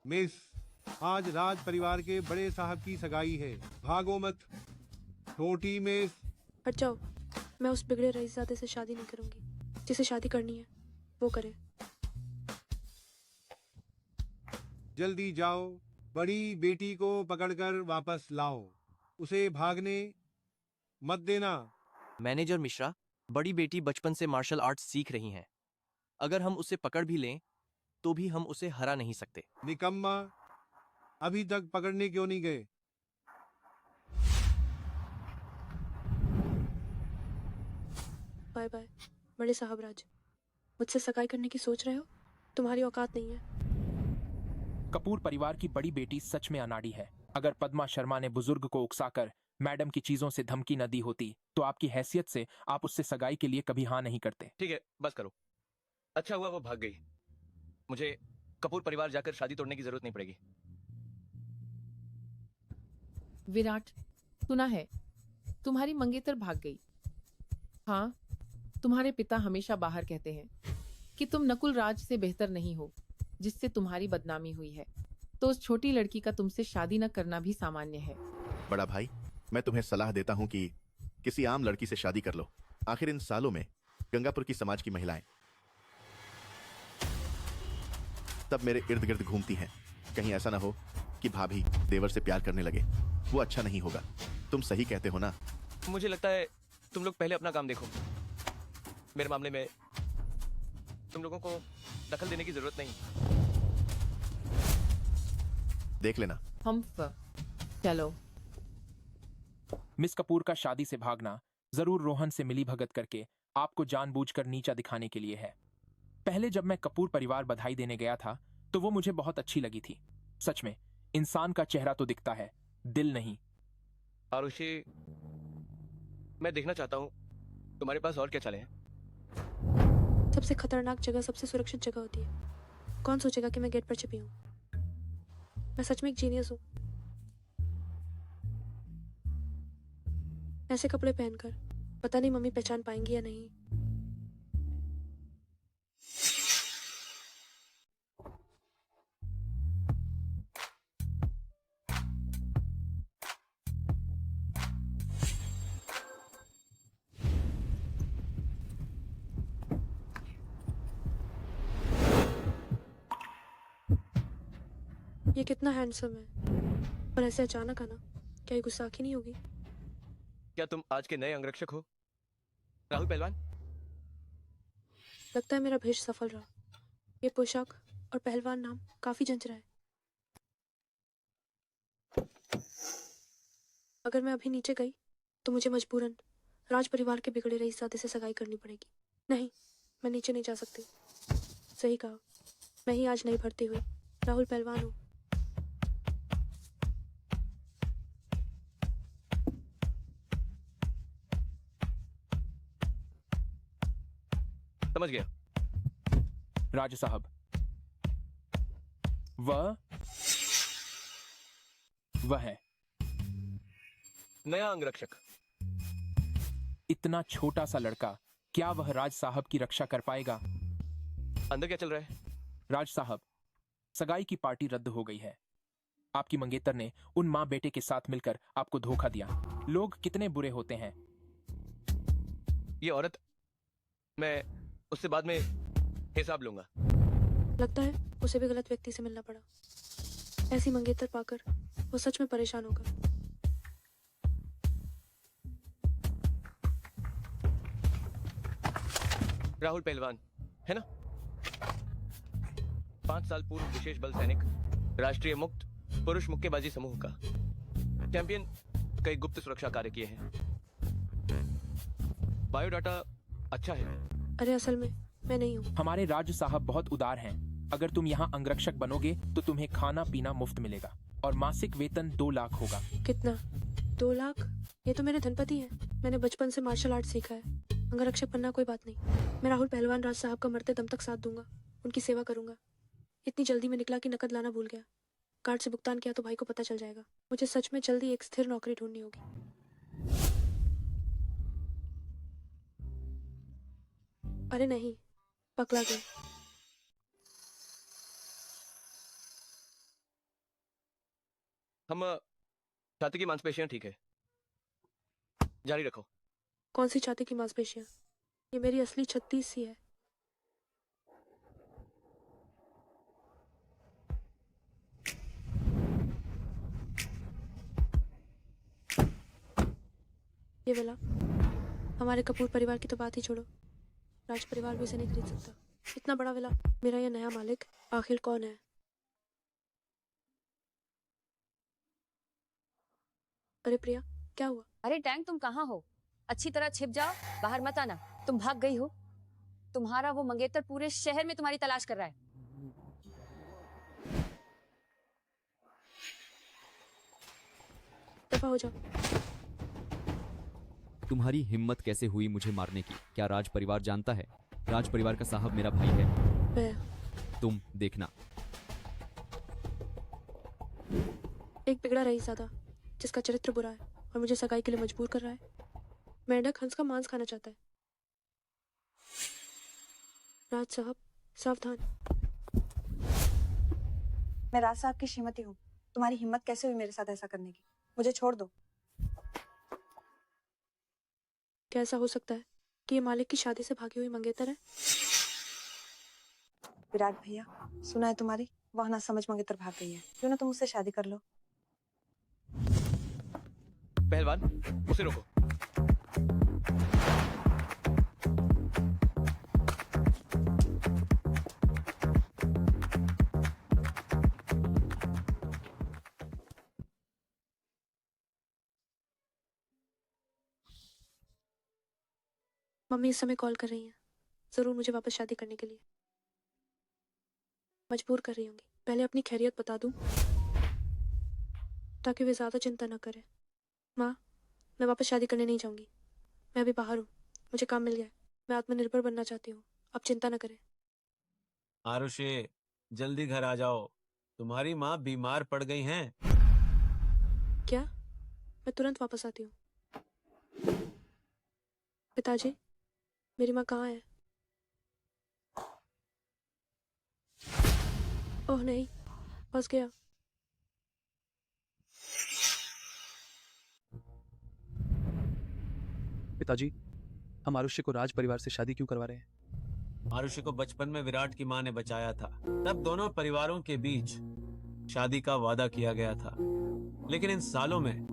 Miss, आज राज परिवार के बड़े साहब की सगाई है, भागो मत। छोटी मिस। हट जाओ। मैं उस बिगड़े रईसजादे से शादी नहीं करूंगी। जिसे शादी करनी है वो करे। जल्दी जाओ, बड़ी बेटी को पकड़कर वापस लाओ। उसे भागने मत देना। मैनेजर मिश्रा, बड़ी बेटी बचपन से मार्शल आर्ट्स सीख रही हैं। अगर हम उसे पकड़ भी लें तो भी हम उसे हरा नहीं सकते। निकम्मा, अभी तक पकड़ने क्यों नहीं गए? बाय बाय बड़े साहब राज। मुझसे सगाई करने की सोच रहे हो? तुम्हारी औकात नहीं है। कपूर परिवार की बड़ी बेटी सच में अनाड़ी है। अगर पद्मा शर्मा ने बुजुर्ग को उकसाकर मैडम की चीजों से धमकी न दी होती तो आपकी हैसियत से आप उससे सगाई के लिए कभी हाँ नहीं करते। ठीक है, बस करो। अच्छा हुआ वो भाग गई। मुझे कपूर परिवार जाकर शादी तोड़ने की जरूरत नहीं पड़ेगी। विराट, सुना है तुम्हारी मंगेतर भाग गई। हाँ, तुम्हारे पिता हमेशा बाहर कहते हैं कि तुम नकुल राज से बेहतर नहीं हो, जिससे तुम्हारी बदनामी हुई है। तो उस छोटी लड़की का तुमसे शादी न करना भी सामान्य है। बड़ा भाई, मैं तुम्हें सलाह देता हूं कि किसी आम लड़की से शादी कर लो। आखिर इन सालों में गंगापुर की समाज की महिलाएं सब मेरे इर्द गिर्द घूमती हैं। कहीं ऐसा ना हो कि भाभी देवर से प्यार करने लगे। वो अच्छा नहीं होगा। तुम सही कहते हो ना? मुझे लगता है तुम लोग पहले अपना काम देखो। मेरे मामले में तुम लोगों को दखल देने की जरूरत नहीं। देख लेना। चलो। मिस कपूर का शादी से भागना जरूर रोहन से मिली भगत करके आपको जानबूझकर नीचा दिखाने के लिए है। पहले जब मैं कपूर परिवार बधाई देने गया था तो वो मुझे बहुत अच्छी लगी थी। सच में इंसान का चेहरा तो दिखता है, दिल नहीं। आरुषि, मैं देखना चाहता हूँ तुम्हारे पास और क्या चाले हैं। सबसे खतरनाक जगह सबसे सुरक्षित जगह होती है। कौन सोचेगा कि मैं गेट पर छिपी हूँ? मैं सच में एक जीनियस हूँ। ऐसे कपड़े पहनकर पता नहीं मम्मी पहचान पाएंगी या नहीं। ये कितना हैंडसम है, पर ऐसे अचानक आना, क्या ये गुस्ताखी नहीं होगी? क्या तुम आज के नए अंगरक्षक हो, राहुल पहलवान? लगता है मेरा भेष सफल रहा। ये पोशाक और पहलवान नाम काफी जंच रहा है। अगर मैं अभी नीचे गई तो मुझे मजबूरन राज परिवार के बिगड़े रईसजादे से सगाई करनी पड़ेगी। नहीं, मैं नीचे नहीं जा सकती। सही कहा, मैं ही आज नई भर्ती हुई राहुल पहलवान हूँ। समझ गया। राज साहब, वह है नया अंगरक्षक। इतना छोटा सा लड़का, क्या वह राज साहब की रक्षा कर पाएगा? अंदर क्या चल रहा है? राज साहब, सगाई की पार्टी रद्द हो गई है। आपकी मंगेतर ने उन माँ बेटे के साथ मिलकर आपको धोखा दिया। लोग कितने बुरे होते हैं। ये औरत, मैं उससे बाद में हिसाब लूंगा। लगता है उसे भी गलत व्यक्ति से मिलना पड़ा। ऐसी मंगेतर पाकर वो सच में परेशान होगा। राहुल पहलवान है ना? 5 साल पूर्व विशेष बल सैनिक, राष्ट्रीय मुक्त पुरुष मुक्केबाजी समूह का चैंपियन। कई गुप्त सुरक्षा कार्य किए हैं। बायोडाटा अच्छा है। अरे असल में मैं नहीं हूँ। हमारे राज साहब बहुत उदार हैं। अगर तुम यहाँ अंगरक्षक बनोगे तो तुम्हें खाना पीना मुफ्त मिलेगा और मासिक वेतन 2 लाख होगा। कितना? 2 लाख? ये तो मेरे धनपति हैं। मैंने बचपन से मार्शल आर्ट सीखा है। अंगरक्षक बनना कोई बात नहीं। मैं राहुल पहलवान राज साहब का मरते दम तक साथ दूंगा, उनकी सेवा करूंगा। इतनी जल्दी में निकला कि नकद लाना भूल गया। कार्ड से भुगतान किया तो भाई को पता चल जाएगा। मुझे सच में जल्दी एक स्थिर नौकरी ढूंढनी होगी। अरे नहीं, पकड़ा गया। हम छाती की मांसपेशियां ठीक है, जारी रखो। कौन सी छाती की मांसपेशियां? ये मेरी असली 36 ही है। ये वाला। हमारे कपूर परिवार की तो बात ही छोड़ो, राज परिवार भी इसे नहीं खरीद सकता। इतना बड़ा विला। मेरा ये नया मालिक आखिर कौन है? अरे प्रिया, क्या हुआ? अरे टैंक, तुम कहाँ हो? अच्छी तरह छिप जाओ, बाहर मत आना। तुम भाग गई हो। तुम्हारा वो मंगेतर पूरे शहर में तुम्हारी तलाश कर रहा है। दफा हो जाओ। तुम्हारी हिम्मत कैसे हुई मुझे मारने की? क्या राज परिवार जानता है? राज परिवार का साहब मेरा भाई है। मैं तुम देखना। एक बिगड़ा रईसज़ादा जिसका चरित्र बुरा है और मुझे सगाई के लिए मजबूर कर रहा है। मेंढक हंस का मांस खाना चाहता है। राज साहब, सावधान। मैं राज साहब की श्रीमती हूँ। तुम्हारी हिम्मत कैसे हुई मेरे साथ ऐसा करने की? मुझे छोड़ दो। क्या ऐसा हो सकता है कि ये मालिक की शादी से भागी हुई मंगेतर है? विराट भैया, सुना है तुम्हारी वह ना समझ मंगेतर भाग गई है। क्यों ना तुम उससे शादी कर लो। पहलवान, उसे रोको। मम्मी इस समय कॉल कर रही हैं, जरूर मुझे वापस शादी करने के लिए मजबूर कर रही होंगी। पहले अपनी खैरियत बता दूं ताकि वे ज्यादा चिंता न करें। माँ, मैं वापस शादी करने नहीं जाऊंगी। मैं अभी बाहर हूँ, मुझे काम मिल गया है। मैं आत्मनिर्भर बनना चाहती हूँ। आप चिंता न करें। आरुषि, जल्दी घर आ जाओ। तुम्हारी माँ बीमार पड़ गई हैं। क्या? मैं तुरंत वापस आती हूँ। पिताजी, मेरी माँ कहाँ है? ओह नहीं, फंस गया। पिताजी, हम आरुष्य को राज परिवार से शादी क्यों करवा रहे हैं? आरुषि को बचपन में विराट की माँ ने बचाया था। तब दोनों परिवारों के बीच शादी का वादा किया गया था, लेकिन इन सालों में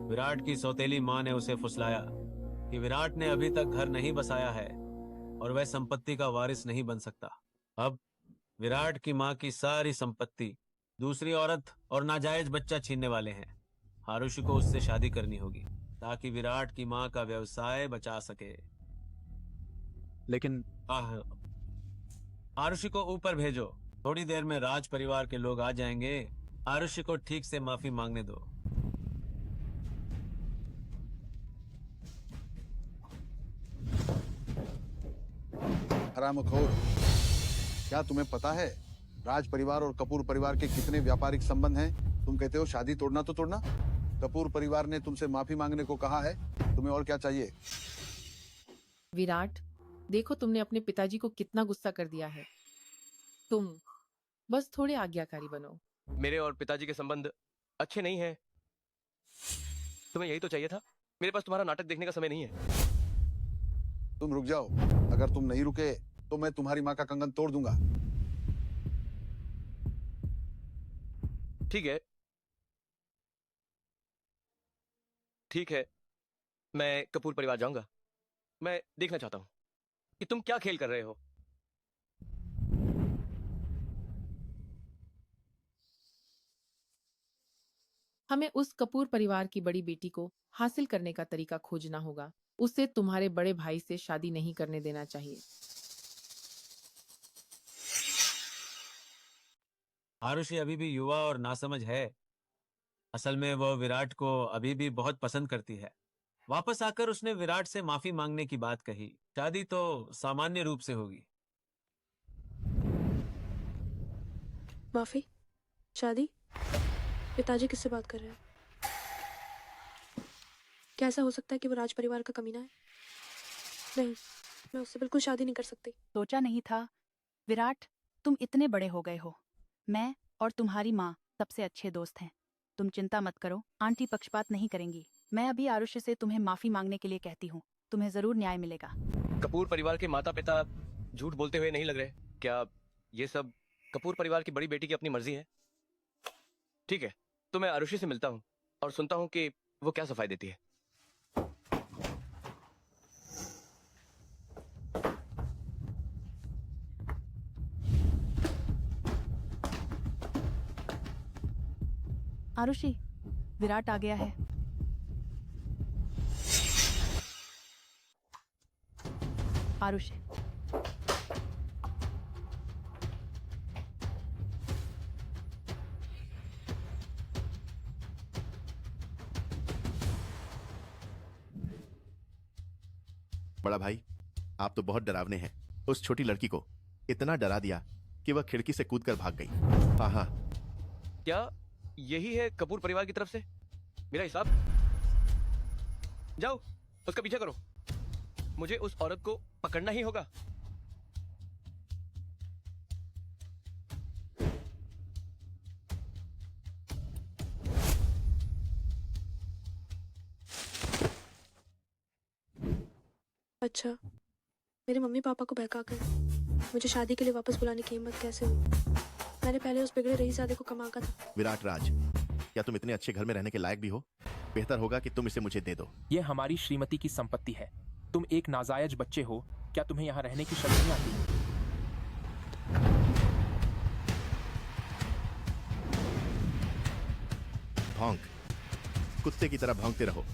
विराट की सौतेली माँ ने उसे फुसलाया कि विराट ने अभी तक घर नहीं बसाया है और वह संपत्ति का वारिस नहीं बन सकता। अब विराट की माँ की सारी संपत्ति दूसरी औरत और नाजायज बच्चा छीनने वाले हैं। आरुषि को उससे शादी करनी होगी ताकि विराट की माँ का व्यवसाय बचा सके। लेकिन आरुषि को ऊपर भेजो। थोड़ी देर में राज परिवार के लोग आ जाएंगे। आरुषि को ठीक से माफी मांगने दो। हरामखोर, क्या तुम्हें पता है राज परिवार और कपूर परिवार के कितने व्यापारिक संबंध हैं? तुम कहते हो शादी तोड़ना तो तोड़ना। कपूर परिवार ने तुमसे माफी मांगने को कहा है। तुम्हें और क्या चाहिए? विराट, देखो तुमने अपने पिताजी को कितना गुस्सा कर दिया है। तुम बस थोड़े आज्ञाकारी बनो। मेरे और पिताजी के संबंध अच्छे नहीं हैं। तुम्हें यही तो चाहिए था। मेरे पास तुम्हारा नाटक देखने का समय नहीं है। तुम रुक जाओ। अगर तुम नहीं रुके तो मैं तुम्हारी माँ का कंगन तोड़ दूंगा। ठीक है, ठीक है, मैं कपूर परिवार जाऊंगा। मैं देखना चाहता हूं कि तुम क्या खेल कर रहे हो। हमें उस कपूर परिवार की बड़ी बेटी को हासिल करने का तरीका खोजना होगा। उसे तुम्हारे बड़े भाई से शादी नहीं करने देना चाहिए। आरुषि अभी भी युवा और नासमझ है। असल में वो विराट को अभी भी बहुत पसंद करती है। वापस आकर उसने विराट से माफी मांगने की बात कही। शादी तो सामान्य रूप से होगी। माफी? शादी? पिताजी किससे बात कर रहे हैं? क्या ऐसा हो सकता है कि वो राज परिवार का कमीना है? नहीं, मैं उससे बिल्कुल शादी नहीं कर सकती। सोचा नहीं था विराट, तुम इतने बड़े हो गए हो। मैं और तुम्हारी माँ सबसे अच्छे दोस्त हैं। तुम चिंता मत करो, आंटी पक्षपात नहीं करेंगी। मैं अभी आरुषि से तुम्हें माफी मांगने के लिए कहती हूँ, तुम्हें जरूर न्याय मिलेगा। कपूर परिवार के माता पिता झूठ बोलते हुए नहीं लग रहे। क्या ये सब कपूर परिवार की बड़ी बेटी की अपनी मर्जी है? ठीक है, तो मैं आरुषि से मिलता हूँ और सुनता हूँ कि वो क्या सफाई देती है। आरुषि, विराट आ गया है। आरुषि, बड़ा भाई, आप तो बहुत डरावने हैं। उस छोटी लड़की को इतना डरा दिया कि वह खिड़की से कूदकर भाग गई। हाँ हाँ, क्या यही है कपूर परिवार की तरफ से मेरा हिसाब? जाओ, उसका पीछा करो। मुझे उस औरत को पकड़ना ही होगा। अच्छा, मेरे मम्मी पापा को बहकाकर मुझे शादी के लिए वापस बुलाने की हिम्मत कैसे हुई? मैंने पहले उस बिगड़े रईसजादे को कमा कर। विराट राज, क्या तुम इतने अच्छे घर में रहने के लायक भी हो? बेहतर होगा कि तुम इसे मुझे दे दो। ये हमारी श्रीमती की संपत्ति है। तुम एक नाजायज बच्चे हो, क्या तुम्हें यहाँ रहने की शर्म नहीं आती? भौंक, कुत्ते की तरह भौंकते रहो।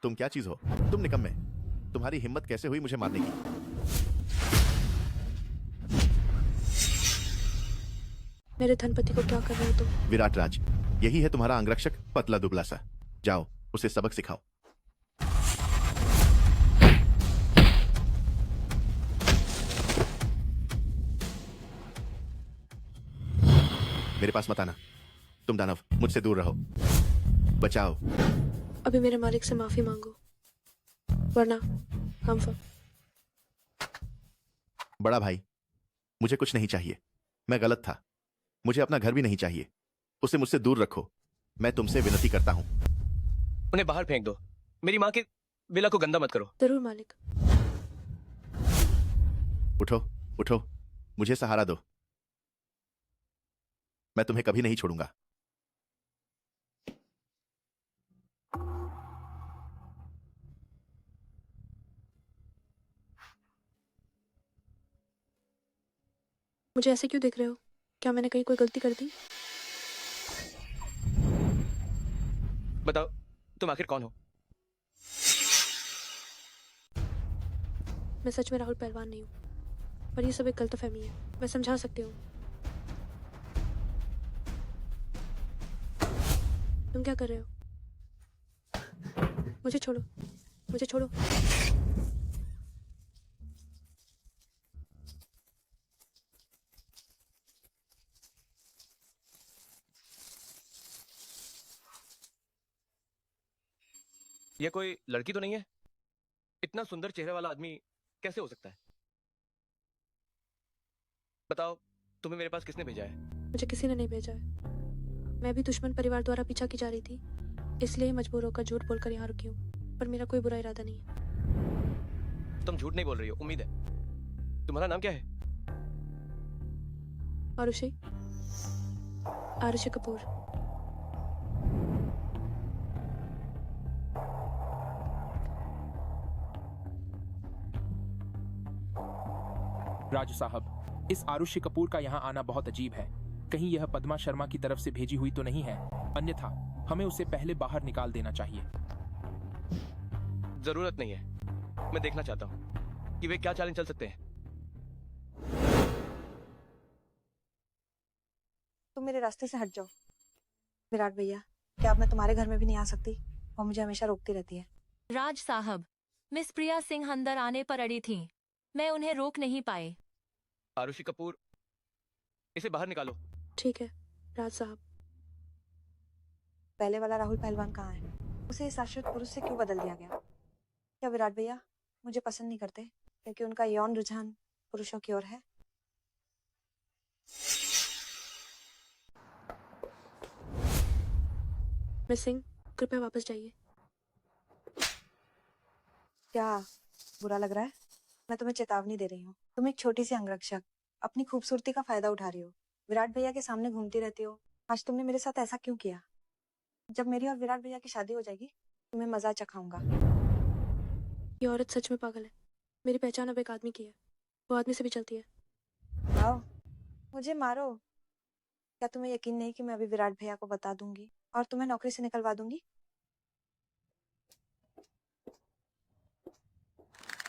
तुम क्या चीज हो? तुम निकम्मे, तुम्हारी हिम्मत कैसे हुई मुझे मारने की? मेरे धनपति को क्या कर रहे हो तुम? विराट राज, यही है तुम्हारा अंगरक्षक, पतला दुबला सा। जाओ, उसे सबक सिखाओ। मेरे पास मत आना। तुम दानव, मुझसे दूर रहो। बचाओ। अभी मेरे मालिक से माफी मांगो, वरना हम बड़ा भाई, मुझे कुछ नहीं चाहिए। मैं गलत था। मुझे अपना घर भी नहीं चाहिए। उसे मुझसे दूर रखो। मैं तुमसे विनती करता हूं। उन्हें बाहर फेंक दो। मेरी माँ की विला को गंदा मत करो। जरूर मालिक। उठो, उठो, मुझे सहारा दो। मैं तुम्हें कभी नहीं छोड़ूंगा। मुझे ऐसे क्यों देख रहे हो? क्या मैंने कहीं कोई गलती कर दी? बताओ, तुम आखिर कौन हो? मैं सच में राहुल पहलवान नहीं हूँ, पर ये सब एक गलतफहमी है। मैं समझा सकती हूँ। तुम क्या कर रहे हो? मुझे छोड़ो, मुझे छोड़ो। ये कोई लड़की तो नहीं है? इतना सुंदर चेहरे वाला आदमी कैसे हो सकता है? बताओ, तुम्हें मेरे पास किसने भेजा है? मुझे किसी ने नहीं भेजा है। मैं भी दुश्मन परिवार द्वारा पीछा की जा रही थी, इसलिए मजबूर होकर झूठ बोलकर यहाँ रुकी हूँ। पर मेरा कोई बुरा इरादा नहीं है। तुम झूठ नहीं बोल रही हो, उम्मीद है। तुम्हारा नाम क्या है? आरुषि, आरुषि कपूर। राज साहब, इस आरुषि कपूर का यहाँ आना बहुत अजीब है। कहीं यह पद्मा शर्मा की तरफ से भेजी हुई तो नहीं है? अन्यथा हमें उसे पहले बाहर निकाल देना चाहिए। जरूरत नहीं है। मैं देखना चाहता हूँ कि वे क्या चालें चल सकते हैं। तुम मेरे रास्ते से हट जाओ। विराट भैया, क्या अब मैं तुम्हारे घर में भी नहीं आ सकती? वो मुझे हमेशा रोकती रहती है। राज साहब, मिस प्रिया सिंह अंदर आने पर अड़ी थीं। मैं उन्हें रोक नहीं पाई। आरुषि कपूर, इसे बाहर निकालो। ठीक है राज साहब। पहले वाला राहुल पहलवान कहाँ है? उसे इस शाश्वत पुरुष से क्यों बदल दिया गया? क्या विराट भैया मुझे पसंद नहीं करते क्योंकि उनका यौन रुझान पुरुषों की ओर है? मिस सिंह, कृपया वापस जाइए। क्या बुरा लग रहा है? मैं तुम्हें चेतावनी दे रही हूँ। तुम एक छोटी सी अंगरक्षक अपनी खूबसूरती का फायदा उठा रही हो। विराट भैया के सामने घूमती रहती हो। आज तुमने मेरे साथ ऐसा क्यों किया? जब मेरी और विराट भैया की शादी हो जाएगी, तुम्हें मजा चखाऊंगा। ये औरत सच में पागल है। मेरी पहचान अब एक आदमी की है। वो आदमी से भी चलती है। आओ, मुझे मारो। क्या तुम्हें यकीन नहीं कि मैं अभी विराट भैया को बता दूंगी और तुम्हें नौकरी से निकलवा दूंगी?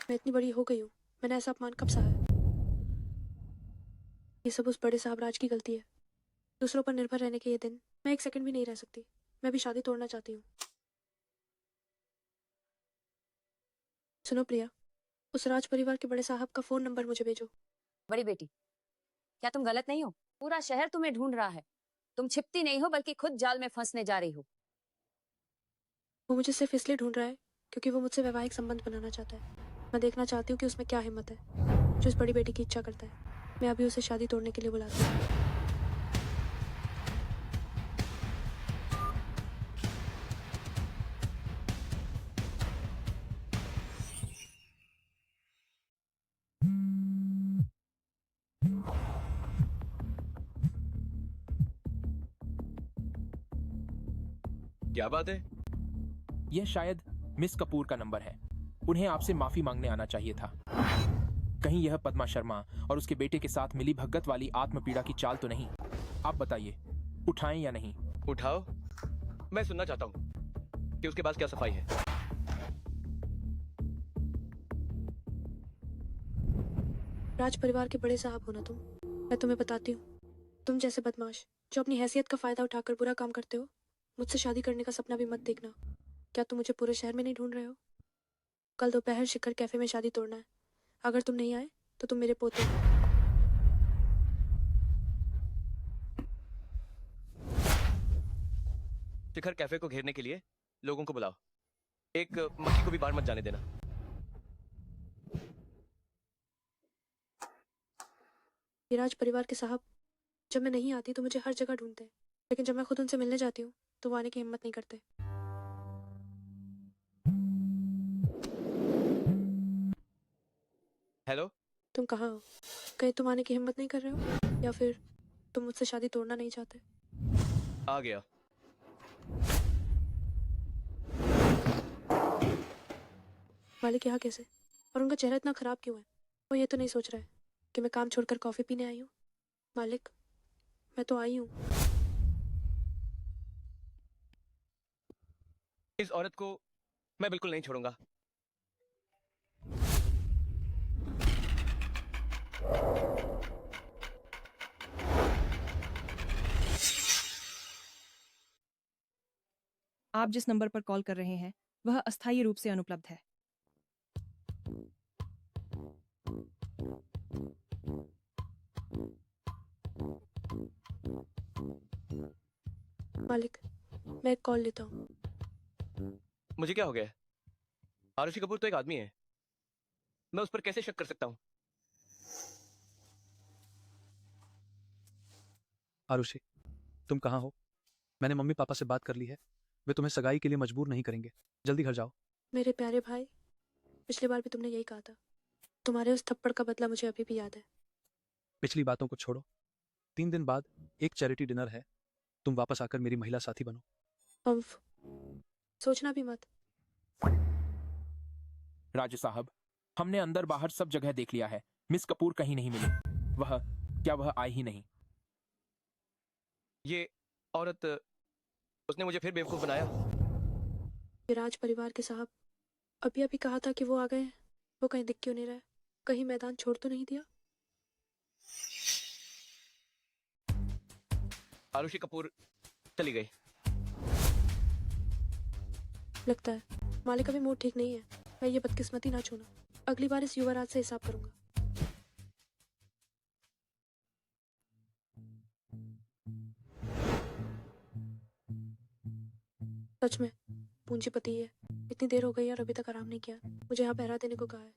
मैं इतनी बड़ी हो गई हूँ, मैंने ऐसा अपमान कब सहा है? ये सब उस बड़े साहब राज की गलती है। दूसरों पर निर्भर रहने के ये दिन मैं एक सेकंड भी नहीं रह सकती। मैं भी शादी तोड़ना चाहती हूँ। सुनो प्रिया, उस राज परिवार के बड़े साहब का फोन नंबर मुझे भेजो। बड़ी बेटी, क्या तुम गलत नहीं हो? पूरा शहर तुम्हें ढूंढ रहा है। तुम छिपती नहीं हो, बल्कि खुद जाल में फंसने जा रही हो। वो मुझे सिर्फ इसलिए ढूंढ रहा है क्योंकि वो मुझसे वैवाहिक संबंध बनाना चाहता है। मैं देखना चाहती हूँ कि उसमें क्या हिम्मत है जो इस बड़ी बेटी की इच्छा करता है। मैं अभी उसे शादी तोड़ने के लिए बुलाती हूँ। क्या बात है? यह शायद मिस कपूर का नंबर है। उन्हें आपसे माफी मांगने आना चाहिए था। कहीं यह पद्मा शर्मा और उसके बेटे के साथ मिली भगत वाली आत्मपीड़ा की चाल तो नहीं? आप बताइए, उठाएं या नहीं? उठाओ। मैं सुनना चाहता हूँ कि उसके पास क्या सफाई है। राज परिवार के बड़े साहब हो ना तुम। मैं तुम्हें बताती हूँ, तुम जैसे बदमाश जो अपनी हैसियत का फायदा उठाकर बुरा काम करते हो, मुझसे शादी करने का सपना भी मत देखना। क्या तुम मुझे पूरे शहर में नहीं ढूंढ रहे हो? कल दोपहर शिखर कैफे में शादी तोड़ना है। अगर तुम नहीं आए तो तुम मेरे पोते हो। शिखर कैफे को घेरने के लिए लोगों को बुलाओ। एक मक्खी को भी बाहर मत जाने देना। ये राज परिवार के साहब जब मैं नहीं आती तो मुझे हर जगह ढूंढते हैं, लेकिन जब मैं खुद उनसे मिलने जाती हूँ तो वो आने की हिम्मत नहीं करते। हेलो, तुम कहाँ हो? कहीं तुम आने की हिम्मत नहीं कर रहे हो या फिर तुम मुझसे शादी तोड़ना नहीं चाहते? आ गया। मालिक यहाँ कैसे? और उनका चेहरा इतना खराब क्यों है? वो ये तो नहीं सोच रहा है कि मैं काम छोड़कर कॉफी पीने आई हूँ? मालिक, मैं तो आई हूँ। इस औरत को मैं बिल्कुल नहीं छोड़ूंगा। आप जिस नंबर पर कॉल कर रहे हैं वह अस्थायी रूप से अनुपलब्ध है। मालिक, मैं एक कॉल लेता हूँ। मुझे क्या हो गया? आरुषि कपूर तो एक आदमी है। मैं उस पर कैसे शक कर सकता हूँ? आरुषि, तुम कहाँ हो? मैंने मम्मी पापा से बात कर ली है। वे तुम्हें सगाई के लिए मजबूर नहीं करेंगे। जल्दी घर जाओ। मेरे प्यारे भाई, पिछली बार भी तुमने यही कहा था। तुम्हारे उस थप्पड़ का बदला मुझे अभी भी याद है। पिछली बातों को छोड़ो। 3 दिन बाद एक चैरिटी डिनर है। तुम वापस आकर मेरी महिला साथी बनो। पंफ, सोचना भी मत। राजू साहब, हमने अंदर बाहर सब जगह देख लिया है। मिस कपूर कहीं नहीं मिली। वह आई ही नहीं। ये औरत, उसने मुझे फिर बेवकूफ बनाया। ये राज परिवार के साहब अभी अभी कहा था कि वो आ गए हैं। वो कहीं दिख क्यों नहीं रहा है? कहीं मैदान छोड़ तो नहीं दिया? आरुषि कपूर चली गई। लगता है मालिक का भी मूड ठीक नहीं है। मैं ये बदकिस्मती ना छूना। अगली बार इस युवराज से हिसाब करूंगा। सच में पूंजीपति है। इतनी देर हो गई और अभी तक आराम नहीं किया। मुझे यहाँ पहरा देने को कहा है।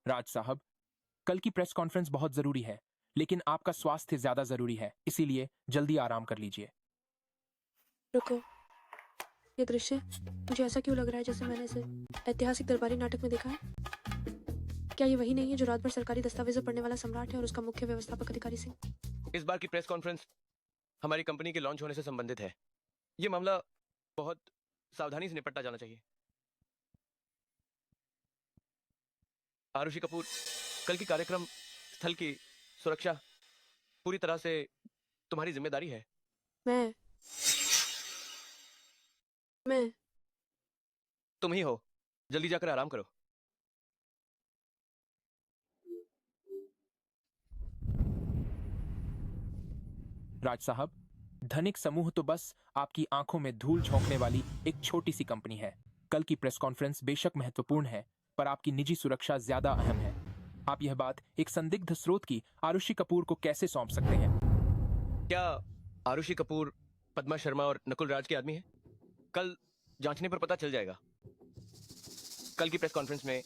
राज साहब, कल की प्रेस कॉन्फ्रेंस बहुत जरूरी है, लेकिन आपका स्वास्थ्य ज्यादा जरूरी है, इसीलिए जल्दी आराम कर लीजिए। रुको, ये दृश्य मुझे ऐसा क्यों लग रहा है जैसे मैंने इसे ऐतिहासिक दरबारी नाटक में देखा है? क्या ये वही नहीं है जो रात भर सरकारी दस्तावेजों पढ़ने वाला सम्राट है और उसका मुख्य व्यवस्थापक अधिकारी सिंह? इस बार की प्रेस कॉन्फ्रेंस हमारी कंपनी के लॉन्च होने से संबंधित है। ये मामला बहुत सावधानी से निपटा जाना चाहिए। आरुषि कपूर, कल की कार्यक्रम स्थल की सुरक्षा पूरी तरह से तुम्हारी जिम्मेदारी है। मैं तुम ही हो। जल्दी जाकर आराम करो। राज साहब, धनिक समूह तो बस आपकी आंखों में धूल झोंकने वाली एक छोटी सी कंपनी है। कल की प्रेस कॉन्फ्रेंस बेशक महत्वपूर्ण है, पर आपकी निजी सुरक्षा ज्यादा अहम है। आप यह बात एक संदिग्ध स्रोत की आरुषि कपूर को कैसे सौंप सकते हैं? क्या आरुषि कपूर पद्मा शर्मा और नकुल राज के आदमी है? कल जांचने पर पता चल जाएगा। कल की प्रेस कॉन्फ्रेंस में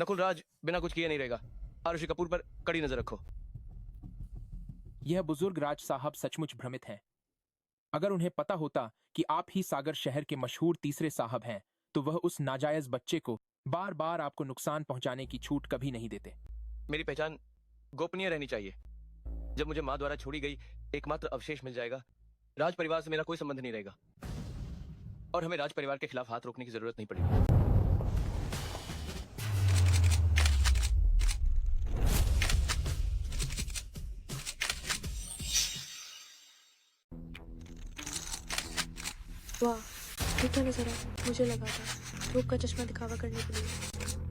नकुल राज बिना कुछ किए नहीं रहेगा। आरुषि कपूर पर कड़ी नजर रखो। यह बुजुर्ग राज साहब सचमुच भ्रमित हैं। अगर उन्हें पता होता कि आप ही सागर शहर के मशहूर तीसरे साहब हैं, तो वह उस नाजायज बच्चे को बार बार आपको नुकसान पहुंचाने की छूट कभी नहीं देते। मेरी पहचान गोपनीय रहनी चाहिए। जब मुझे मां द्वारा छोड़ी गई एकमात्र अवशेष मिल जाएगा, राज परिवार से मेरा कोई संबंध नहीं रहेगा और हमें राज परिवार के खिलाफ हाथ रोकने की जरूरत नहीं पड़ेगी। वाह, ये क्या नजारा! मुझे लगा था धूप का चश्मा दिखावा करने के लिए,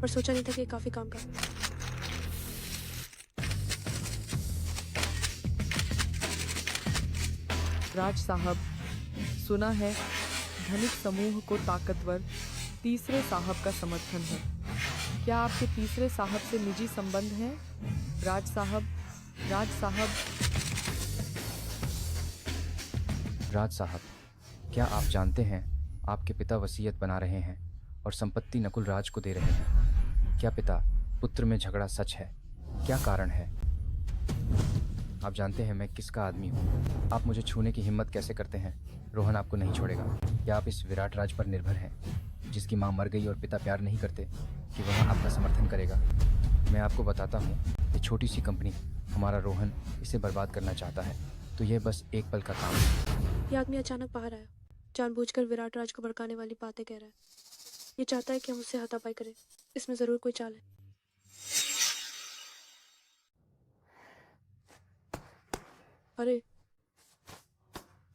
पर सोचा नहीं था कि ये काफी काम का। राज साहब, सुना है धनिक समूह को ताकतवर तीसरे साहब का समर्थन है। क्या आपके तीसरे साहब से निजी संबंध है? राज साहब, राज साहब। राज साहब, क्या आप जानते हैं आपके पिता वसीयत बना रहे हैं और संपत्ति नकुल राज को दे रहे हैं? क्या पिता पुत्र में झगड़ा सच है? क्या कारण है? आप जानते हैं मैं किसका आदमी हूँ। आप मुझे छूने की हिम्मत कैसे करते हैं? रोहन आपको नहीं छोड़ेगा। क्या आप इस विराट राज पर निर्भर हैं, जिसकी माँ मर गई और पिता प्यार नहीं करते, कि वह आपका समर्थन करेगा? मैं आपको बताता हूँ, ये छोटी सी कंपनी, हमारा रोहन इसे बर्बाद करना चाहता है, तो यह बस एक पल का काम है। ये आदमी अचानक बाहर आया, जानबूझकर विराट राज को भड़काने वाली बातें कह रहा है। ये चाहता है कि हम उससे हाथापाई करें। इसमें जरूर कोई चाल है। अरे,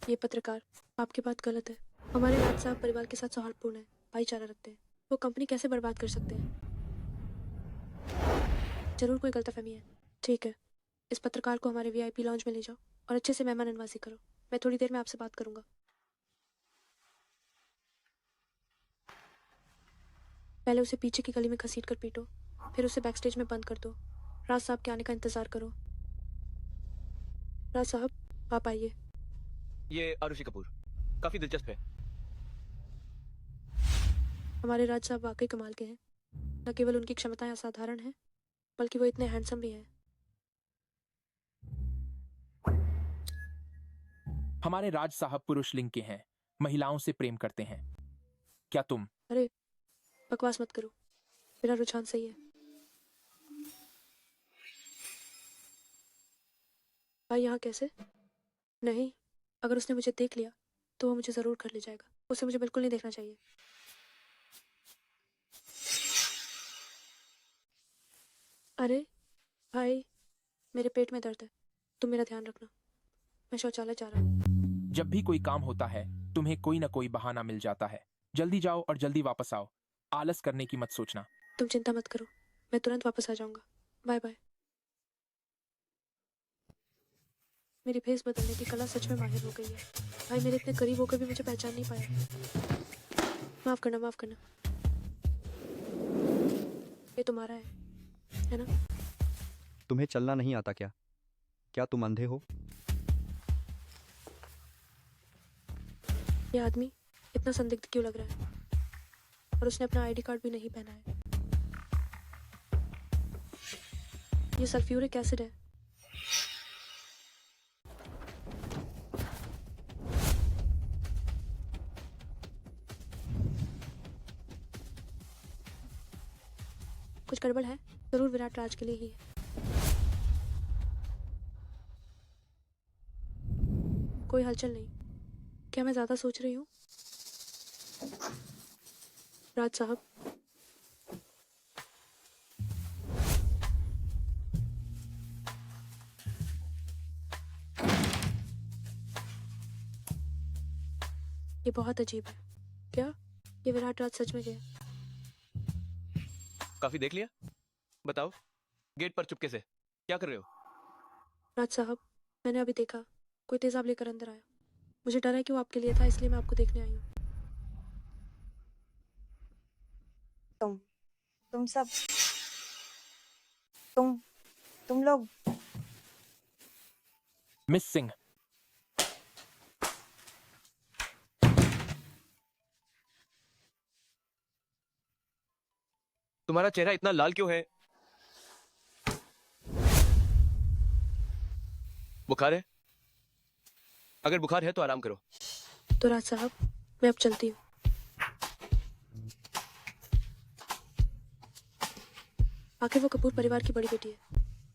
ये पत्रकार, आपकी बात गलत है। हमारे राज साहब परिवार के साथ सौहार्दपूर्ण है, भाईचारा रखते हैं। वो कंपनी कैसे बर्बाद कर सकते हैं? जरूर कोई गलतफहमी है। ठीक है, इस पत्रकार को हमारे वीआईपी लॉन्ज में ले जाओ और अच्छे से मेहमान नवाजी करो। मैं थोड़ी देर में आपसे बात करूंगा। पहले उसे पीछे की गली में घसीट कर पीटो, फिर उसे बैकस्टेज में बंद कर दो। राज साहब के आने का इंतजार करो। राज साहब, आप आइए। ये आरुषि कपूर काफी दिलचस्प है। हमारे राज साहब वाकई कमाल के हैं। न केवल उनकी क्षमताएं असाधारण हैं, बल्कि वो इतने हैंडसम भी हैं। हमारे राज साहब पुरुष लिंग के हैं, महिलाओं से प्रेम करते हैं। क्या तुम? अरे, बकवास मत करो, मेरा रुझान सही है। भाई यहाँ कैसे? नहीं, अगर उसने मुझे देख लिया तो वो मुझे जरूर कर ले जाएगा। उसे मुझे बिल्कुल नहीं देखना चाहिए। अरे भाई, मेरे पेट में दर्द है, तुम मेरा ध्यान रखना। मैं शौचालय जा रहा हूँ। जब भी कोई काम होता है, तुम्हें कोई ना कोई बहाना मिल जाता है। जल्दी जाओ और जल्दी वापस आओ। आलस करने की मत सोचना। तुम चिंता मत करो, मैं तुरंत वापस आ जाऊंगा। Bye bye. मेरी भेस बदलने की कला सच में माहिर हो गई है। भाई मेरे इतने करीब होकर भी मुझे पहचान नहीं पाया। माफ करना, माफ करना। ये तुम्हारा है ना? तुम्हें चलना नहीं आता क्या? क्या तुम अंधे हो? ये आदमी इतना संदिग्ध क्यों लग रहा है? और उसने अपना आईडी कार्ड भी नहीं पहना है। ये सल्फ्यूरिक एसिड है। कुछ गड़बड़ है? जरूर विराट राज के लिए ही है। कोई हलचल नहीं। क्या मैं ज्यादा सोच रही हूँ? राज साहब, ये बहुत अजीब है। क्या ये विराट राज सच में गया? काफी देख लिया? बताओ, गेट पर चुपके से क्या कर रहे हो? राज साहब, मैंने अभी देखा कोई तेजाब लेकर अंदर आया। मुझे डर है कि वो आपके लिए था, इसलिए मैं आपको देखने आई हूँ। तुम सब तुम लोग मिस सिंह, तुम्हारा चेहरा इतना लाल क्यों है? बुखार है? अगर बुखार है तो आराम करो। तो राज साहब, मैं अब चलती हूँ। आखिर वो कपूर परिवार की बड़ी बेटी है।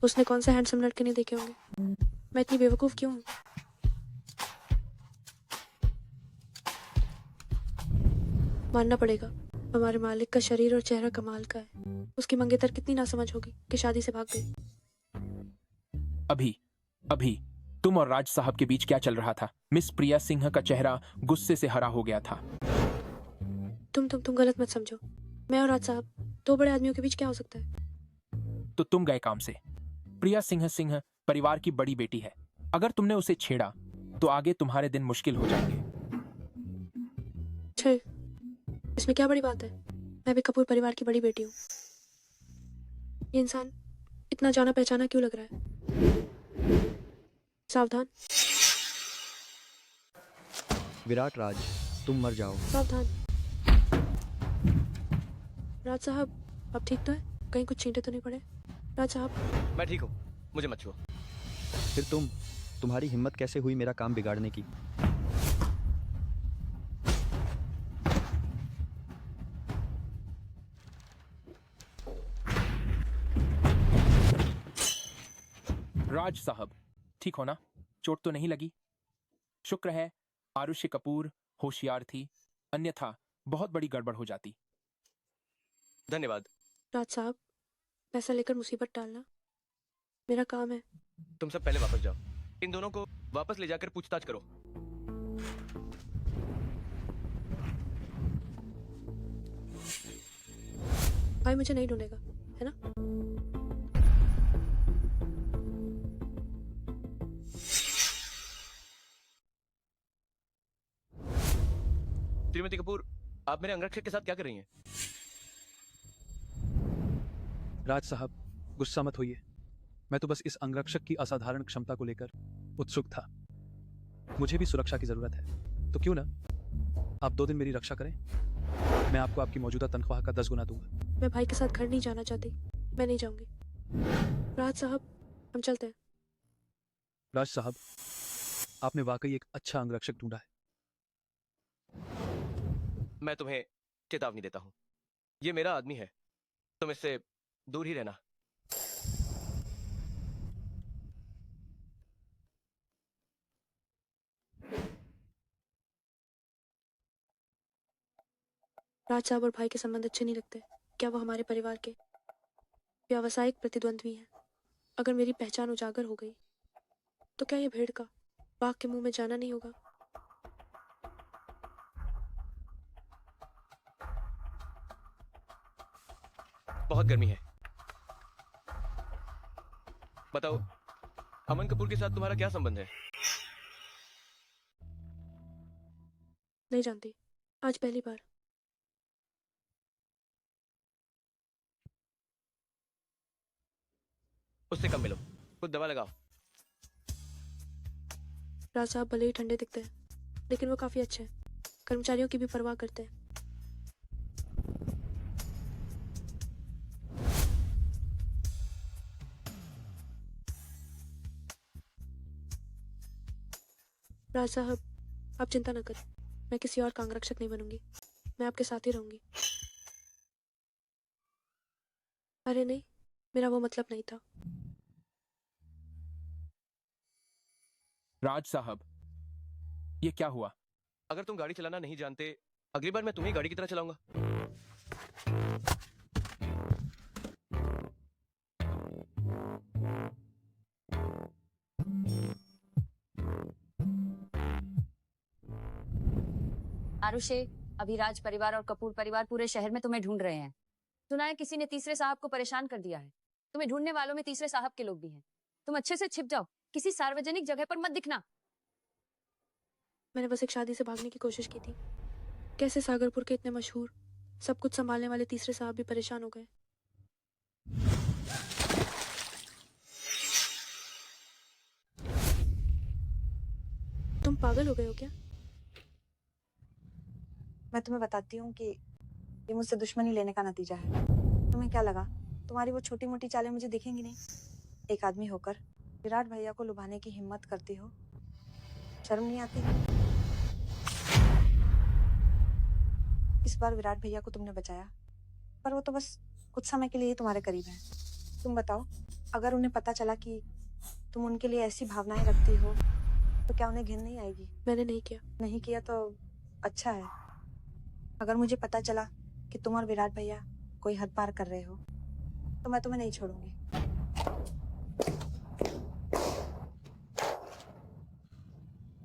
उसने कौन सा हैंडसम लड़के नहीं देखे होंगे? मैं इतनी बेवकूफ क्यों हूँ? मानना पड़ेगा, हमारे मालिक का शरीर और चेहरा कमाल का है। उसकी मंगेतर कितनी नासमझ होगी कि शादी से भाग गई। अभी तुम और राज साहब के बीच क्या चल रहा था? मिस प्रिया सिंह का चेहरा गुस्से से हरा हो गया था। तुम गलत मत समझो। मैं और राज साहब, दो बड़े आदमियों के बीच क्या हो सकता है? तो तुम गए काम से। प्रिया सिंह परिवार की बड़ी बेटी है। अगर तुमने उसे छेड़ा तो आगे तुम्हारे दिन मुश्किल हो जाएंगे। छे, इसमें क्या बड़ी बात है? मैं भी कपूर परिवार की बड़ी बेटी हूँ। ये इंसान इतना जाना पहचाना क्यों लग रहा है? सावधान। विराट राज, तुम मर जाओ। सावधान। राज साहब, अब ठीक तो है? कहीं कुछ छींटे तो नहीं पड़े? राज साहब, मैं ठीक हूँ, मुझे मत छुओ। फिर तुम्हारी हिम्मत कैसे हुई मेरा काम बिगाड़ने की? राज साहब, ठीक हो ना? चोट तो नहीं लगी? शुक्र है आरुषि कपूर होशियार थी, अन्यथा बहुत बड़ी गड़बड़ हो जाती। धन्यवाद। राज साहब, पैसा लेकर मुसीबत टालना मेरा काम है। तुम सब पहले वापस जाओ। इन दोनों को वापस ले जाकर पूछताछ करो। भाई मुझे नहीं ढूंढेगा, है ना? श्रीमती कपूर, आप मेरे अंगरक्षक के साथ क्या कर रही हैं? राज साहब, गुस्सा मत होइए। मैं तो बस इस अंगरक्षक की असाधारण क्षमता को लेकर उत्सुक था। मुझे भी सुरक्षा की जरूरत है, तो क्यों ना आप 2 दिन मेरी रक्षा करें? मैं आपको आपकी मौजूदा तनख्वाह का 10 गुना दूंगा। मैं भाई के साथ घर नहीं जाना चाहती। मैं नहीं जाऊंगी। राज साहब, हम चलते हैं। राज साहब, आपने वाकई एक अच्छा अंगरक्षक ढूंढा है। मैं तुम्हें चेतावनी देता हूँ, ये मेरा आदमी है, तुम इससे दूर ही रहना। राज साहब और भाई के संबंध अच्छे नहीं लगते। क्या वो हमारे परिवार के व्यावसायिक प्रतिद्वंद्वी हैं? अगर मेरी पहचान उजागर हो गई तो क्या ये भेड़ का बाघ के मुंह में जाना नहीं होगा? बहुत गर्मी है। बताओ, अमन कपूर के साथ तुम्हारा क्या संबंध है? नहीं जानती, आज पहली बार। उससे कम मिलो, कुछ दवा लगाओ। राज साहब भले ही ठंडे दिखते हैं, लेकिन वो काफी अच्छे हैं। कर्मचारियों की भी परवाह करते हैं। राज साहब, आप चिंता न करें। मैं किसी और का अंगरक्षक नहीं बनूंगी। मैं आपके साथ ही रहूंगी। अरे नहीं, मेरा वो मतलब नहीं था। राज साहब, ये क्या हुआ? अगर तुम गाड़ी चलाना नहीं जानते, अगली बार मैं तुम्हें गाड़ी की तरह चलाऊंगा। आरुषे, अभी राज परिवार और कपूर परिवार पूरे शहर में तुम्हें ढूंढ रहे हैं। सुना है किसी ने तीसरे साहब को परेशान कर दिया है। तुम्हें ढूंढने वालों में तीसरे साहब के लोग भी हैं। तुम अच्छे से छिप जाओ, किसी सार्वजनिक जगह पर मत दिखना। मैंने बस एक शादी से भागने की कोशिश की थी। कैसे सागरपुर के इतने मशहूर, सब कुछ संभालने वाले तीसरे साहब भी परेशान हो गए। तुम पागल हो गए हो क्या? मैं तुम्हें बताती हूँ कि ये मुझसे दुश्मनी लेने का नतीजा है। तुम्हें क्या लगा तुम्हारी वो छोटी मोटी चालें मुझे दिखेंगी नहीं? एक आदमी होकर विराट भैया को लुभाने की हिम्मत करती हो, शर्म नहीं आती? इस बार विराट भैया को तुमने बचाया, पर वो तो बस कुछ समय के लिए ही तुम्हारे करीब है। तुम बताओ, अगर उन्हें पता चला कि तुम उनके लिए ऐसी भावनाएं रखती हो तो क्या उन्हें घिन नहीं आएगी? मैंने नहीं किया। नहीं किया तो अच्छा है। अगर मुझे पता चला कि तुम और विराट भैया कोई हद पार कर रहे हो तो मैं तुम्हें नहीं छोड़ूंगी।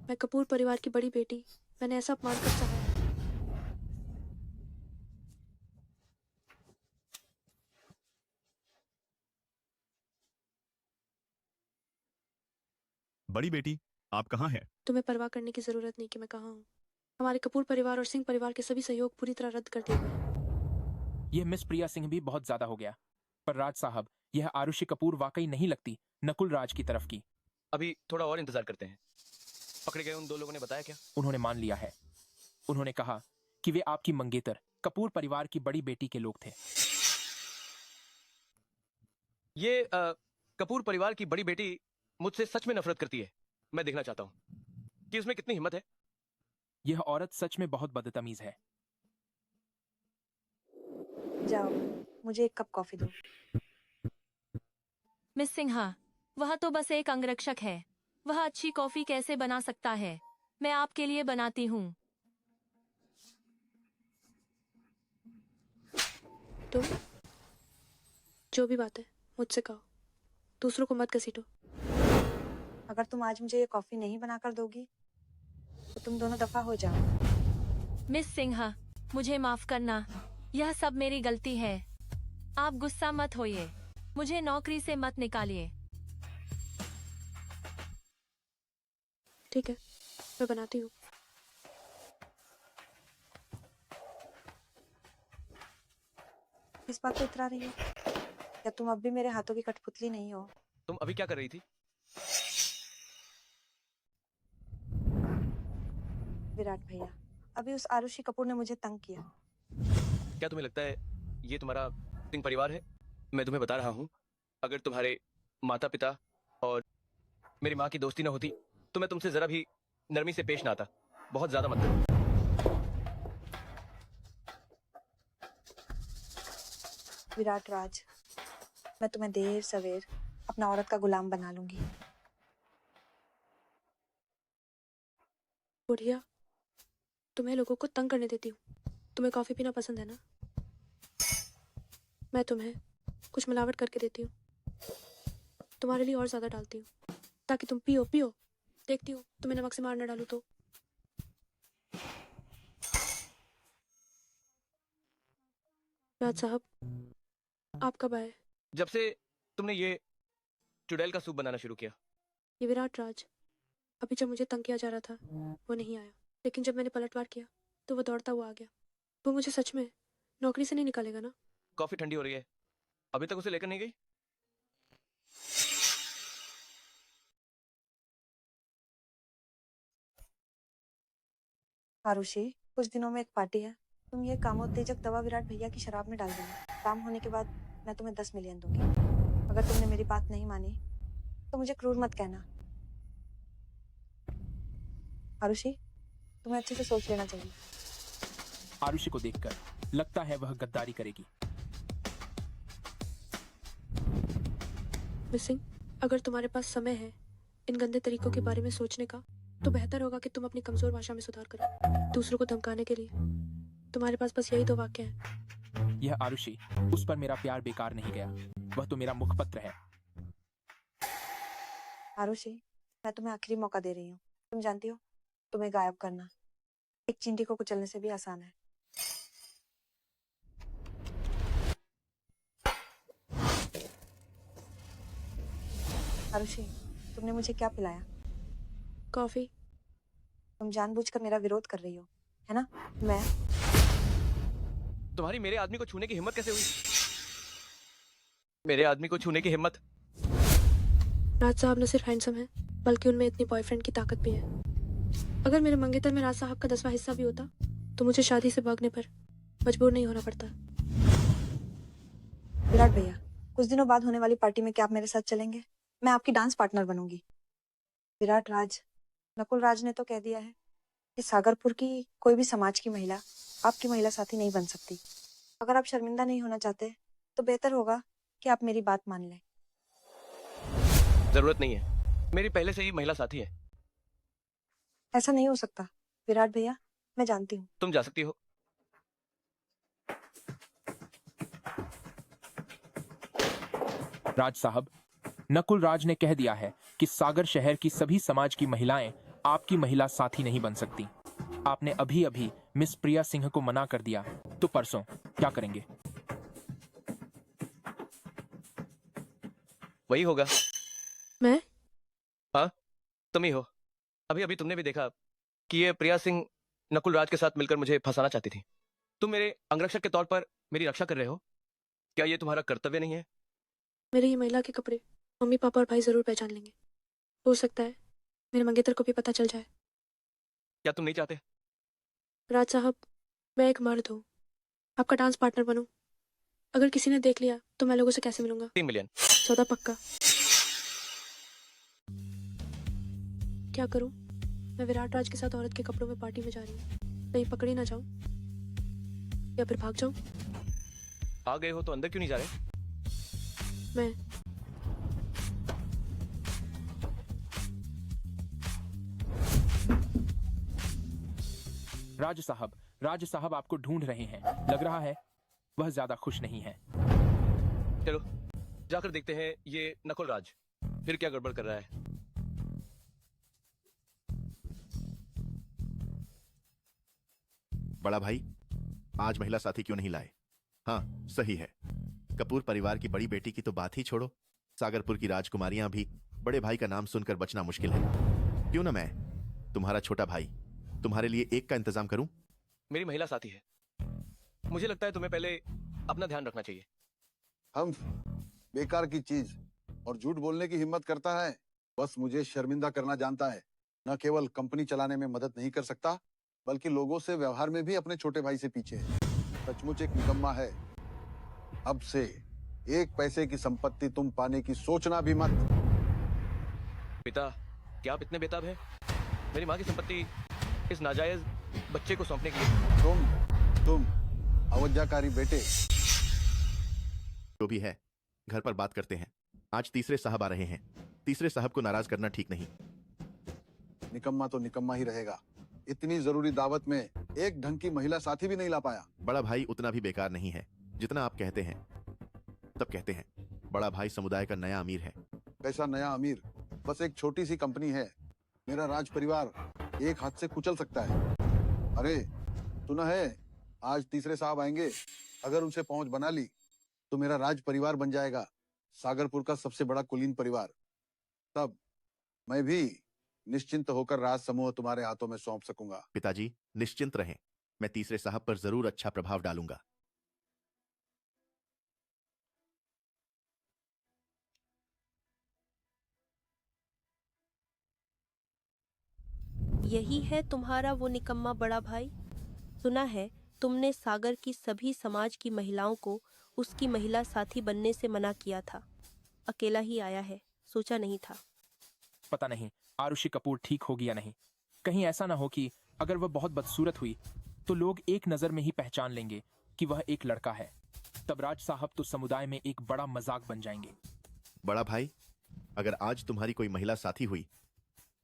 मैं कपूर परिवार की बड़ी बेटी, मैंने ऐसा अपमान कर सहा है। बड़ी बेटी, आप कहाँ हैं? तुम्हें परवाह करने की जरूरत नहीं कि मैं कहाँ हूँ। हमारे कपूर परिवार और सिंह परिवार के सभी सहयोग पूरी तरह रद्द कर दिए गए। यह मिस प्रिया सिंह भी बहुत ज्यादा हो गया। पर राज साहब, यह आरुषि कपूर वाकई नहीं लगती नकुल राज की तरफ की। अभी थोड़ा और इंतजार करते हैं। पकड़े गए उन दो लोगों ने बताया क्या? उन्होंने मान लिया है। उन्होंने कहा कि वे आपकी मंगेतर कपूर परिवार की बड़ी बेटी के लोग थे। ये कपूर परिवार की बड़ी बेटी मुझसे सच में नफरत करती है। मैं देखना चाहता हूँ कि उसमें कितनी हिम्मत है। यह औरत सच में बहुत बदतमीज है। जाओ, मुझे एक कप कॉफी दो। मिस सिन्हा, वह तो बस एक अंगरक्षक है। वह अच्छी कॉफी कैसे बना सकता है? मैं आपके लिए बनाती हूँ। तुम जो भी बात है मुझसे कहो, दूसरों को मत घसीटो। अगर तुम आज मुझे ये कॉफी नहीं बनाकर दोगी तो तुम दोनों दफा हो जाओ। मिस सिन्हा, मुझे माफ करना, यह सब मेरी गलती है। आप गुस्सा मत होइए, मुझे नौकरी से मत निकालिए। ठीक है, मैं बनाती हूँ। इस बात को इतरा रही हो? क्या तुम अब भी मेरे हाथों की कठपुतली नहीं हो? तुम अभी क्या कर रही थी? विराट भैया, अभी उस आरुषि कपूर ने मुझे तंग किया। क्या तुम्हें लगता है ये तुम्हारा सिंह परिवार है? मैं तुम्हें बता रहा हूँ, अगर तुम्हारे माता पिता और मेरी माँ की दोस्ती न होती तो मैं तुमसे जरा भी नरमी से पेश ना आता। बहुत ज्यादा मत करो। विराट राज, मैं तुम्हें देर सवेर अपना औरत का गुलाम बना लूंगी। बुढ़िया, तुम्हें लोगों को तंग करने देती हूँ। तुम्हें कॉफी पीना पसंद है ना? मैं तुम्हें कुछ मिलावट करके देती हूँ, तुम्हारे लिए और ज्यादा डालती हूँ ताकि तुम पियो पियो। देखती हूँ तुम्हें नमक से मार न डालूं तो। राज साहब, आप कब आए? जब से तुमने ये चुड़ैल का सूप बनाना शुरू किया। ये विराट राज अभी जब मुझे तंग किया जा रहा था वो नहीं आया, लेकिन जब मैंने पलटवार किया तो वो दौड़ता हुआ आ गया। वो मुझे सच में नौकरी से नहीं निकालेगा ना? कॉफी ठंडी हो रही है, अभी तक उसे लेकर नहीं गई? आरुषि, कुछ दिनों में एक पार्टी है। तुम ये कामोत्तेजक दवा विराट भैया की शराब में डाल देना। काम होने के बाद मैं तुम्हें 10 मिलियन दूंगी। अगर तुमने मेरी बात नहीं मानी तो मुझे क्रूर मत कहना। आरुषि, तुम्हें अच्छे से सोच लेना चाहिए। आरुषि को देखकर लगता है वह गद्दारी करेगी। मिसिंग, अगर तुम्हारे पास समय है इन गंदे तरीकों के बारे में सोचने का, तो बेहतर होगा कि तुम अपनी कमजोर भाषा में सुधार करो। दूसरों को धमकाने के लिए तुम्हारे पास बस यही 2 वाक्य हैं। यह आरुषि, उस पर मेरा प्यार बेकार नहीं गया। वह तो मेरा मुखपत्र है। आरुषि, मैं तुम्हें आखिरी मौका दे रही हूँ। तुम जानती हो, तुम्हें गायब करना एक चींटी को कुचलने से भी आसान है। आरुषि, तुमने मुझे क्या पिलाया? कॉफी। तुम जानबूझकर मेरा विरोध कर रही हो, है ना? मैं तुम्हारी मेरे आदमी को छूने की हिम्मत कैसे हुई? मेरे आदमी को छूने की हिम्मत? राज साहब न सिर्फ हैंडसम है, बल्कि उनमें इतनी बॉयफ्रेंड की ताकत भी है। अगर मेरे मंगेतर में राज साहब का 10वां हिस्सा भी होता, तो मुझे शादी से भागने पर मजबूर नहीं होना पड़ता। विराट भैया, कुछ दिनों बाद होने वाली पार्टी में क्या आप मेरे साथ चलेंगे? मैं आपकी डांस पार्टनर बनूंगी। विराट राज, नकुल राज ने तो कह दिया है कि सागरपुर की कोई भी समाज की महिला आपकी महिला साथी नहीं बन सकती। अगर आप शर्मिंदा नहीं होना चाहते, तो बेहतर होगा कि आप मेरी बात मान लें। जरूरत नहीं है, मेरी पहले से ही महिला साथी है। ऐसा नहीं हो सकता विराट भैया, मैं जानती हूँ। तुम जा सकती हो। राज साहब, नकुल राज ने कह दिया है कि सागर शहर की सभी समाज की महिलाएं आपकी महिला साथी नहीं बन सकती। आपने अभी अभी मिस प्रिया सिंह को मना कर दिया, तो परसों क्या करेंगे? वही होगा। मैं? हाँ, तुम ही हो। अभी अभी तुमने भी देखा कि ये प्रिया सिंह नकुल राज के साथ मिलकर मुझे फंसाना चाहती थी। तुम मेरे अंगरक्षक के तौर पर मेरी रक्षा कर रहे हो। क्या ये तुम्हारा कर्तव्य नहीं है? मेरे ये महिला के कपड़े मम्मी पापा और भाई जरूर पहचान लेंगे। हो सकता है मेरे मंगेतर को भी पता चल जाए। क्या तुम नहीं चाहते? राज साहब, मैं एक मर्द हूँ, आपका डांस पार्टनर बनूं। अगर किसी ने देख लिया तो मैं लोगों से कैसे मिलूंगा? 3 मिलियन। सौदा पक्का। क्या करूं? मैं विराट राज के साथ औरत के कपड़ों में पार्टी में जा रही हूँ। कहीं पकड़ी ना जाऊं, या फिर भाग जाऊं। आ गए हो तो अंदर क्यों नहीं जा रहे? मैं राज साहब आपको ढूंढ रहे हैं। लग रहा है वह ज्यादा खुश नहीं है। चलो जाकर देखते हैं ये नकुल राज फिर क्या गड़बड़ कर रहा है। बड़ा भाई, आज महिला साथी क्यों नहीं लाए? हाँ, सही है। कपूर परिवार की बड़ी बेटी की तो बात ही छोड़ो, सागरपुर की राजकुमारियां भी बड़े भाई का नाम सुनकर बचना मुश्किल है। क्यों ना मैं, तुम्हारा छोटा भाई, तुम्हारे लिए एक का इंतजाम करूं? मेरी महिला साथी है, मुझे लगता है तुम्हें पहले अपना ध्यान रखना चाहिए। हम बेकार की चीज और झूठ बोलने की हिम्मत करता है, बस मुझे शर्मिंदा करना जानता है। न केवल कंपनी चलाने में मदद नहीं कर सकता, बल्कि लोगों से व्यवहार में भी अपने छोटे भाई से पीछे है। सचमुच एक निकम्मा है। अब से 1 पैसे की संपत्ति तुम पाने की सोचना भी मत। पिता, क्या आप इतने बेताब हैं? मेरी माँ की संपत्ति इस नाजायज बच्चे को सौंपने के लिए? तुम अवज्ञाकारी बेटे। जो भी है, घर पर बात करते हैं। आज तीसरे साहब आ रहे हैं। तीसरे साहब को नाराज करना ठीक नहीं। निकम्मा तो निकम्मा ही रहेगा। इतनी जरूरी दावत में एक ढंग की महिला साथी भी नहीं ला पाया। बड़ा भाई उतना भी बेकार नहीं है जितना आप कहते हैं। तब कहते हैं बड़ा भाई समुदाय का नया अमीर है। कैसा नया अमीर? बस एक छोटी सी कंपनी है। मेरा राज परिवार एक हाथ से कुचल सकता है। अरे सुना है, आज तीसरे साहब आएंगे। अगर उनसे पहुंच बना ली तो मेरा राज परिवार बन जाएगा सागरपुर का सबसे बड़ा कुलीन परिवार। तब मैं भी निश्चिंत होकर राज समूह तुम्हारे हाथों में सौंप सकूंगा। पिताजी निश्चिंत रहें, मैं तीसरे साहब पर जरूर अच्छा प्रभाव डालूंगा। यही है तुम्हारा वो निकम्मा बड़ा भाई? सुना है तुमने सागर की सभी समाज की महिलाओं को उसकी महिला साथी बनने से मना किया था। अकेला ही आया है, सोचा नहीं था। पता नहीं आरुषि कपूर ठीक होगी या नहीं। कहीं ऐसा ना हो कि अगर वह बहुत बदसूरत हुई तो लोग एक नजर में ही पहचान लेंगे कि वह एक लड़का है। तब राज साहब तो समुदाय में एक बड़ा मजाक बन जाएंगे। बड़ा भाई, अगर आज तुम्हारी कोई महिला साथी हुई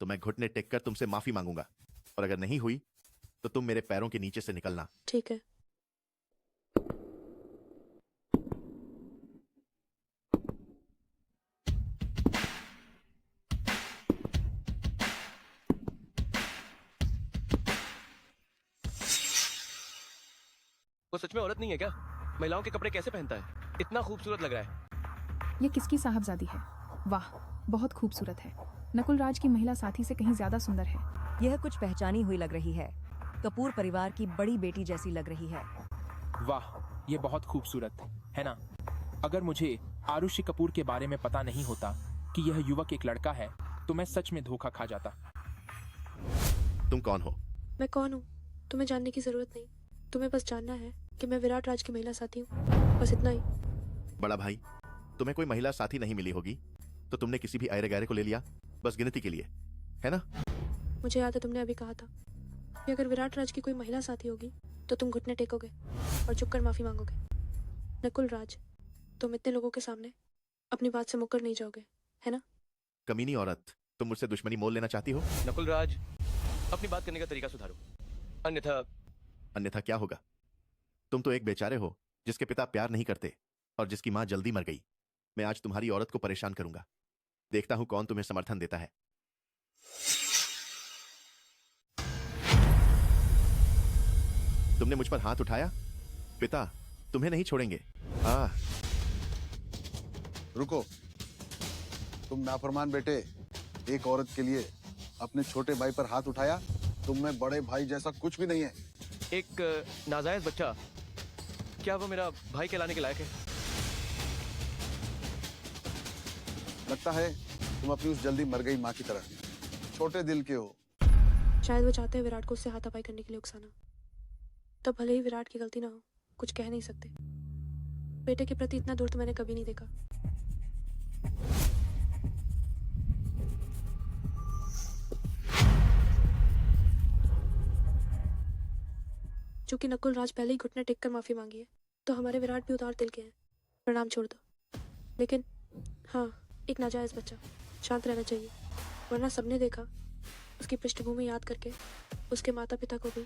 तो मैं घुटने टेक कर तुमसे माफी मांगूंगा, और अगर नहीं हुई तो तुम मेरे पैरों के नीचे से निकलना। ठीक है। वो सच में औरत नहीं है क्या? महिलाओं के कपड़े कैसे पहनता है? इतना खूबसूरत लग रहा है। ये किसकी साहबजादी है? वाह, बहुत खूबसूरत है। नकुल राज की महिला साथी से कहीं ज्यादा सुंदर है। यह कुछ पहचानी हुई लग रही है। कपूर परिवार की बड़ी बेटी जैसी लग रही है। वाह, ये बहुत खूबसूरत है ना? अगर मुझे आरुषि कपूर के बारे में पता नहीं होता कि यह युवक एक लड़का है तो मैं सच में धोखा खा जाता। तुम कौन हो? मैं कौन हूँ तुम्हें जानने की जरूरत नहीं। तुम्हें बस जानना है कि मैं विराट राज की महिला साथी हूँ, बस इतना ही। बड़ा भाई, तुम्हें कोई महिला साथी नहीं मिली होगी तो तुमने किसी भी आयरे गैरे को ले लिया, बस गिनती के लिए, है ना? मुझे याद है तुमने अभी कहा था कि अगर विराट राज की कोई महिला साथी होगी तो तुम घुटने टेकोगे और झुककर माफी मांगोगे। नकुल राज, तुम इतने लोगों के सामने अपनी बात से मुकर नहीं जाओगे, है ना? कमीनी औरत, तुम मुझसे दुश्मनी मोल लेना चाहती हो? नकुल राज, अपनी बात करने का तरीका सुधारो, अन्यथा क्या होगा? तुम तो एक बेचारे हो जिसके पिता प्यार नहीं करते और जिसकी मां जल्दी मर गई। मैं आज तुम्हारी औरत को परेशान करूंगा। देखता हूं कौन तुम्हें समर्थन देता है। तुमने मुझ पर हाथ उठाया? पिता तुम्हें नहीं छोड़ेंगे। रुको, तुम नाफरमान बेटे, एक औरत के लिए अपने छोटे भाई पर हाथ उठाया? तुम में बड़े भाई जैसा कुछ भी नहीं है। एक नाजायज बच्चा, क्या वो मेरा भाई कहलाने के लायक है? लगता है तुम अपनी उस जल्दी मर गई माँ की तरह छोटे दिल के हो। शायद वो चाहते हैं विराट को उससे हाथापाई करने के लिए उकसाना। तब भले ही विराट की गलती ना हो, कुछ कह नहीं सकते। बेटे के प्रति इतना दूर तो मैंने कभी नहीं देखा। चूंकि नकुल राज पहले ही घुटने टेक कर माफी मांगी है तो हमारे विराट भी उदार दिल के हैं। प्रणाम छोड़ दो। लेकिन हाँ, एक नाजायज बच्चा, शांत रहना चाहिए, वरना सबने देखा उसकी पृष्ठभूमि याद करके उसके माता पिता को भी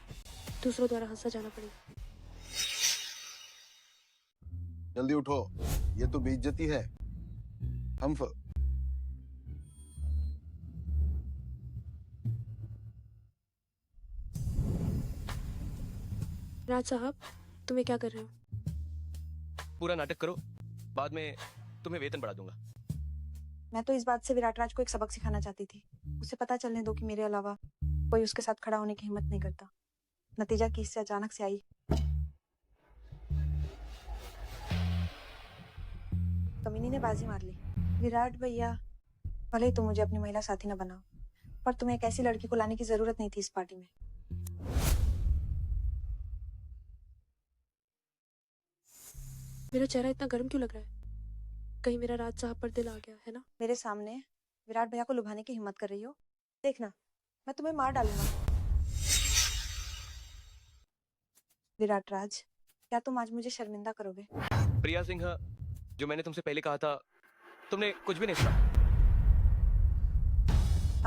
दूसरों द्वारा हंसा जाना पड़ेगा। जल्दी उठो, ये तो बेइज्जती है। राज साहब, तुम ये क्या कर रहे हो? पूरा नाटक करो, बाद में तुम्हें वेतन बढ़ा दूंगा। मैं तो इस बात से विराट राज को एक सबक सिखाना चाहती थी। उसे पता चलने दो कि मेरे अलावा कोई उसके साथ खड़ा होने की हिम्मत नहीं करता। नतीजा कि इससे अचानक से आई। कमीनी ने बाजी मार ली। विराट भैया, भले ही तुम मुझे अपनी महिला साथी न बनाओ, पर तुम्हें एक ऐसी लड़की को लाने की जरूरत नहीं थी इस पार्टी में। मेरा चेहरा इतना गर्म क्यों लग रहा है? कहीं मेरा राज साहब पर दिल आ गया है ना? मेरे सामने विराट भैया को लुभाने की हिम्मत कर रही हो? देखना, मैं तुम्हें मार डालूंगा। विराट राज, क्या तुम आज मुझे शर्मिंदा करोगे? प्रिया सिंह, जो मैंने तुमसे पहले कहा था, तुमने कुछ भी नहीं सुना।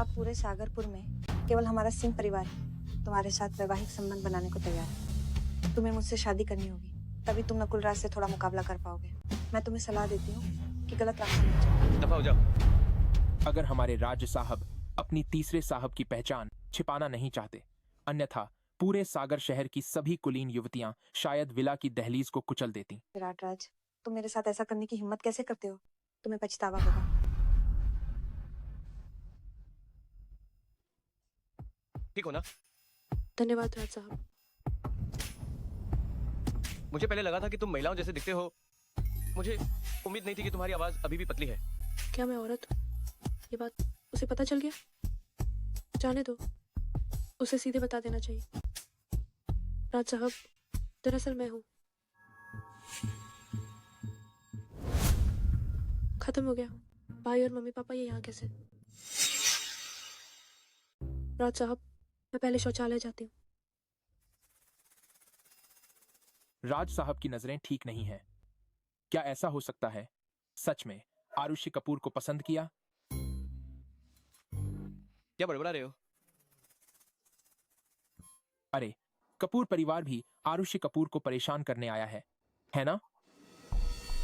अब पूरे सागरपुर में केवल हमारा सिंह परिवार ही तुम्हारे साथ वैवाहिक संबंध बनाने को तैयार है। तुम्हें मुझसे शादी करनी होगी, तभी तुम नकुल राज से थोड़ा मुकाबला कर पाओगे। मैं तुम्हें सलाह देती हूँ कि गलत रास्ते में जाओ। दफा हो जाओ। अगर हमारे राज साहब अपनी तीसरे साहब की पहचान छिपाना नहीं चाहते, अन्यथा पूरे सागर शहर की सभी कुलीन युवतियां शायद विला की दहलीज को कुचल देती। विराट राज, तुम मेरे साथ ऐसा करने की हिम्मत कैसे करते हो? तुम्हें पछतावा होगा। ठीक हो ना? धन्यवाद राज साहब। मुझे पहले लगा था कि तुम महिलाओं जैसे दिखते हो। मुझे उम्मीद नहीं थी कि तुम्हारी आवाज अभी भी पतली है। क्या मैं औरत हूँ? ये बात उसे पता चल गया? जाने दो, उसे सीधे बता देना चाहिए। राज साहब, दरअसल मैं हूँ। खत्म हो गया। भाई और मम्मी पापा ये यहाँ कैसे? राज साहब, मैं पहले शौचालय जाती हूँ। राज साहब की नजरें ठीक नहीं हैं। क्या ऐसा हो सकता है? सच में आरुषि कपूर को पसंद किया? क्या बड़बड़ा रहे हो? अरे, कपूर परिवार भी आरुषि कपूर को परेशान करने आया है ना?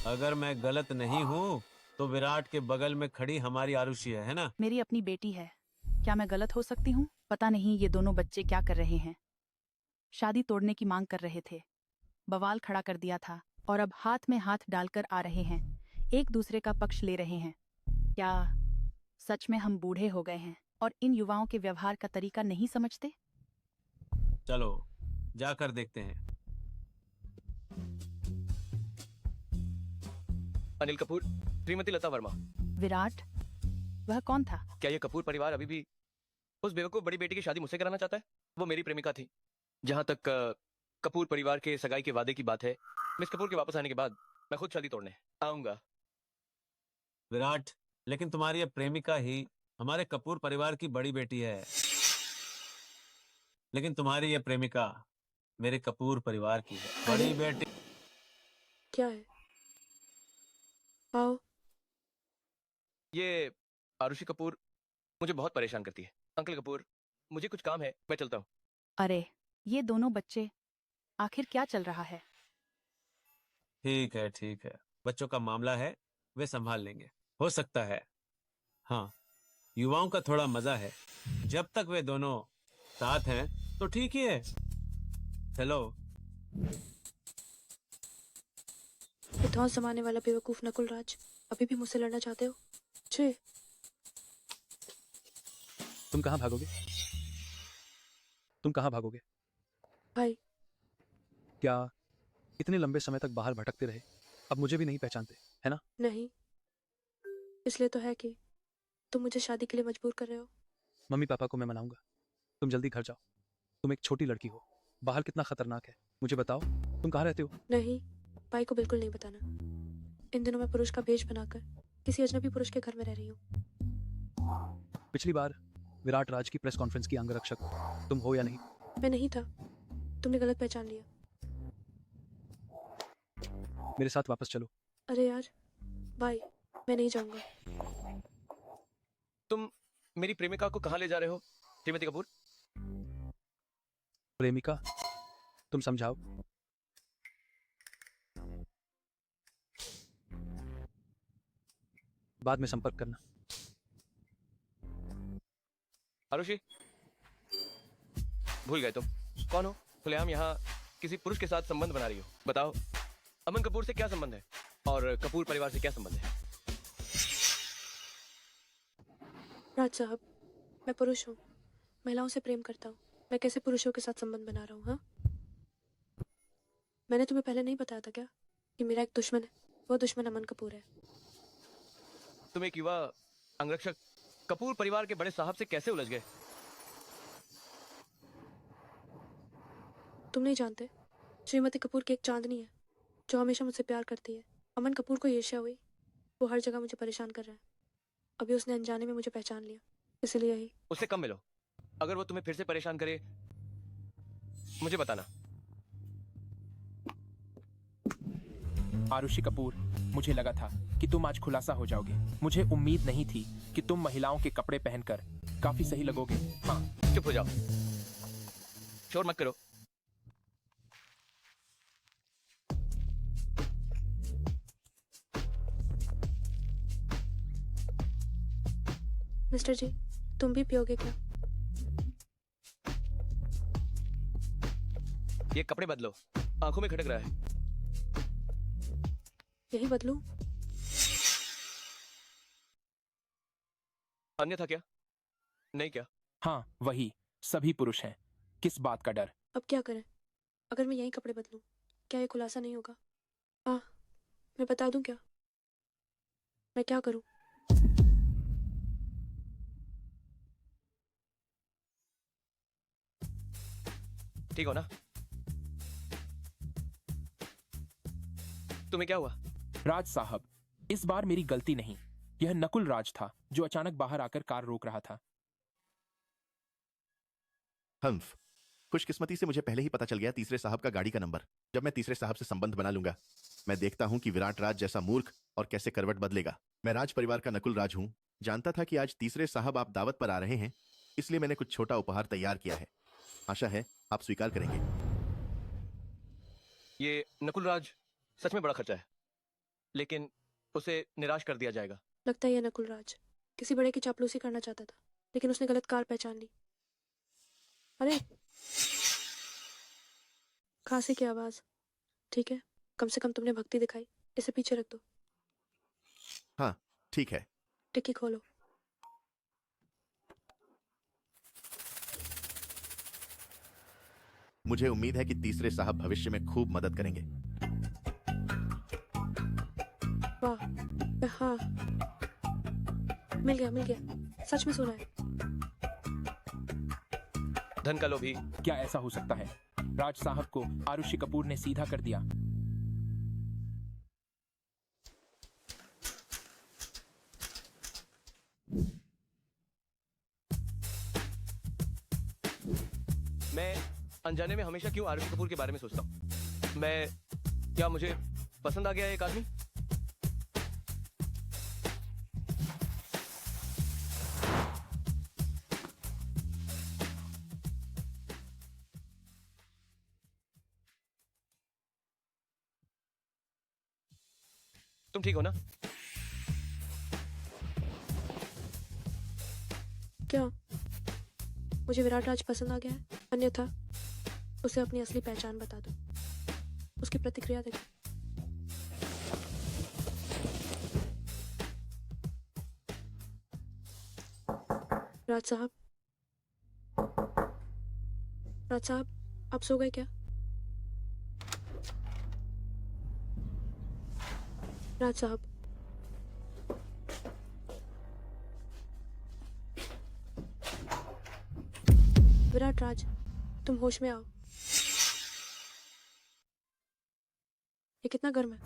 अगर मैं गलत नहीं हूँ तो विराट के बगल में खड़ी हमारी आरुषि है ना? मेरी अपनी बेटी है, क्या मैं गलत हो सकती हूँ? पता नहीं ये दोनों बच्चे क्या कर रहे हैं। शादी तोड़ने की मांग कर रहे थे, बवाल खड़ा कर दिया था और अब हाथ में हाथ डालकर आ रहे हैं, एक दूसरे का पक्ष ले रहे हैं। क्या सच में हम बूढ़े हो गए हैं और इन युवाओं के व्यवहार का तरीका नहीं समझते? चलो जाकर देखते हैं। अनिल कपूर, श्रीमती लता वर्मा। विराट, वह कौन था? क्या ये कपूर परिवार अभी भी उस बेवकूफ बड़ी बेटी की शादी मुझसे कराना चाहता है? वो मेरी प्रेमिका थी। जहां तक कपूर परिवार के सगाई के वादे की बात है, मिस कपूर के वापस आने के बाद मैं खुद शादी तोड़ने आऊंगा। विराट, लेकिन तुम्हारी ये प्रेमिका ही हमारे कपूर परिवार की बड़ी बेटी है। लेकिन तुम्हारी ये प्रेमिका मेरे कपूर परिवार की है। बड़ी बेटी क्या है? आओ। ये आरुषि कपूर मुझे बहुत परेशान करती है। अंकल कपूर, मुझे कुछ काम है, मैं चलता हूँ। अरे, ये दोनों बच्चे, आखिर क्या चल रहा है? ठीक है, बच्चों का मामला है, वे संभाल लेंगे। हो सकता है, हाँ, युवाओं का थोड़ा मजा है। जब तक वे दोनों साथ हैं तो ठीक ही है। हेलो। इतना जमाने वाला बेवकूफ नकुल राज अभी भी मुझसे लड़ना चाहते हो? जी। तुम कहाँ भागोगे? तुम कहाँ भागोगे? भाई, क्या इतने लंबे समय तक बाहर भटकते रहे, अब मुझे भी नहीं पहचानते, है ना? नहीं, इसलिए तो है कि तुम मुझे शादी के लिए मजबूर कर रहे हो। मम्मी पापा को मैं मनाऊंगा, तुम जल्दी घर जाओ। तुम एक छोटी लड़की हो, बाहर कितना खतरनाक है, मुझे बताओ, तुम कहाँ रहते हो? नहीं, भाई को बिल्कुल नहीं बताना। इन दिनों मैं पुरुष का भेष बनाकर किसी अजनबी पुरुष के घर में रह रही हूँ। पिछली बार विराट राज की प्रेस कॉन्फ्रेंस की अंगरक्षक तुम हो या नहीं? मैं नहीं था, तुमने गलत पहचान लिया। मेरे साथ वापस चलो। अरे यार, भाई, मैं नहीं जाऊंगा। तुम मेरी प्रेमिका को कहाँ ले जा रहे हो, श्रीमती कपूर? प्रेमिका? तुम समझाओ। बाद में संपर्क करना। आरुषि, भूल गए तुम कौन हो? खुलेआम यहाँ किसी पुरुष के साथ संबंध बना रही हो। बताओ, अमन कपूर से क्या संबंध है और कपूर परिवार से क्या संबंध है? राज साहब, मैं पुरुष हूँ, महिलाओं से प्रेम करता हूँ। मैं कैसे पुरुषों के साथ संबंध बना रहा हूँ? हाँ, मैंने तुम्हें पहले नहीं बताया था क्या कि मेरा एक दुश्मन है? वो दुश्मन अमन कपूर है। तुम एक युवा अंगरक्षक कपूर परिवार के बड़े साहब से कैसे उलझ गए? तुम नहीं जानते, श्रीमती कपूर की एक चांदनी है जो हमेशा मुझसे प्यार करती है। अमन कपूर को ईर्ष्या हुई, वो हर जगह मुझे परेशान कर रहा है। अभी उसने अनजाने में मुझे पहचान लिया, इसलिए ही। उससे कम मिलो। अगर वो तुम्हें फिर से परेशान करे, मुझे बताना। आरुषि कपूर, मुझे लगा था कि तुम आज खुलासा हो जाओगे। मुझे उम्मीद नहीं थी कि तुम महिलाओं के कपड़े पहनकर काफी सही लगोगे। हाँ, चुप हो जाओ, शोर मत करो। मिस्टर जी, तुम भी पियोगे क्या? ये कपड़े बदलो, आंखों में खटक रहा है। यही बदलूं? अन्यथा क्या? नहीं क्या? हाँ, वही, सभी पुरुष हैं। किस बात का डर? अब क्या करें? अगर मैं यही कपड़े बदलूं, क्या ये खुलासा नहीं होगा? हाँ, मैं बता दूं क्या? मैं क्या करूं? ठीक हो ना? तुम्हें क्या हुआ? राज साहब, इस बार मेरी गलती नहीं। यह नकुल राज था जो अचानक बाहर आकर कार रोक रहा था। हम्फ, खुशकिस्मती से मुझे पहले ही पता चल गया तीसरे साहब का गाड़ी का नंबर। जब मैं तीसरे साहब से संबंध बना लूंगा, मैं देखता हूं कि विराट राज जैसा मूर्ख और कैसे करवट बदलेगा। मैं राज परिवार का नकुल राज हूँ। जानता था कि आज तीसरे साहब आप दावत पर आ रहे हैं, इसलिए मैंने कुछ छोटा उपहार तैयार किया है। आशा है आप स्वीकार करेंगे। ये नकुल राज सच में बड़ा खर्चा है, लेकिन उसे निराश कर दिया जाएगा। लगता है ये नकुल राज किसी बड़े की चापलूसी करना चाहता था, लेकिन उसने गलत कार पहचान ली। अरे खांसी की आवाज। ठीक है, कम से कम तुमने भक्ति दिखाई। इसे पीछे रख दो। हाँ ठीक है। टिक्की खोलो। मुझे उम्मीद है कि तीसरे साहब भविष्य में खूब मदद करेंगे। वाह, हाँ, मिल गया, सच में सुना है। धन का लोभी। क्या ऐसा हो सकता है? राज साहब को आरुषि कपूर ने सीधा कर दिया। मैं अनजाने में हमेशा क्यों आरुषि कपूर के बारे में सोचता हूँ। क्या मुझे पसंद आ गया एक आदमी? तुम ठीक हो ना? क्या मुझे विराट राज पसंद आ गया है? अन्यथा उसे अपनी असली पहचान बता दो। उसकी प्रतिक्रिया देखो। राज साहब, आप सो गए क्या? राज साहब, विराट राज, तुम होश में आओ। ये कितना गर्म है।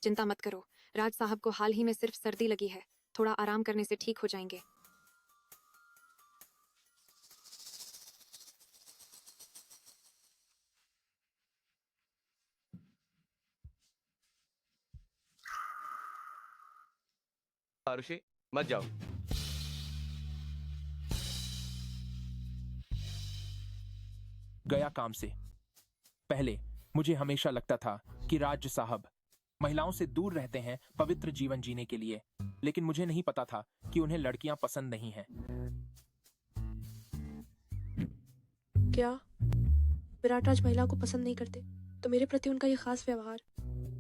चिंता मत करो, राज साहब को हाल ही में सिर्फ सर्दी लगी है, थोड़ा आराम करने से ठीक हो जाएंगे। आरुषि, मत जाओ। गया काम से। पहले मुझे हमेशा लगता था कि राज साहब महिलाओं से दूर रहते हैं पवित्र जीवन जीने के लिए, लेकिन मुझे नहीं पता था कि उन्हें लड़कियां पसंद नहीं हैं। क्या विराट राज महिलाओं को पसंद नहीं करते? तो मेरे प्रति उनका ये खास व्यवहार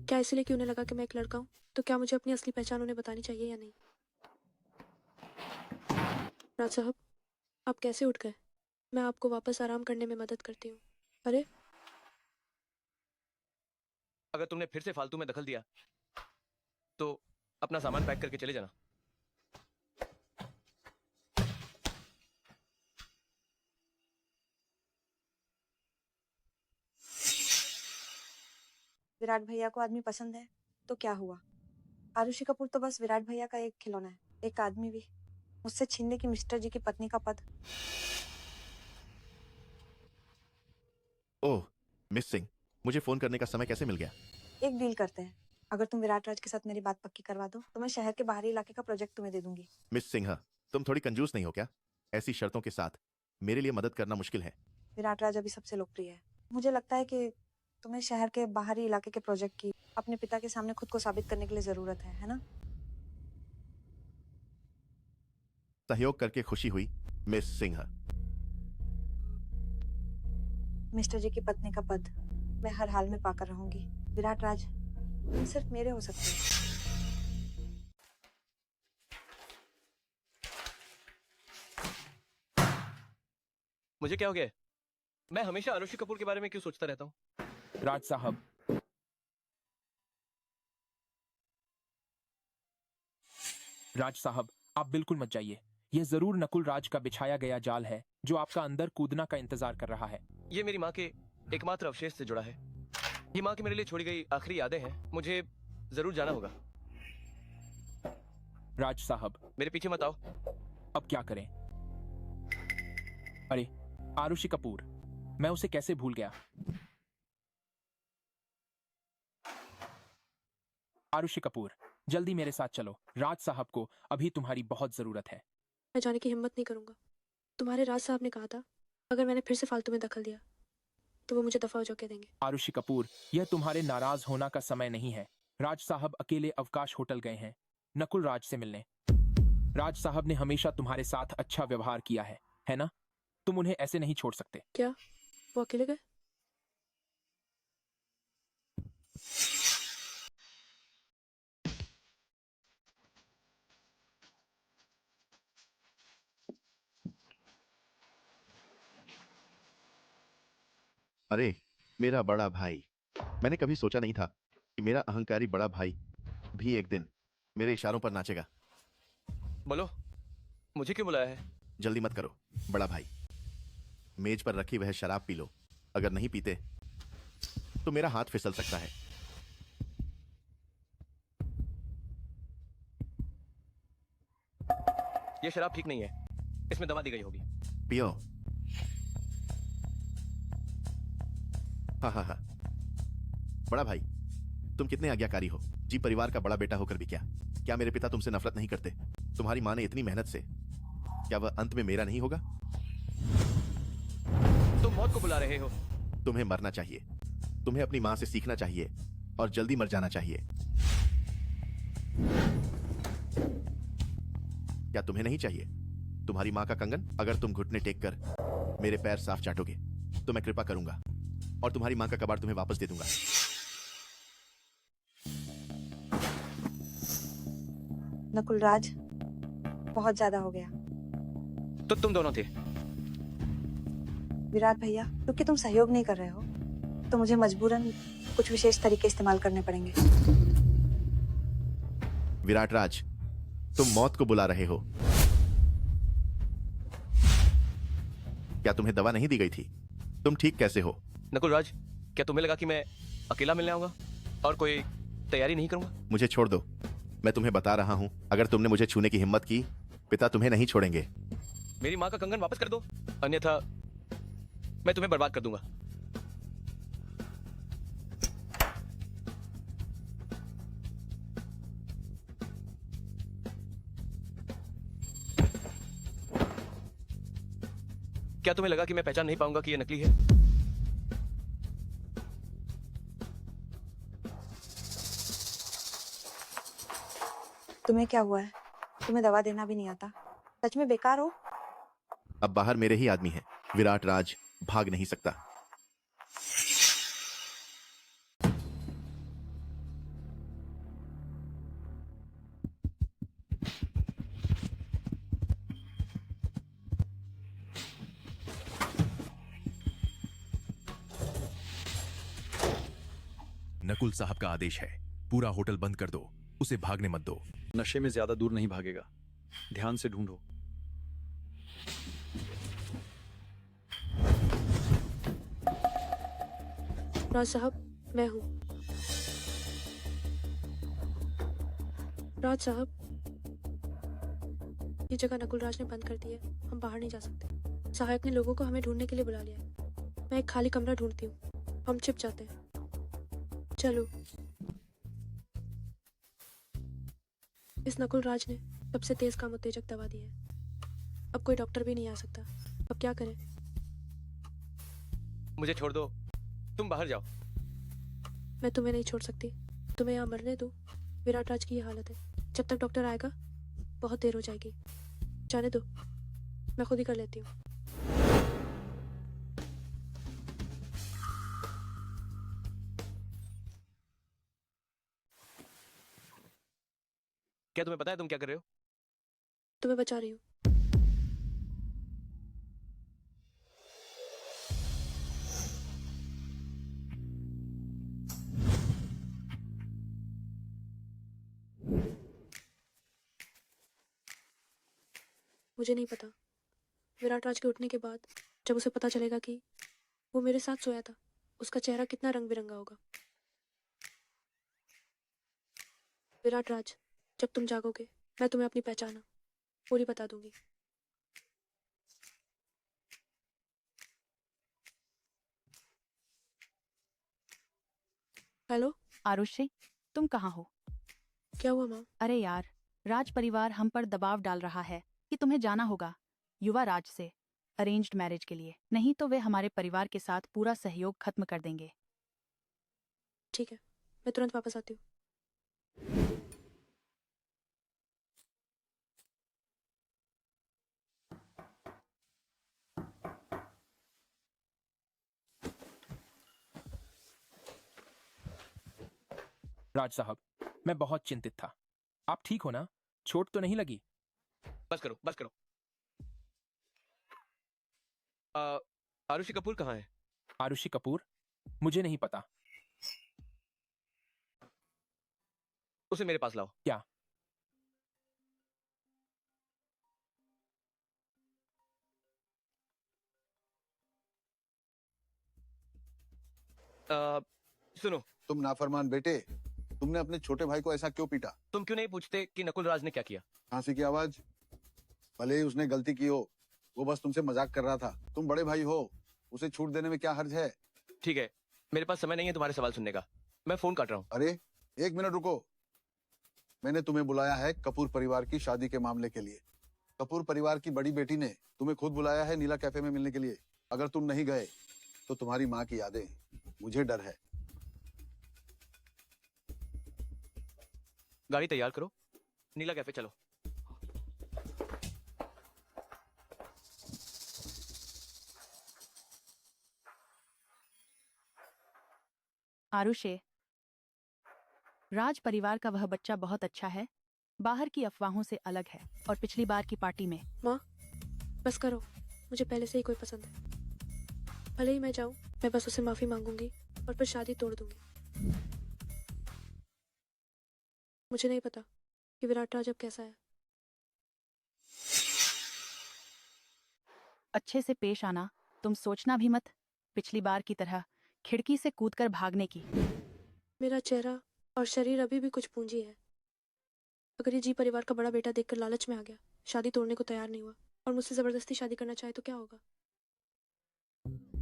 क्या इसलिए कि उन्हें लगा कि मैं एक लड़का हूँ? तो क्या मुझे अपनी असली पहचान उन्हें बतानी चाहिए या नहीं? राज साहब, आप कैसे उठ गए? मैं आपको वापस आराम करने में मदद करती हूँ। अरे, अगर तुमने फिर से फालतू में दखल दिया तो अपना सामान पैक करके चले जाना। विराट भैया को आदमी पसंद है तो क्या हुआ? आरुषि कपूर तो बस विराट भैया का एक खिलौना है। एक आदमी भी मुझसे छीनने की मिस्टर जी की पत्नी का पद। ओह मिस सिंह, मुझे फोन करने का समय कैसे मिल गया? एक डील करते हैं, अगर तुम विराट राज के साथ मेरी बात पक्की करवा दो तो मैं शहर के बाहरी इलाके का प्रोजेक्ट तुम्हें दे दूंगी। मिस सिंह, तुम थोड़ी कंजूस नहीं हो क्या? ऐसी शर्तों के साथ मेरे लिए मदद करना मुश्किल है। विराट राज अभी सबसे लोकप्रिय है। मुझे लगता है कि तुम्हें शहर के बाहरी इलाके के प्रोजेक्ट की अपने पिता के सामने खुद को साबित करने के लिए जरूरत है ना? सहयोग करके खुशी हुई मिस सिंह। मिस्टर जी की पत्नी का पद मैं हर हाल में पाकर रहूंगी। विराट राज, तुम सिर्फ मेरे हो सकते हो। मुझे क्या हो गया? मैं हमेशा आरुषि कपूर के बारे में क्यों सोचता रहता हूँ? राज साहब, राज साहब, आप बिल्कुल मत जाइए। यह जरूर नकुल राज का बिछाया गया जाल है जो आपका अंदर कूदना का इंतजार कर रहा है। ये मेरी माँ के एकमात्र अवशेष से जुड़ा है। ये माँ की मेरे लिए छोड़ी गई आखिरी यादें हैं। मुझे जरूर जाना होगा। राज साहब, मेरे पीछे मत आओ। अब क्या करें? अरे, आरुषि कपूर, मैं उसे कैसे भूल गया। आरुषि कपूर, जल्दी मेरे साथ चलो। राज साहब को अभी तुम्हारी बहुत जरूरत है। मैं जाने की हिम्मत नहीं करूंगा। तुम्हारे राज साहब ने कहा था अगर मैंने फिर से फालतू में दखल दिया तो वो मुझे दफा हो जाके देंगे। आरुषि कपूर, यह तुम्हारे नाराज होना का समय नहीं है। राज साहब अकेले अवकाश होटल गए हैं नकुल राज से मिलने। राज साहब ने हमेशा तुम्हारे साथ अच्छा व्यवहार किया है ना? तुम उन्हें ऐसे नहीं छोड़ सकते। क्या वो अकेले गए? अरे मेरा बड़ा भाई, मैंने कभी सोचा नहीं था कि मेरा अहंकारी बड़ा भाई भी एक दिन मेरे इशारों पर नाचेगा। बोलो, मुझे क्यों बुलाया है? जल्दी मत करो बड़ा भाई, मेज पर रखी वह शराब पी लो। अगर नहीं पीते तो मेरा हाथ फिसल सकता है। ये शराब ठीक नहीं है, इसमें दवा दी गई होगी। पियो। हाँ हाँ हाँ। बड़ा भाई, तुम कितने आज्ञाकारी हो। जी परिवार का बड़ा बेटा होकर भी क्या मेरे पिता तुमसे नफरत नहीं करते? तुम्हारी माँ ने इतनी मेहनत से, क्या वह अंत में मेरा नहीं होगा? तुम मौत को बुला रहे हो। तुम्हें मरना चाहिए। तुम्हें अपनी माँ से सीखना चाहिए और जल्दी मर जाना चाहिए। क्या तुम्हें नहीं चाहिए तुम्हारी माँ का कंगन? अगर तुम घुटने टेक कर मेरे पैर साफ चाटोगे तो मैं कृपा करूंगा और तुम्हारी माँ का कबाड़ तुम्हें वापस दे दूंगा। नकुल राज, बहुत ज्यादा हो गया। तो तुम दोनों थे। विराट भैया, क्योंकि तुम सहयोग नहीं कर रहे हो तो मुझे मजबूरन कुछ विशेष तरीके इस्तेमाल करने पड़ेंगे। विराट राज, तुम मौत को बुला रहे हो। क्या तुम्हें दवा नहीं दी गई थी? तुम ठीक कैसे हो? नकुल राज, क्या तुम्हें लगा कि मैं अकेला मिलने आऊंगा और कोई तैयारी नहीं करूंगा? मुझे छोड़ दो। मैं तुम्हें बता रहा हूं, अगर तुमने मुझे छूने की हिम्मत की, पिता तुम्हें नहीं छोड़ेंगे। मेरी माँ का कंगन वापस कर दो, अन्यथा मैं तुम्हें बर्बाद कर दूंगा। क्या तुम्हें लगा कि मैं पहचान नहीं पाऊंगा कि यह नकली है? तुम्हें क्या हुआ है? तुम्हें दवा देना भी नहीं आता? सच में बेकार हो। अब बाहर मेरे ही आदमी हैं। विराट राज भाग नहीं सकता। नकुल साहब का आदेश है, पूरा होटल बंद कर दो, उसे भागने मत दो। नशे में ज्यादा दूर नहीं भागेगा, ध्यान से ढूंढो। राज साहब, मैं हूँ। राज साहब, ये जगह नकुल राज ने बंद कर दी है। हम बाहर नहीं जा सकते। सहायक ने लोगों को हमें ढूंढने के लिए बुला लिया है। मैं एक खाली कमरा ढूंढती हूँ। हम छिप जाते हैं। चलो। इस नकुल राज ने सबसे तेज काम उत्तेजक दवा दी है। अब कोई डॉक्टर भी नहीं आ सकता। अब क्या करें? मुझे छोड़ दो, तुम बाहर जाओ। मैं तुम्हें नहीं छोड़ सकती। तुम्हें यहाँ मरने दो। विराट राज की ये हालत है। जब तक डॉक्टर आएगा बहुत देर हो जाएगी। जाने दो, मैं खुद ही कर लेती हूँ। क्या तुम्हें पता है तुम क्या कर रहे हो? तुम्हें बचा रही हूँ। मुझे नहीं पता, विराट राज के उठने के बाद जब उसे पता चलेगा कि वो मेरे साथ सोया था, उसका चेहरा कितना रंग बिरंगा होगा। विराट राज, जब तुम जागोगे मैं तुम्हें अपनी पहचान पूरी बता दूंगी। हेलो आरुषि, तुम कहाँ हो? क्या हुआ माँ? अरे यार, राज परिवार हम पर दबाव डाल रहा है कि तुम्हें जाना होगा युवा राज से अरेंज्ड मैरिज के लिए, नहीं तो वे हमारे परिवार के साथ पूरा सहयोग खत्म कर देंगे। ठीक है, मैं तुरंत वापस आती हूँ। राज साहब, मैं बहुत चिंतित था। आप ठीक हो ना? चोट तो नहीं लगी? बस करो, बस करो। आरुषि कपूर कहाँ है? आरुषि कपूर? मुझे नहीं पता। उसे मेरे पास लाओ। क्या? सुनो, तुम नाफरमान बेटे, तुमने अपने छोटे भाई को ऐसा क्यों पीटा? तुम क्यों नहीं पूछते कि नकुल राज ने क्या किया? खांसी की आवाज। भले ही उसने गलती की हो, वो बस तुमसे मजाक कर रहा था। तुम बड़े भाई हो, उसे छूट देने में क्या हर्ज है? ठीक है, मेरे पास समय नहीं है तुम्हारे सवाल सुनने का। मैं फोन काट रहा हूँ। अरे 1 मिनट रुको। मैंने तुम्हें बुलाया है कपूर परिवार की शादी के मामले के लिए। कपूर परिवार की बड़ी बेटी ने तुम्हें खुद बुलाया है नीला कैफे में मिलने के लिए। अगर तुम नहीं गए तो तुम्हारी माँ की यादें, मुझे डर है। गाड़ी तैयार करो, नीला कैफे चलो। आरुषे, राज परिवार का वह बच्चा बहुत अच्छा है, बाहर की अफवाहों से अलग है। और पिछली बार की पार्टी में माँ, बस करो, मुझे पहले से ही कोई पसंद है। भले ही मैं जाऊँ, मैं बस उसे माफी मांगूंगी और फिर शादी तोड़ दूंगी। मुझे नहीं पता कि विराट राज अब कैसा है। अच्छे से पेश आना, तुम सोचना भी मत पिछली बार की तरह खिड़की से कूदकर भागने की। मेरा चेहरा और शरीर अभी भी कुछ पूंजी है। अगर ये जी परिवार का बड़ा बेटा देखकर लालच में आ गया, शादी तोड़ने को तैयार नहीं हुआ और मुझसे जबरदस्ती शादी करना चाहे तो क्या होगा?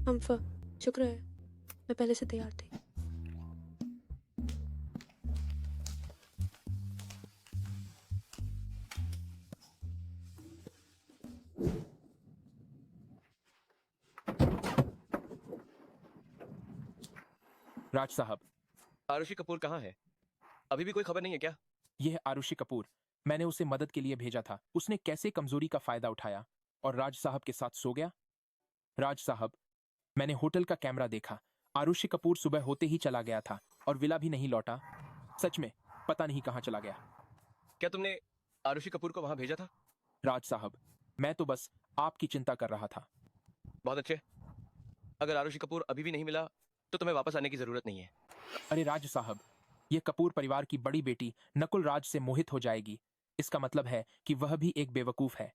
अम्फा, शुक्र है मैं पहले से तैयार थी। राज साहब, आरुषि कपूर कहाँ है? अभी भी कोई खबर नहीं है क्या? यह है आरुषि कपूर। मैंने उसे मदद के लिए भेजा था। उसने कैसे कमजोरी का फायदा उठाया और राज साहब के साथ सो गया। राज साहब, मैंने होटल का कैमरा देखा। आरुषि कपूर सुबह होते ही चला गया था और विला भी नहीं लौटा। सच में पता नहीं कहाँ चला गया। क्या तुमने आरुषि कपूर को वहां भेजा था? राज साहब, मैं तो बस आपकी चिंता कर रहा था। बहुत अच्छे। अगर आरुषि कपूर अभी भी नहीं मिला तो तुम्हें वापस आने की जरूरत नहीं है। अरे राज साहब, यह कपूर परिवार की बड़ी बेटी नकुल राज से मोहित हो जाएगी। इसका मतलब है कि वह भी एक बेवकूफ है।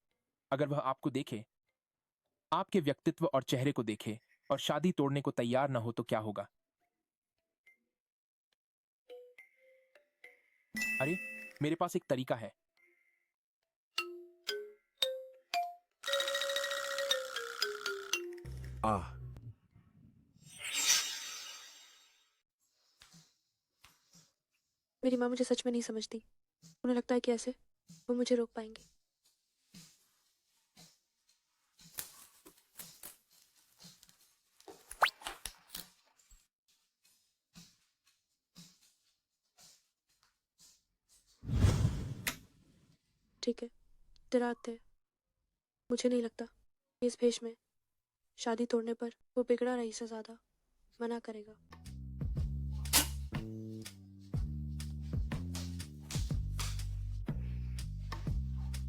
अगर वह आपको देखे, आपके व्यक्तित्व और चेहरे को देखे और शादी तोड़ने को तैयार न हो तो क्या होगा? अरे, मेरे पास एक तरीका है। मेरी माँ मुझे सच में नहीं समझती। उन्हें लगता है कि ऐसे वो मुझे रोक पाएंगी। ठीक है, डराते हैं। मुझे नहीं लगता कि इस भेष में शादी तोड़ने पर वो बिगड़ा रही से ज्यादा मना करेगा।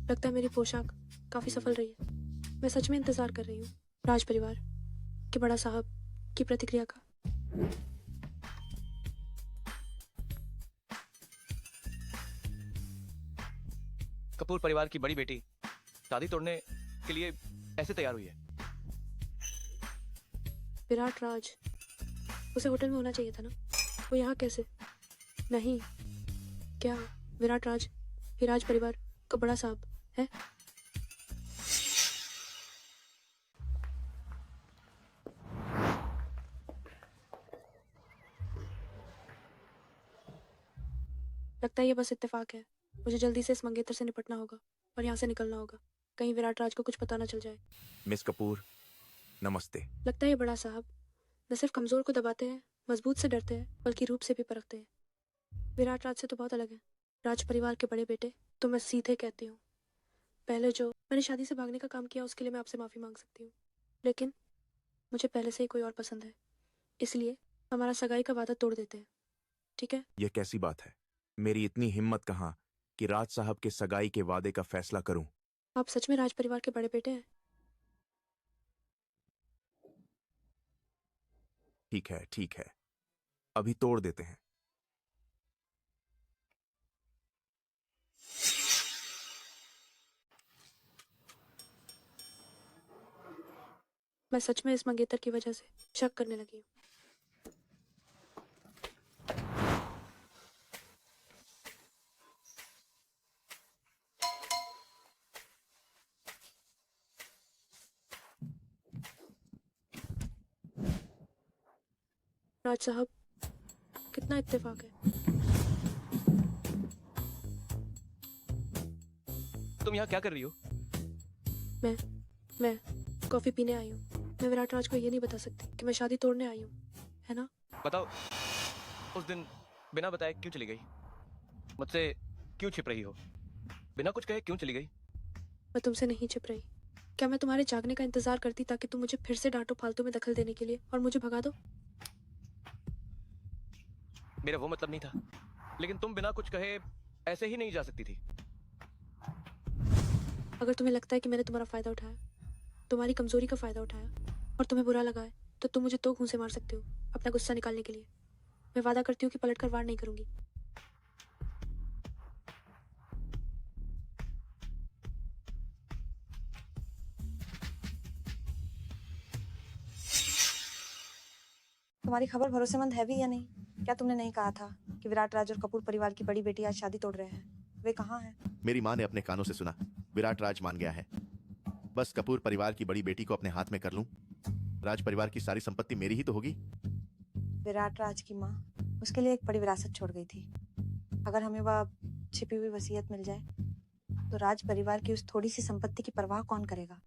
लगता है मेरी पोशाक काफी सफल रही है। मैं सच में इंतजार कर रही हूँ राज परिवार के बड़ा साहब की प्रतिक्रिया का। कपूर परिवार की बड़ी बेटी शादी तोड़ने के लिए ऐसे तैयार हुई है। विराट राज, उसे होटल में होना चाहिए था ना। वो यहाँ कैसे? नहीं, क्या विराट राज ही राज परिवार का बड़ा साहब है? लगता है ये बस इत्तेफाक है। मुझे जल्दी से इस मंगेतर से निपटना होगा और यहाँ से निकलना होगा, कहीं विराट राज को कुछ पता ना चल जाए। मिस कपूर, नमस्ते। लगता है ये बड़ा साहब न सिर्फ कमजोर को दबाते हैं, मजबूत से डरते हैं, बल्कि रूप से भी परखते हैं। विराट राज से तो बहुत अलग है। राज परिवार के बड़े बेटे, तो मैं सीधे कहती हूँ, पहले जो मैंने शादी से भागने का काम किया उसके लिए मैं आपसे माफी मांग सकती हूँ, लेकिन मुझे पहले से ही कोई और पसंद है, इसलिए हमारा सगाई का वादा तोड़ देते हैं, ठीक है? यह कैसी बात है? मेरी इतनी हिम्मत कहाँ कि राज साहब के सगाई के वादे का फैसला करूं। आप सच में राज परिवार के बड़े बेटे हैं? ठीक है, ठीक है, अभी तोड़ देते हैं। मैं सच में इस मंगेतर की वजह से शक करने लगी हूँ। राज साहब, कितना इत्तेफाक है। तुम यहाँ क्या कर रही हो? मैं कॉफी पीने आई हूँ। मैं विराट राज को ये नहीं बता सकती कि मैं शादी तोड़ने आई हूँ, है ना? बताओ, उस दिन बिना बताए क्यों चली गई? मुझसे क्यों छिप रही हो? बिना कुछ कहे क्यों चली गई? मैं तुमसे नहीं छिप रही। क्या मैं तुम्हारे जागने का इंतजार करती ताकि तुम मुझे फिर से डांटो फालतू में दखल देने के लिए और मुझे भगा दो? मेरा वो मतलब नहीं था, लेकिन तुम बिना कुछ कहे ऐसे ही नहीं जा सकती थी। अगर तुम्हें लगता है कि मैंने तुम्हारा फायदा उठाया, तुम्हारी कमजोरी का फायदा उठाया और तुम्हें बुरा लगा है, तो तुम मुझे 2 घूंसे मार सकते हो अपना गुस्सा निकालने के लिए। मैं वादा करती हूँ कि पलटकर वार नहीं करूंगी। तुम्हारी खबर भरोसेमंद है भी या नहीं? क्या तुमने नहीं कहा था कि विराट राज और कपूर परिवार की बड़ी बेटी आज शादी तोड़ रहे हैं? वे कहाँ हैं? मेरी माँ ने अपने कानों से सुना, विराट राज मान गया है। बस कपूर परिवार की बड़ी बेटी को अपने हाथ में कर लूं, राज परिवार की सारी संपत्ति मेरी ही तो होगी। विराट राज की माँ उसके लिए एक बड़ी विरासत छोड़ गई थी। अगर हमें वह छिपी हुई वसीयत मिल जाए तो राज परिवार की उस थोड़ी सी संपत्ति की परवाह कौन करेगा?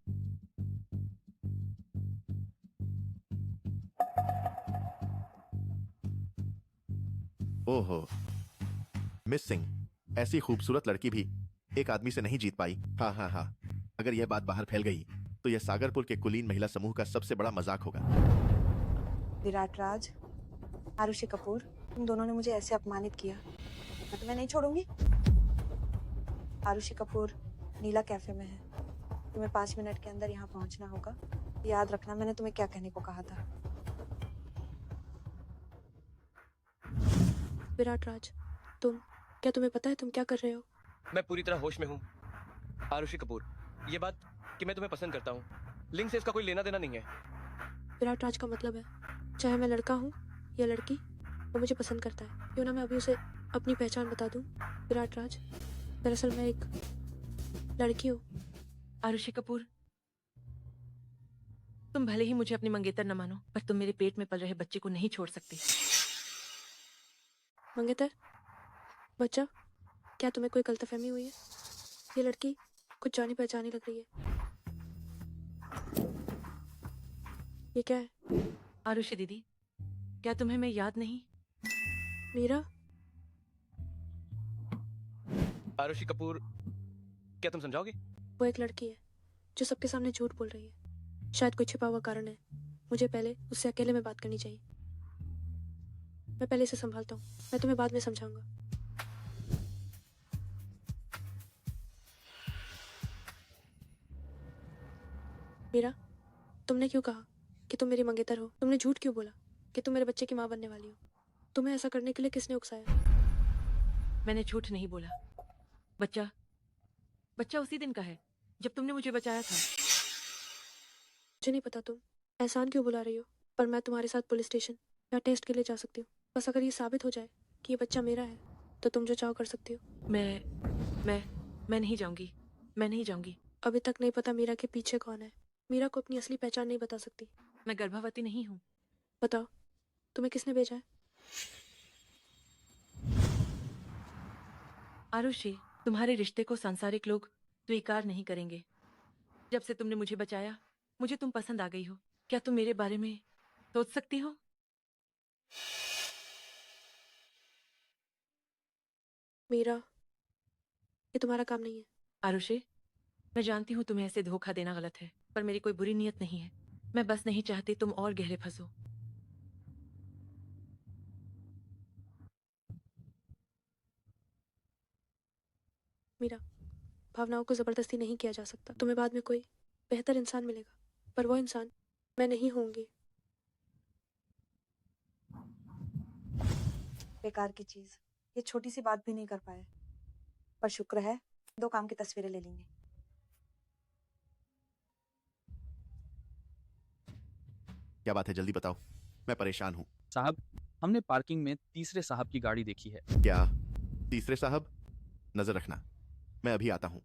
ओहो, मिस सिंह, ऐसी खूबसूरत लड़की भी एक आदमी से नहीं जीत पाई। हाँ हाँ हाँ, अगर यह बात बाहर फैल गई तो यह सागरपुर के कुलीन महिला समूह का सबसे बड़ा मजाक होगा। विराट राज, आरुषि कपूर, तुम दोनों ने मुझे ऐसे अपमानित किया, मैं तुम्हें नहीं छोड़ूंगी। आरुषि कपूर नीला कैफे में है, तुम्हें 5 मिनट के अंदर यहाँ पहुँचना होगा। याद रखना मैंने तुम्हें क्या कहने को कहा था। विराट राज, क्या तुम्हें पता है तुम क्या कर रहे हो? मैं पूरी तरह होश में हूँ। आरुषि कपूर, ये बात कि मैं तुम्हें पसंद करता हूँ, लिंग से इसका कोई लेना देना नहीं है। विराट राज का मतलब है, चाहे मैं लड़का हूँ या लड़की, वो मुझे पसंद करता है। क्यों ना मैं अभी उसे अपनी पहचान बता दूँ। विराट राज, दरअसल मैं एक लड़की हूँ। आरुषि कपूर, तुम भले ही मुझे अपनी मंगेतर न मानो, पर तुम मेरे पेट में पल रहे बच्चे को नहीं छोड़ सकती। मंगेतर, बच्चा, क्या तुम्हें कोई गलतफहमी हुई है? ये लड़की कुछ जानी पहचानी लग रही है। ये क्या है? आरुषि दीदी, क्या तुम्हें मैं याद नहीं? मीरा? आरुषि कपूर, क्या तुम समझाओगे? वो एक लड़की है जो सबके सामने झूठ बोल रही है। शायद कोई छिपा हुआ कारण है। मुझे पहले उससे अकेले में बात करनी चाहिए। मैं पहले इसे संभालता हूँ, मैं तुम्हें बाद में समझाऊंगा। मीरा, तुमने क्यों कहा कि तुम मेरी मंगेतर हो? तुमने झूठ क्यों बोला कि तुम मेरे बच्चे की माँ बनने वाली हो? तुम्हें ऐसा करने के लिए किसने उकसाया? मैंने झूठ नहीं बोला। बच्चा उसी दिन का है जब तुमने मुझे बचाया था। मुझे नहीं पता तुम एहसान क्यों बुला रही हो, पर मैं तुम्हारे साथ पुलिस स्टेशन या टेस्ट के लिए जा सकती हूँ। बस अगर ये साबित हो जाए कि ये बच्चा मेरा है तो तुम जो चाहो कर सकती हो। मैं नहीं जाऊंगी। मैं नहीं जाऊंगी। अभी तक नहीं पता मीरा के पीछे कौन है। मीरा को अपनी असली पहचान नहीं बता सकती। मैं गर्भवती नहीं हूँ। बताओ, तुम्हें किसने भेजा है? आरुषि, तुम्हारे रिश्ते को सांसारिक लोग स्वीकार नहीं करेंगे। जब से तुमने मुझे बचाया, मुझे तुम पसंद आ गई हो। क्या तुम मेरे बारे में सोच सकती हो? मीरा, ये तुम्हारा काम नहीं है। आरुषि, मैं जानती हूँ तुम्हें ऐसे धोखा देना गलत है, पर मेरी कोई बुरी नीयत नहीं है। मैं बस नहीं चाहती तुम और गहरे फंसो। मीरा, भावनाओं को जबरदस्ती नहीं किया जा सकता। तुम्हें बाद में कोई बेहतर इंसान मिलेगा, पर वो इंसान मैं नहीं होंगी। बेकार की चीज, ये छोटी सी बात भी नहीं कर पाए, पर शुक्र है 2 काम की तस्वीरें ले लेंगे। क्या बात है, जल्दी बताओ, मैं परेशान हूँ। साहब, हमने पार्किंग में तीसरे साहब की गाड़ी देखी है। क्या तीसरे साहब? नजर रखना, मैं अभी आता हूँ।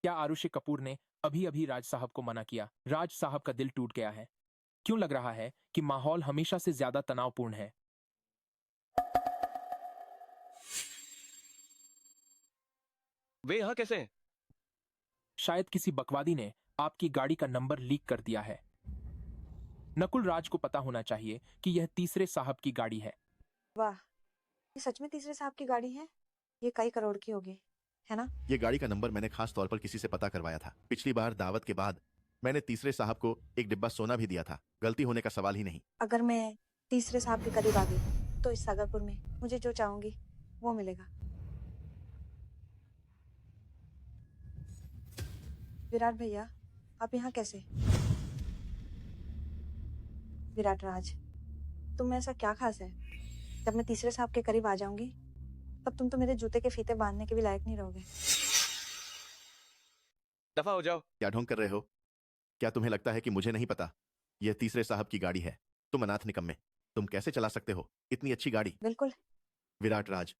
क्या आरुषि कपूर ने अभी अभी राज साहब को मना किया? राज साहब का दिल टूट गया है। क्यों लग रहा है कि माहौल हमेशा से ज्यादा तनावपूर्ण है? वे यहाँ कैसे हैं? शायद किसी बकवादी ने आपकी गाड़ी का नंबर लीक कर दिया है। नकुल राज को पता होना चाहिए कि यह तीसरे साहब की गाड़ी है। वाह, ये सच में तीसरे साहब की गाड़ी है? ये कई करोड़ की होगी, है ना? ये गाड़ी का नंबर मैंने खास तौर पर किसी से पता करवाया था। पिछली बार दावत के बाद मैंने तीसरे साहब को एक डिब्बा सोना भी दिया था। गलती होने का सवाल ही नहीं। अगर मैं तीसरे साहब के करीब आ गई तो इस सागरपुर में मुझे जो चाहूंगी वो मिलेगा। विराट भैया, आप यहाँ कैसे? विराट राज, तुम में ऐसा क्या खास है? जब मैं तीसरे साहब के करीब आ जाऊंगी तब तुम तो मेरे जूते के फीते बांधने के भी लायक नहीं रहोगे। दफा हो जाओ। क्या ढोंग कर रहे हो? क्या तुम्हें लगता है कि मुझे नहीं पता यह तीसरे साहब की गाड़ी है? तुम अनाथ निकम्मे, तुम कैसे चला सकते हो इतनी अच्छी गाड़ी? बिल्कुल। विराट राज,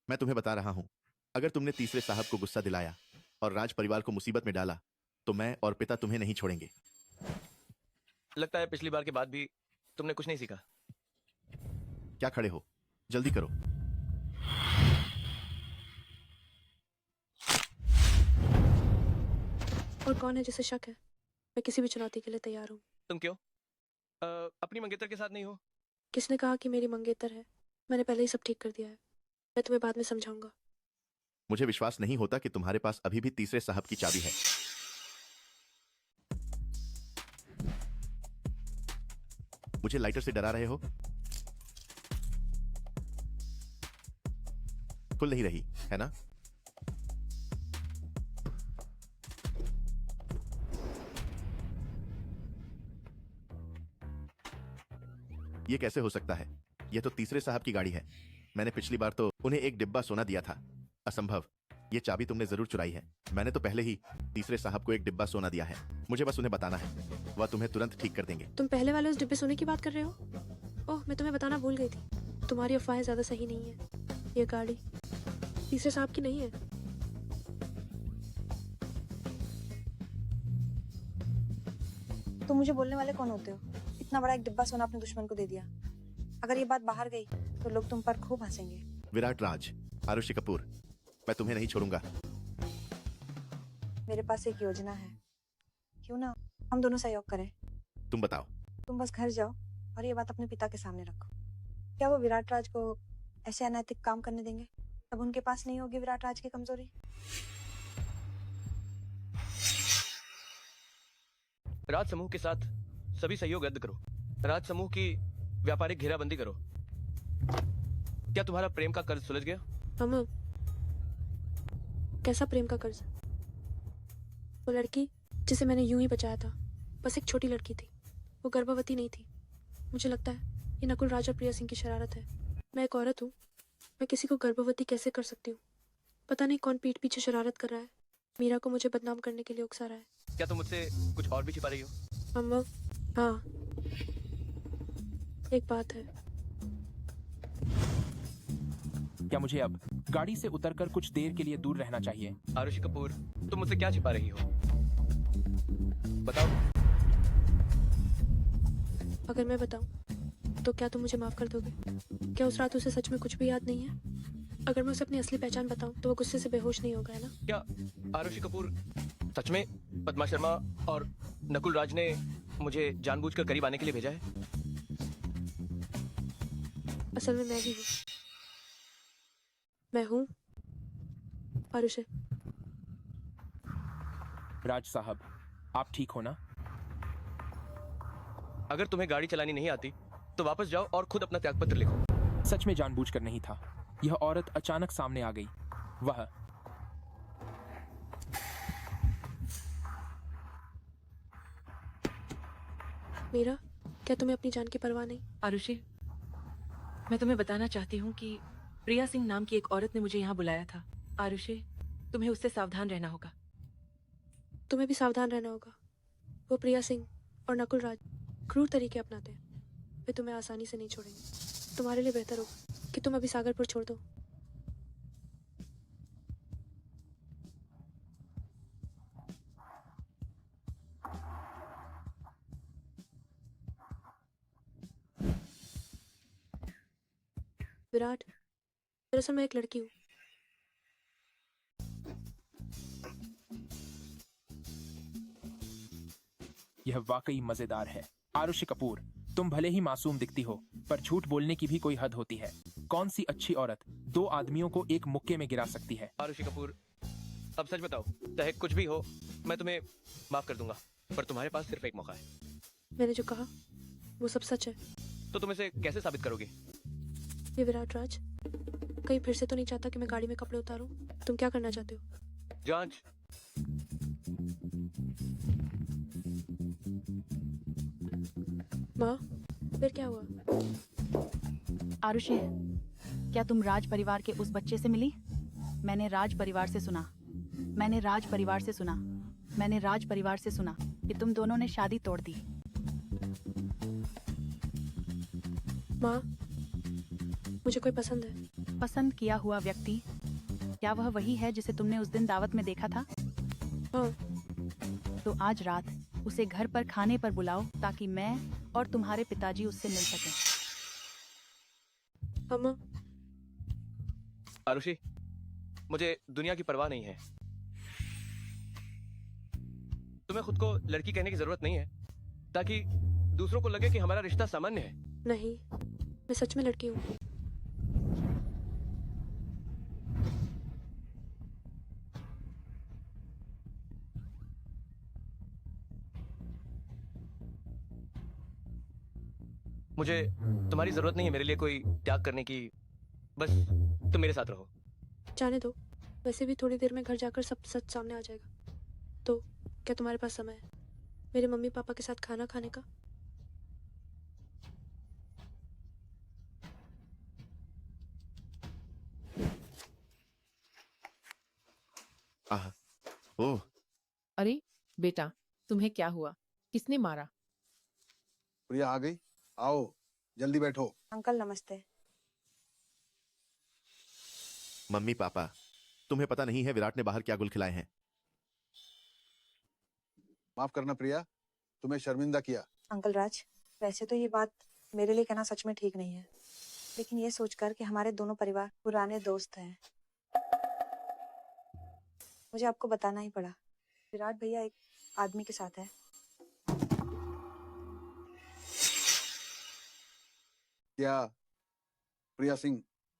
मैं तुम्हें बता रहा हूँ, अगर तुमने तीसरे साहब को गुस्सा दिलाया और राज परिवार को मुसीबत में डाला तो मैं और पिता तुम्हें नहीं छोड़ेंगे। लगता है पिछली बार के बाद भी तुमने कुछ नहीं सीखा। क्या खड़े हो, जल्दी करो। और कौन है जिसे शक है? मैं किसी भी चुनौती के लिए तैयार हूँ। तुम क्यों अपनी मंगेतर के साथ नहीं हो? किसने कहा कि मेरी मंगेतर है? मैंने पहले ही सब ठीक कर दिया है। मैं तुम्हें बाद में समझाऊंगा। मुझे विश्वास नहीं होता कि तुम्हारे पास अभी भी तीसरे साहब की चाबी है। मुझे लाइटर से डरा रहे हो? खुल नहीं रही है ना? ये कैसे हो सकता है? यह तो तीसरे साहब की गाड़ी है। मैंने पिछली बार तो उन्हें एक डिब्बा सोना दिया था। असंभव, ये चाबी तुमने जरूर चुराई है। मैंने तो पहले ही तीसरे साहब को एक डिब्बा सोना दिया है। मुझे बस उन्हें बताना है, वह तुम्हें तुरंत ठीक कर देंगे। तुम पहले वाले उस डिब्बे सोने की बात कर रहे हो? ओह, मैं तुम्हें बताना भूल गई थी। तुम्हारी अफवाहें ज्यादा सही नहीं है। ये गाड़ी तीसरे साहब की नहीं है। तुम मुझे बोलने वाले कौन होते हो? इतना बड़ा एक डिब्बा सोना अपने दुश्मन को दे दिया। अगर ये बात बाहर गई तो लोग तुम पर खूब हंसेंगे। विराट राज, आरुषि कपूर, मैं तुम्हें नहीं छोड़ूंगा। मेरे पास एक योजना है, क्यों ना हम दोनों सहयोग करें? तुम बताओ। तुम बस घर जाओ और ये बात अपने पिता के सामने रखो। क्या वो विराट राज को ऐसे अनैतिक काम करने देंगे? अब उनके पास नहीं होगी विराट राज की कमजोरी। राज समूह के साथ सभी सहयोग रद्द करो। राज समूह की व्यापारिक घेराबंदी करो। क्या तुम्हारा प्रेम का कर्ज सुलझ गया? मामा, कैसा प्रेम का कर्ज? वो लड़की जिसे मैंने यूं ही बचाया था, बस एक छोटी लड़की थी। वो गर्भवती नहीं थी। मुझे लगता है ये नकुल राज और प्रिया सिंह की शरारत है। मैं एक औरत हूँ, मैं किसी को गर्भवती कैसे कर सकती हूँ? पता नहीं कौन पीठ पीछे शरारत कर रहा है। मीरा को मुझे बदनाम करने के लिए उकसा रहा है। क्या तुम मुझसे कुछ और भी छिपा रही हो? अम्मा, हाँ, एक बात है। क्या मुझे अब गाड़ी से उतरकर कुछ देर के लिए दूर रहना चाहिए? आरुषि कपूर, तुम मुझसे क्या छिपा रही हो? बताओ। अगर मैं बताऊं तो क्या तुम मुझे माफ कर दोगे? क्या उस रात उसे सच में कुछ भी याद नहीं है? अगर मैं उसे अपनी असली पहचान बताऊं तो वो गुस्से से बेहोश नहीं होगा, है ना? क्या आरुषि कपूर सच में पद्मा शर्मा और नकुल राज ने मुझे जानबूझकर करीब आने के लिए भेजा है? असल में मैं ही हूँ। मैं हूँ आरुषि। राज साहब, आप ठीक हो ना? अगर तुम्हें गाड़ी चलानी नहीं आती तो वापस जाओ और खुद अपना त्यागपत्र लिखो। सच में जानबूझकर नहीं था। यह औरत अचानक सामने आ गई। वह मीरा, क्या तुम्हें अपनी जान की परवाह नहीं? आरुषि, मैं तुम्हें बताना चाहती हूँ कि प्रिया सिंह नाम की एक औरत ने मुझे यहाँ बुलाया था। आरुषि, तुम्हें उससे सावधान रहना होगा। तुम्हें भी सावधान रहना होगा। वो प्रिया सिंह और नकुल राज क्रूर तरीके अपनाते हैं। वे तुम्हें आसानी से नहीं छोड़ेंगे। तुम्हारे लिए बेहतर होगा कि तुम अभी सागरपुर छोड़ दो। विराट, दरअसल मैं एक लड़की हूँ। यह वाकई मजेदार है। आरुषि कपूर, तुम भले ही मासूम दिखती हो, पर झूठ बोलने की भी कोई हद होती है। कौन सी अच्छी औरत दो आदमियों को एक मुक्के में गिरा सकती है? आरुषि कपूर, अब सच बताओ, चाहे कुछ भी हो मैं तुम्हें माफ कर दूंगा, पर तुम्हारे पास सिर्फ एक मौका है। मैंने जो कहा वो सब सच है। तो तुम इसे कैसे साबित करोगे? ये विराट राज कहीं फिर से तो नहीं चाहता कि मैं गाड़ी में कपड़े उतारूं? तुम क्या करना चाहते हो? जांच। माँ, फिर क्या हुआ? आरुषि, क्या तुम राज परिवार के उस बच्चे से मिली? मैंने राज परिवार से सुना कि तुम दोनों ने शादी तोड़ दी। माँ, मुझे कोई पसंद है। पसंद किया हुआ व्यक्ति? क्या वह वही है जिसे तुमने उस दिन दावत में देखा था? हाँ। तो आज रात उसे घर पर खाने पर बुलाओ ताकि मैं और तुम्हारे पिताजी उससे मिल सकें। अम्मा। आरुषि, मुझे दुनिया की परवाह नहीं है। तुम्हें खुद को लड़की कहने की जरूरत नहीं है ताकि दूसरों को लगे कि हमारा रिश्ता सामान्य है। नहीं, मैं सच में लड़की हूँ। मुझे तुम्हारी जरूरत नहीं है मेरे लिए कोई त्याग करने की। बस तुम मेरे साथ रहो। जाने दो, वैसे भी थोड़ी देर में घर जाकर सब सच सामने आ जाएगा। तो क्या तुम्हारे पास समय है मेरे मम्मी पापा के साथ खाना खाने का? ओह। अरे बेटा, तुम्हें क्या हुआ? किसने मारा? प्रिया आ गई? आओ, जल्दी बैठो। अंकल नमस्ते। मम्मी पापा, तुम्हें पता नहीं है विराट ने बाहर क्या गुल खिलाए हैं। माफ करना प्रिया, तुम्हें शर्मिंदा किया। अंकल राज, वैसे तो ये बात मेरे लिए कहना सच में ठीक नहीं है, लेकिन ये सोचकर कि हमारे दोनों परिवार पुराने दोस्त हैं, मुझे आपको बताना ही पड़ा। विराट भैया एक आदमी के साथ है। क्या प्रिया सिंह,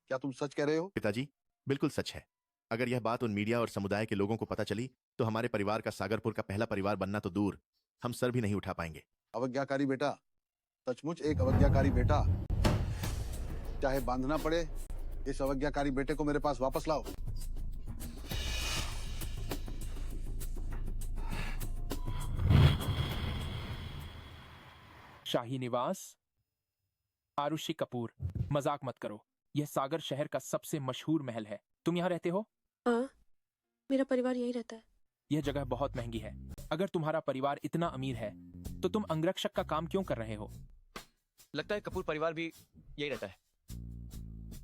क्या तुम सच कह रहे हो? पिताजी, बिल्कुल सच है। अगर यह बात उन मीडिया और समुदाय के लोगों को पता चली तो हमारे परिवार का सागरपुर का पहला परिवार बनना तो दूर, हम सर भी नहीं उठा पाएंगे। अवज्ञाकारी बेटा, सचमुच एक अवज्ञाकारी बेटा। चाहे बांधना पड़े, इस अवज्ञाकारी बेटे को मेरे पास वापस लाओ। शाही निवास। आरुषि कपूर, मजाक मत करो। यह सागर शहर का सबसे मशहूर महल है। तुम यहाँ रहते हो? हाँ, मेरा परिवार यही रहता है। यह जगह बहुत महंगी है। अगर तुम्हारा परिवार इतना अमीर है तो तुम अंगरक्षक का काम क्यों कर रहे हो? लगता है कपूर परिवार भी यही रहता है।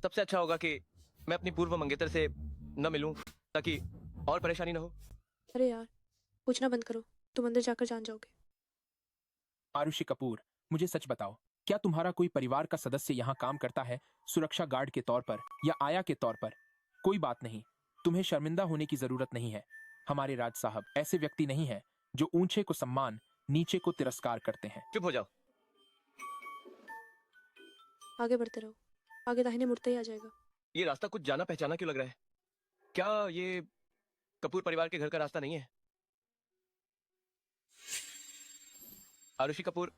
सबसे अच्छा होगा कि मैं अपनी पूर्व मंगेतर से न मिलूं ताकि और परेशानी न हो। अरे यार, पूछना बंद करो, तुम अंदर जाकर जान जाओगे। आरुषि कपूर, मुझे सच बताओ, क्या तुम्हारा कोई परिवार का सदस्य यहाँ काम करता है, सुरक्षा गार्ड के तौर पर या आया के तौर पर? कोई बात नहीं, तुम्हें शर्मिंदा होने की जरूरत नहीं है। हमारे राज साहब ऐसे व्यक्ति नहीं है जो ऊंचे को सम्मान, नीचे को तिरस्कार करते हैं। चुप हो जाओ। आगे बढ़ते रहो, आगे दाहिने मुड़ते ही आ जाएगा। ये रास्ता कुछ जाना पहचाना क्यों लग रहा है? क्या ये कपूर परिवार के घर का रास्ता नहीं है? आरुषि कपूर,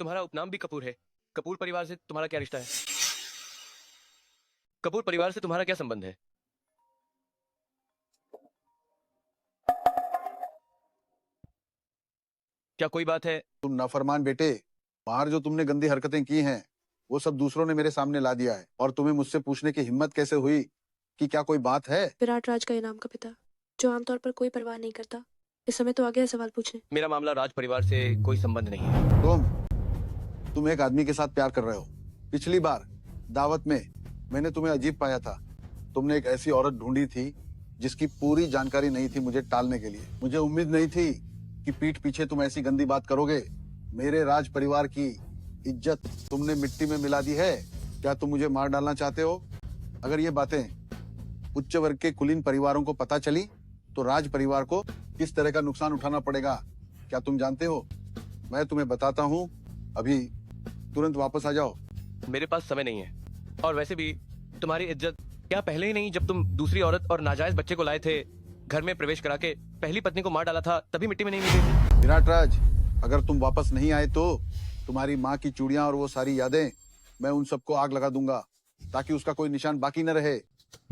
तुम्हारा उपनाम भी कपूर है। कपूर परिवार से तुम्हारा क्या रिश्ता है? कपूर परिवार से तुम्हारा क्या संबंध है? क्या कोई बात है? तुम नाफरमान बेटे, बाहर जो तुमने गंदी हरकतें की हैं वो सब दूसरों ने मेरे सामने ला दिया है, और तुम्हें मुझसे पूछने की हिम्मत कैसे हुई कि क्या कोई बात है? विराट राज का इनाम का पिता, जो आमतौर पर कोई परवाह नहीं करता, इस समय तो आ गया सवाल पूछने। मेरा मामला राज परिवार से कोई संबंध नहीं है। तुम एक आदमी के साथ प्यार कर रहे हो। पिछली बार दावत में मैंने तुम्हें अजीब पाया था। तुमने एक ऐसी औरत ढूंढी थी जिसकी पूरी जानकारी नहीं थी मुझे टालने के लिए। मुझे उम्मीद नहीं थी कि पीठ पीछे तुम ऐसी गंदी बात करोगे। मेरे राज परिवार की इज्जत तुमने मिट्टी में मिला दी है। क्या तुम मुझे मार डालना चाहते हो? अगर ये बातें उच्च वर्ग के कुलीन परिवारों को पता चली तो राज परिवार को किस तरह का नुकसान उठाना पड़ेगा, क्या तुम जानते हो? मैं तुम्हें बताता हूँ, अभी तुरंत वापस आ जाओ। मेरे पास समय नहीं है, और वैसे भी तुम्हारी इज्जत क्या पहले ही नहीं, जब तुम दूसरी औरत और नाजायज बच्चे को लाए थे, घर में प्रवेश करा के पहली पत्नी को मार डाला था, तभी मिट्टी में नहीं मिली थी? विराट राज, अगर तुम वापस नहीं आए तो तुम्हारी माँ की चूड़ियां और वो सारी यादें, मैं उन सबको आग लगा दूंगा ताकि उसका कोई निशान बाकी न रहे।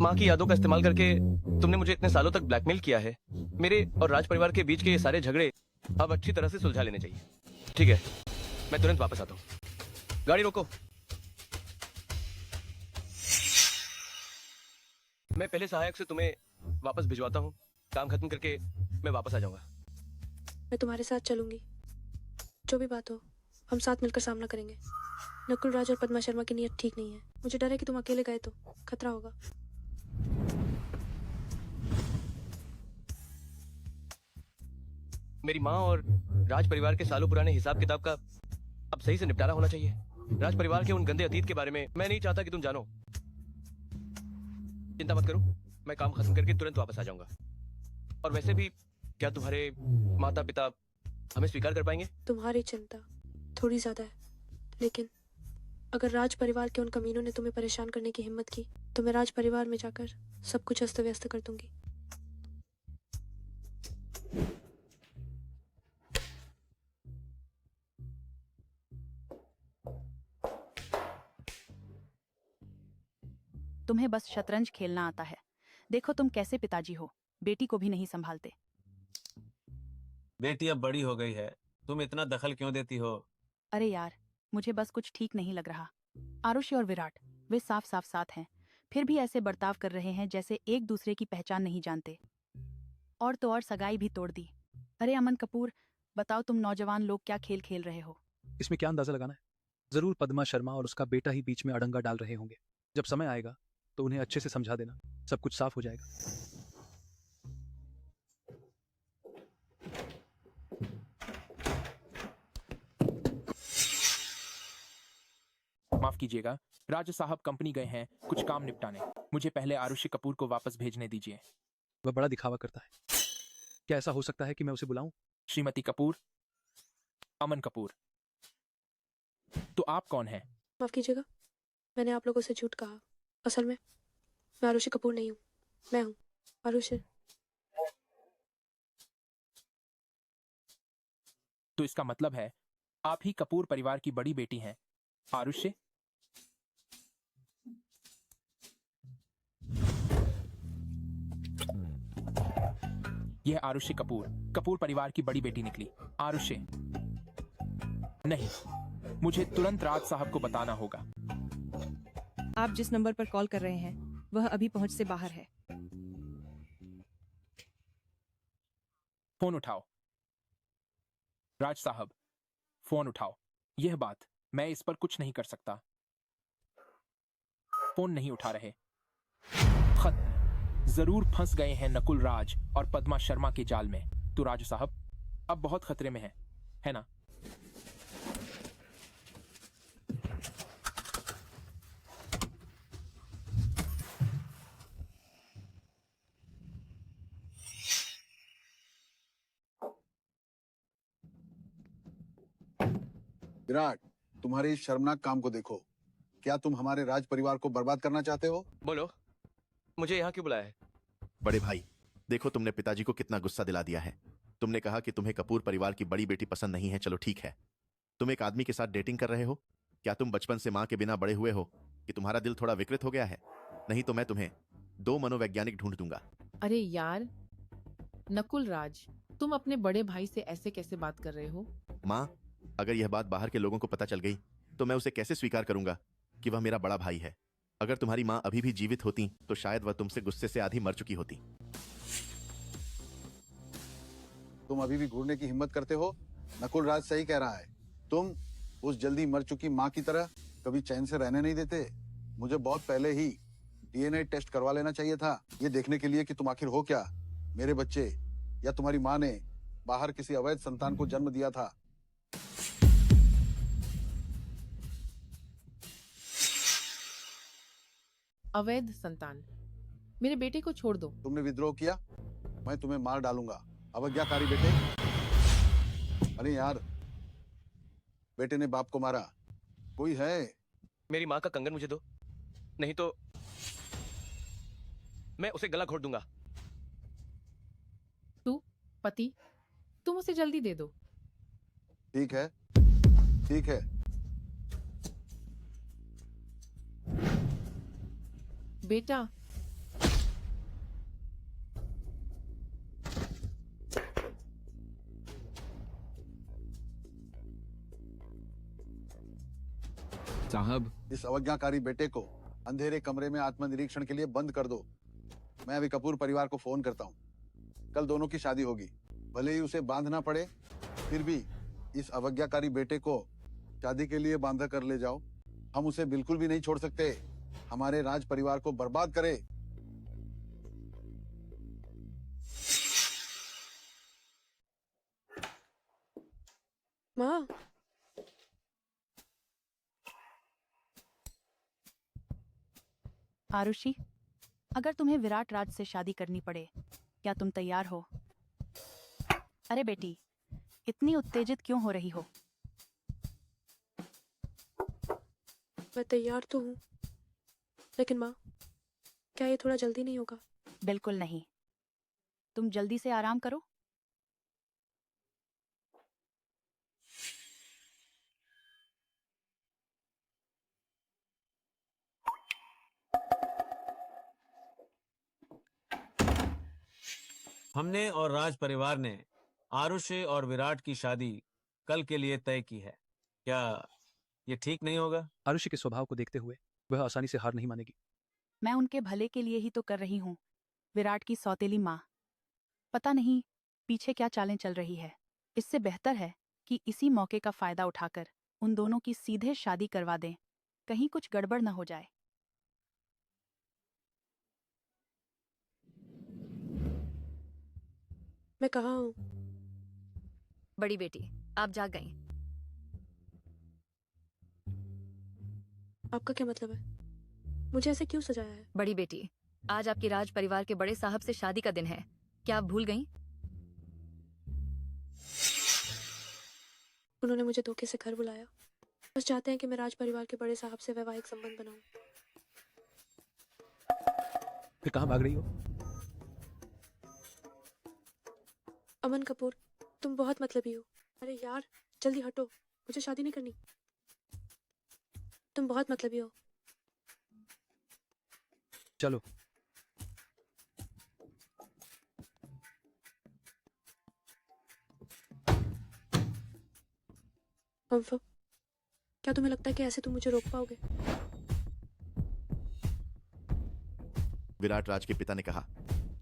माँ की यादों का इस्तेमाल करके तुमने मुझे इतने सालों तक ब्लैकमेल किया है। मेरे और राज परिवार के बीच के ये सारे झगड़े अब अच्छी तरह से सुलझा लेने चाहिए। ठीक है, मैं तुरंत वापस आता हूँ। गाड़ी रोको। मैं पहले सहायक से तुम्हें वापस भिजवाता हूँ। काम खत्म करके मैं वापस आ जाऊंगा। मैं तुम्हारे साथ चलूंगी, जो भी बात हो हम साथ मिलकर सामना करेंगे। नकुल राज और पद्मा शर्मा की नीयत ठीक नहीं है। मुझे डर है कि तुम अकेले गए तो खतरा होगा। मेरी माँ और राज परिवार के सालों पुराने हिसाब किताब का अब सही से निपटारा होना चाहिए। राज परिवार के उन गंदे अतीत के बारे में मैं नहीं चाहता कि तुम जानो। चिंता मत करो, मैं काम खत्म करके तुरंत वापस आ जाऊंगा। और वैसे भी क्या तुम्हारे माता पिता हमें स्वीकार कर पाएंगे? तुम्हारी चिंता थोड़ी ज्यादा है, लेकिन अगर राज परिवार के उन कमीनों ने तुम्हें परेशान करने की हिम्मत की तो मैं राज परिवार में जाकर सब कुछ अस्त व्यस्त कर दूंगी। तुम्हें बस शतरंज खेलना आता है। देखो तुम कैसे पिताजी हो, बेटी को भी नहीं संभालते। बेटी अब बड़ी हो गई है, तुम इतना दखल क्यों देती हो? अरे यार, मुझे बस कुछ ठीक नहीं लग रहा। आरुषि और विराट, वे साफ साफ साथ हैं, फिर भी ऐसे बर्ताव कर रहे हैं जैसे एक दूसरे की पहचान नहीं जानते। और तो और सगाई भी तोड़ दी। अरे अमन कपूर, बताओ तुम नौजवान लोग क्या खेल खेल रहे हो? इसमें क्या अंदाजा लगाना है? जरूर पद्मा शर्मा और उसका बेटा ही बीच में अड़ंगा डाल रहे होंगे। जब समय आएगा तो उन्हें अच्छे से समझा देना, सब कुछ साफ हो जाएगा। माफ कीजिएगा, राज साहब कंपनी गए हैं कुछ काम निपटाने। मुझे पहले आरुषि कपूर को वापस भेजने दीजिए। वह बड़ा दिखावा करता है। क्या ऐसा हो सकता है कि मैं उसे बुलाऊं? श्रीमती कपूर, अमन कपूर, तो आप कौन हैं? माफ कीजिएगा, मैंने आप लोगों से झूठ कहा। असल में मैं आरुषि कपूर नहीं हूँ, मैं हूँ आरुषि। तो इसका मतलब है आप ही कपूर परिवार की बड़ी बेटी हैं, आरुषि? यह आरुषि कपूर कपूर परिवार की बड़ी बेटी निकली। आरुषि नहीं, मुझे तुरंत राज साहब को बताना होगा। आप जिस नंबर पर कॉल कर रहे हैं वह अभी पहुंच से बाहर है। फोन उठाओ। राज साहब, फोन उठाओ। यह बात, मैं इस पर कुछ नहीं कर सकता। फोन नहीं उठा रहे। खत्म। जरूर फंस गए हैं नकुल राज और पद्मा शर्मा के जाल में। तो राज साहब अब बहुत खतरे में है ना? विराट, तुम्हारे इस शर्मनाक काम को देखो। क्या तुम हमारे राज परिवार को बर्बाद करना चाहते हो? बोलो, मुझे यहाँ क्यों बुलाया है? बड़े भाई, देखो तुमने पिताजी को कितना गुस्सा दिला दिया है। तुमने कहा कि तुम्हें कपूर परिवार की बड़ी बेटी पसंद नहीं है। चलो ठीक है, तुम एक आदमी के साथ डेटिंग कर रहे हो। क्या तुम बचपन से माँ के बिना बड़े हुए हो कि तुम्हारा दिल थोड़ा विकृत हो गया है? नहीं तो मैं तुम्हें 2 मनोवैज्ञानिक ढूंढ दूंगा। अरे यार, नकुल राज, तुम अपने बड़े भाई से ऐसे कैसे बात कर रहे हो? माँ, अगर यह बात बाहर के लोगों को पता चल गई तो मैं उसे कैसे स्वीकार करूंगा कि वह मेरा बड़ा भाई है। अगर तुम्हारी माँ अभी भी जीवित होती तो शायद वह तुमसे गुस्से से आधी मर चुकी होती। तुम अभी भी घूरने की हिम्मत करते हो? नकुल राज सही कह रहा है। तुम उस जल्दी मर चुकी माँ की तरह कभी चैन से रहने नहीं देते। मुझे बहुत पहले ही डीएनए टेस्ट करवा लेना चाहिए था, ये देखने के लिए कि तुम आखिर हो क्या, मेरे बच्चे या तुम्हारी माँ ने बाहर किसी अवैध संतान को जन्म दिया था। अवैध संतान? मेरे बेटे को छोड़ दो। तुमने विद्रोह किया, मैं तुम्हें मार डालूंगा। अवज्ञाकारी बेटे। अरे यार, बेटे ने बाप को मारा। कोई है? मेरी माँ का कंगन मुझे दो, नहीं तो मैं उसे गला घोट दूंगा। तू पति, तुम उसे जल्दी दे दो। ठीक है, ठीक है। बेटा, साहब, इस अवज्ञाकारी बेटे को अंधेरे कमरे में आत्मनिरीक्षण के लिए बंद कर दो। मैं अभी कपूर परिवार को फोन करता हूँ। कल दोनों की शादी होगी, भले ही उसे बांधना पड़े, फिर भी इस अवज्ञाकारी बेटे को शादी के लिए बांधा कर ले जाओ। हम उसे बिल्कुल भी नहीं छोड़ सकते। हमारे राज परिवार को बर्बाद करे। माँ, आरुषि, अगर तुम्हें विराट राज से शादी करनी पड़े, क्या तुम तैयार हो? अरे बेटी, इतनी उत्तेजित क्यों हो रही हो? मैं तैयार तो हूँ, लेकिन माँ, क्या ये थोड़ा जल्दी नहीं होगा? बिल्कुल नहीं। तुम जल्दी से आराम करो। हमने और राज परिवार ने आरुषि और विराट की शादी कल के लिए तय की है। क्या ये ठीक नहीं होगा? आरुषि के स्वभाव को देखते हुए वह आसानी से हार नहीं मानेगी। मैं उनके भले के लिए ही तो कर रही हूँ। विराट की सौतेली माँ, पता नहीं पीछे क्या चालें चल रही है। इससे बेहतर है कि इसी मौके का फायदा उठाकर उन दोनों की सीधे शादी करवा दें, कहीं कुछ गड़बड़ न हो जाए। मैं कहाँ हूँ? बड़ी बेटी, आप जाग गई। आपका क्या मतलब है? मुझे ऐसे क्यों सजाया है? बड़ी बेटी, आज आपकी राज परिवार के बड़े साहब से शादी का दिन है। क्या आप भूल गईं? उन्होंने मुझे धोखे से घर बुलाया। बस चाहते हैं कि मैं राज परिवार के बड़े साहब से वैवाहिक संबंध बनाऊं। फिर कहाँ भाग रही हो? अमन कपूर, तुम बहुत मतलबी हो। अरे यार, जल्दी हटो, मुझे शादी नहीं करनी। तुम बहुत मतलबी हो। चलो। कंफर्म? क्या तुम्हें लगता है कि ऐसे तुम मुझे रोक पाओगे? विराट राज के पिता ने कहा,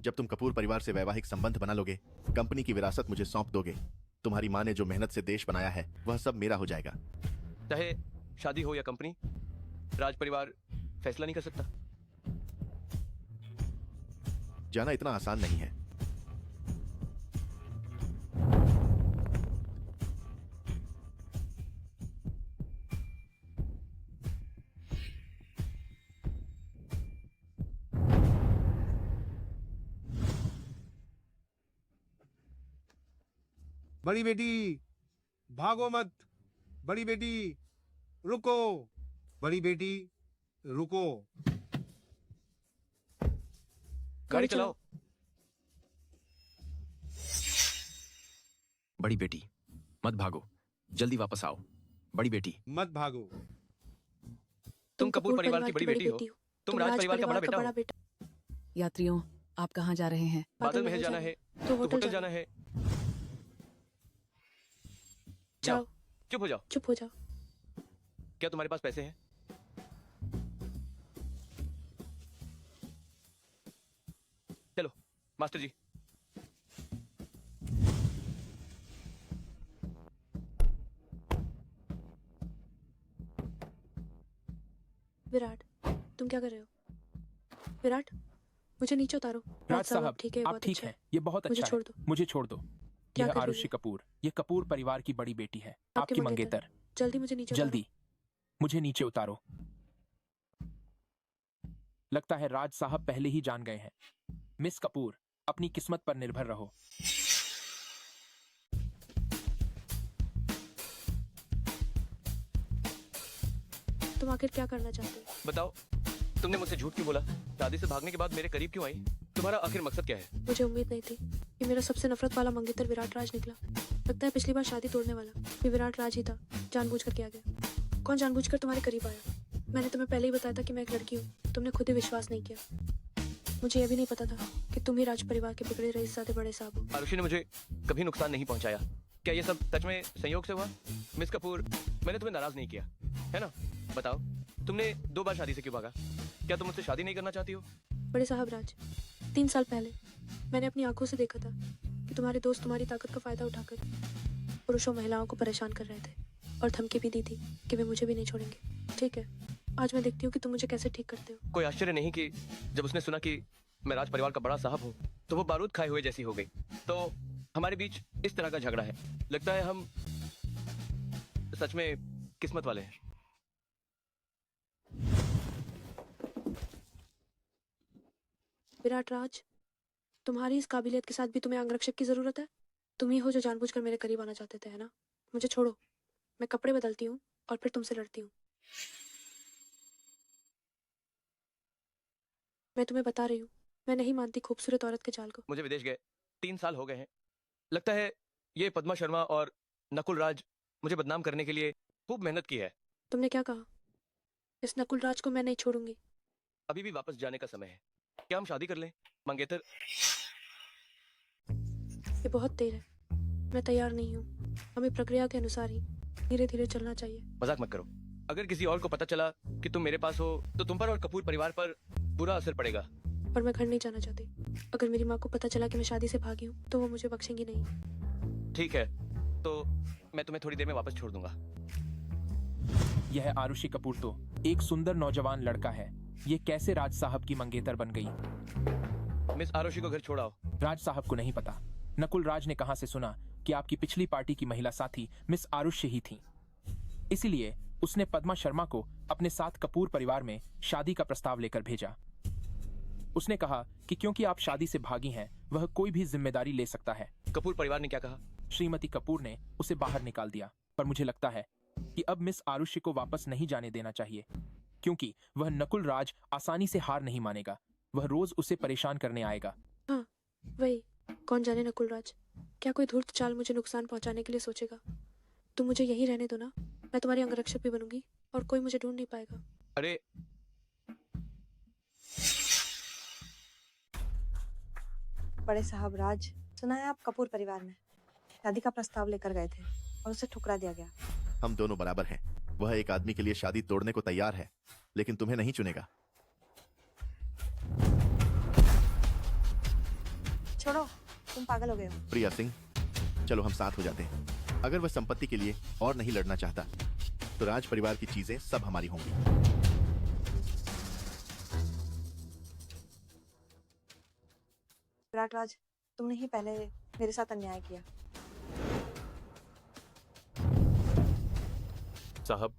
जब तुम कपूर परिवार से वैवाहिक संबंध बना लोगे, कंपनी की विरासत मुझे सौंप दोगे, तुम्हारी माँ ने जो मेहनत से देश बनाया है वह सब मेरा हो जाएगा। चाहे शादी हो या कंपनी, राज परिवार फैसला नहीं कर सकता। जाना इतना आसान नहीं है। बड़ी बेटी, भागो मत। बड़ी बेटी रुको, बड़ी बेटी रुको। गाड़ी चलाओ। बड़ी बेटी मत भागो, जल्दी वापस आओ। बड़ी बेटी मत भागो। तुम कपूर परिवार की बड़ी बेटी हो। तुम राज परिवार का बड़ा बेटा हो। यात्रियों, आप कहाँ जा रहे हैं? बादल महल जाना है तो होटल जाना है। जाओ। चुप हो जाओ। चुप हो जाओ। क्या तुम्हारे पास पैसे हैं? चलो मास्टर जी। विराट, तुम क्या कर रहे हो? विराट, मुझे नीचे उतारो। राज साहब, ठीक है, आप बहुत ठीक अच्छा हैं। ये बहुत मुझे अच्छा छोड़ है। दो। मुझे छोड़ दो। क्या यह कर रही आरुषि है? कपूर, ये कपूर परिवार की बड़ी बेटी है, आपकी आपकी मंगेतर। मंगेतर। जल्दी मुझे नीचे उतारो। जल्दी मुझे नीचे उतारो। लगता है राज साहब पहले ही जान गए हैं। मिस कपूर, अपनी किस्मत पर निर्भर रहो। तुम आखिर क्या करना चाहते हो? बताओ, तुमने मुझसे झूठ क्यों बोला? शादी से भागने के बाद मेरे करीब क्यों आई? तुम्हारा आखिर मकसद क्या है? मुझे उम्मीद नहीं थी कि मेरा सबसे नफरत वाला मंगेतर विराट राज निकला। लगता है पिछली बार शादी तोड़ने वाला भी विराट राज ही था। जानबूझकर किया गया। कौन जानबूझकर तुम्हारे करीब आया? मैंने तुम्हें पहले ही बताया था कि मैं एक लड़की हूँ। तुमने खुद ही विश्वास नहीं किया। मुझे यह भी नहीं पता था कि तुम ही राज परिवार के बिगड़े रईसज़ादे बड़े साहब हो। आरुषि ने मुझे कभी नुकसान नहीं पहुंचाया। क्या ये सब सच में संयोग से हुआ? मिस कपूर, मैंने तुम्हें नाराज नहीं किया, है ना? बताओ, तुमने 2 बार शादी से क्यों भागा? क्या तुम मुझसे शादी नहीं करना चाहती हो? बड़े साहब राज, 3 साल पहले मैंने अपनी आंखों से देखा था कि तुम्हारे दोस्त तुम्हारी ताकत का फायदा उठाकर पुरुषों महिलाओं को परेशान कर रहे थे और धमकी भी दी थी कि वे मुझे भी नहीं छोड़ेंगे। ठीक है, आज मैं देखती हूँ कि तुम मुझे कैसे ठीक करते हो। कोई आश्चर्य नहीं कि जब उसने सुना कि मैं राज परिवार का बड़ा साहब हूँ तो वो बारूद खाए हुए जैसी हो गई। तो हमारे बीच इस तरह का झगड़ा है। लगता है हम सच में किस्मत वाले हैं। विराट राज, तुम्हारी इस काबिलियत के साथ भी तुम्हें अंगरक्षक की जरूरत है? तुम ही हो जो जानबूझकर मेरे करीब आना चाहते थे, है ना? मुझे छोड़ो, मैं कपड़े बदलती हूँ और फिर तुमसे लड़ती हूँ। मैं तुम्हें बता रही हूँ, मैं नहीं मानती खूबसूरत औरत के जाल को। मुझे विदेश गए 3 साल हो गए हैं। लगता है ये पद्मा शर्मा और नकुल राज मुझे बदनाम करने के लिए खूब मेहनत की है। तुमने क्या कहा? इस नकुल राज को मैं नहीं छोड़ूंगी। अभी भी वापस जाने का समय है। क्या हम शादी कर लें? मंगेतर, ये बहुत देर है। मैं तैयार नहीं हूँ। हमें प्रक्रिया के अनुसार ही धीरे धीरे चलना चाहिए। मजाक मत करो। अगर किसी और को पता चला कि तुम मेरे पास हो तो तुम पर और कपूर परिवार पर बुरा असर पड़ेगा। और मैं घर नहीं जाना चाहती। अगर मेरी माँ को पता चला कि मैं शादी से भागी हूँ तो वो मुझे बख्शेंगी नहीं। ठीक है, तो मैं तुम्हें थोड़ी देर में वापस छोड़ दूंगा। यह आरुषि कपूर तो एक सुंदर नौजवान लड़का है। ये कैसे राज साहब की मंगेतर बन गई? मिस आरुषि को घर छोड़ाओ। राज साहब को नहीं पता। नकुल राज ने कहां से सुना कि आपकी पिछली पार्टी की महिला साथी मिस आरुषि ही थी। इसीलिए उसने पद्मा शर्मा को अपने साथ कपूर परिवार में शादी का प्रस्ताव लेकर भेजा। उसने कहा कि क्योंकि आप शादी से भागी हैं, वह कोई भी जिम्मेदारी ले सकता है। कपूर परिवार ने क्या कहा? श्रीमती कपूर ने उसे बाहर निकाल दिया। पर मुझे लगता है कि अब मिस आरुषि को वापस नहीं जाने देना चाहिए, क्योंकि वह नकुल राज आसानी से हार नहीं मानेगा। वह रोज उसे परेशान करने आएगा। हाँ, वही। कौन जाने नकुल राज क्या कोई धूर्त चाल मुझे नुकसान पहुंचाने के लिए सोचेगा। तुम मुझे यहीं रहने दो ना, मैं तुम्हारी अंगरक्षक भी बनूंगी और कोई मुझे ढूंढ नहीं पाएगा। अरे बड़े साहब राज, सुना है आप कपूर परिवार में शादी का प्रस्ताव लेकर गए थे और उसे ठुकरा दिया गया। हम दोनों बराबर हैं। वह एक आदमी के लिए शादी तोड़ने को तैयार है, लेकिन तुम्हें नहीं चुनेगा। छोड़ो, तुम पागल हो गए हो। प्रिया सिंह, चलो हम साथ हो जाते हैं। अगर वह संपत्ति के लिए और नहीं लड़ना चाहता तो राज परिवार की चीजें सब हमारी होंगी। विराट राज, तुमने ही पहले मेरे साथ अन्याय किया। साहब,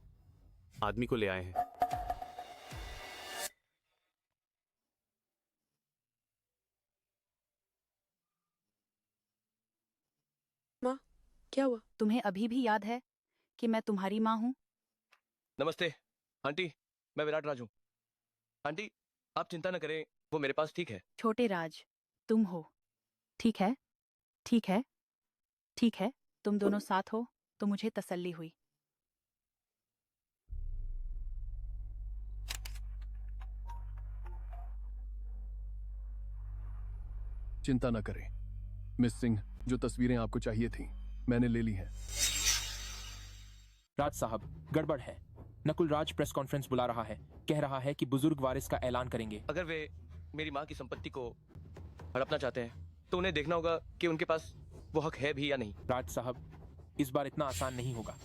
आदमी को ले आए हैं। माँ, क्या हुआ? तुम्हें अभी भी याद है कि मैं तुम्हारी माँ हूँ? नमस्ते आंटी, मैं विराट राज हूँ। आंटी आप चिंता न करें, वो मेरे पास ठीक है। छोटे राज, तुम हो। ठीक है, ठीक है, ठीक है, तुम दोनों साथ हो तो मुझे तसल्ली हुई। चिंता न करें मिस सिंह, जो तस्वीरें आपको चाहिए थी मैंने ले ली हैं। राज साहब, गड़बड़ है। नकुल राज प्रेस कॉन्फ्रेंस बुला रहा है, कह रहा है कि बुजुर्ग वारिस का ऐलान करेंगे। अगर वे मेरी माँ की संपत्ति को हड़पना चाहते हैं तो उन्हें देखना होगा कि उनके पास वो हक है भी या नहीं। राज साहब, इस बार इतना आसान नहीं होगा।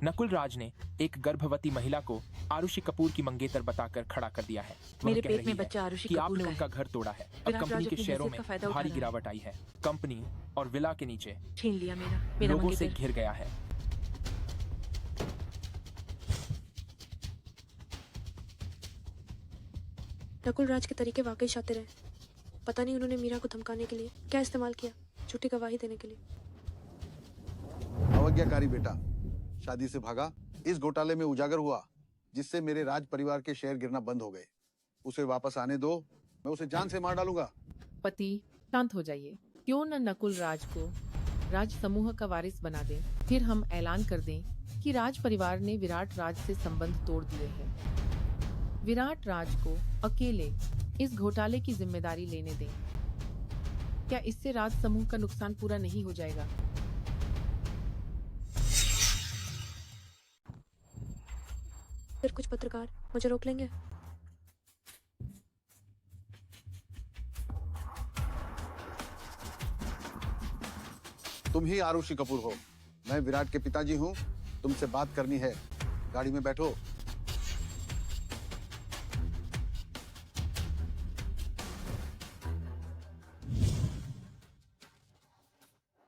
नकुल राज ने एक गर्भवती महिला को आरुषि कपूर की मंगेतर बताकर खड़ा कर दिया है। वह मेरे कह पेट रही में है बच्चा आरुषि कि कपूर आपने का उनका है। घर तोड़ा है। अब विराट कंपनी राज के अपनी शेयरों हैसियत में का फायदा उठा भारी रहा है। गिरावट आई है। कंपनी और विला के नीचे छीन लिया मेरा लोगों से मंगेतर। घिर गया है। नकुल राज के तरीके वाकई शातिर हैं। पता नहीं उन्होंने मीरा को धमकाने के लिए क्या इस्तेमाल किया, झूठी गवाही देने के लिए। अवज्ञाकारी बेटा, शादी से भागा, इस घोटाले में उजागर हुआ जिससे मेरे राज परिवार के शेयर गिरना बंद हो गए। उसे वापस आने दो, मैं उसे जान से मार डालूंगा। पति, शांत हो जाइए। क्यों न नकुल राज को राज समूह का वारिस बना दें, फिर हम ऐलान कर दें कि राज परिवार ने विराट राज से संबंध तोड़ दिए हैं। विराट राज को अकेले इस घोटाले की जिम्मेदारी लेने दें। क्या इससे राज समूह का नुकसान पूरा नहीं हो जाएगा? फिर कुछ पत्रकार मुझे रोक लेंगे। तुम ही आरुषि कपूर हो। मैं विराट के पिताजी हूँ, तुमसे बात करनी है। गाड़ी में बैठो।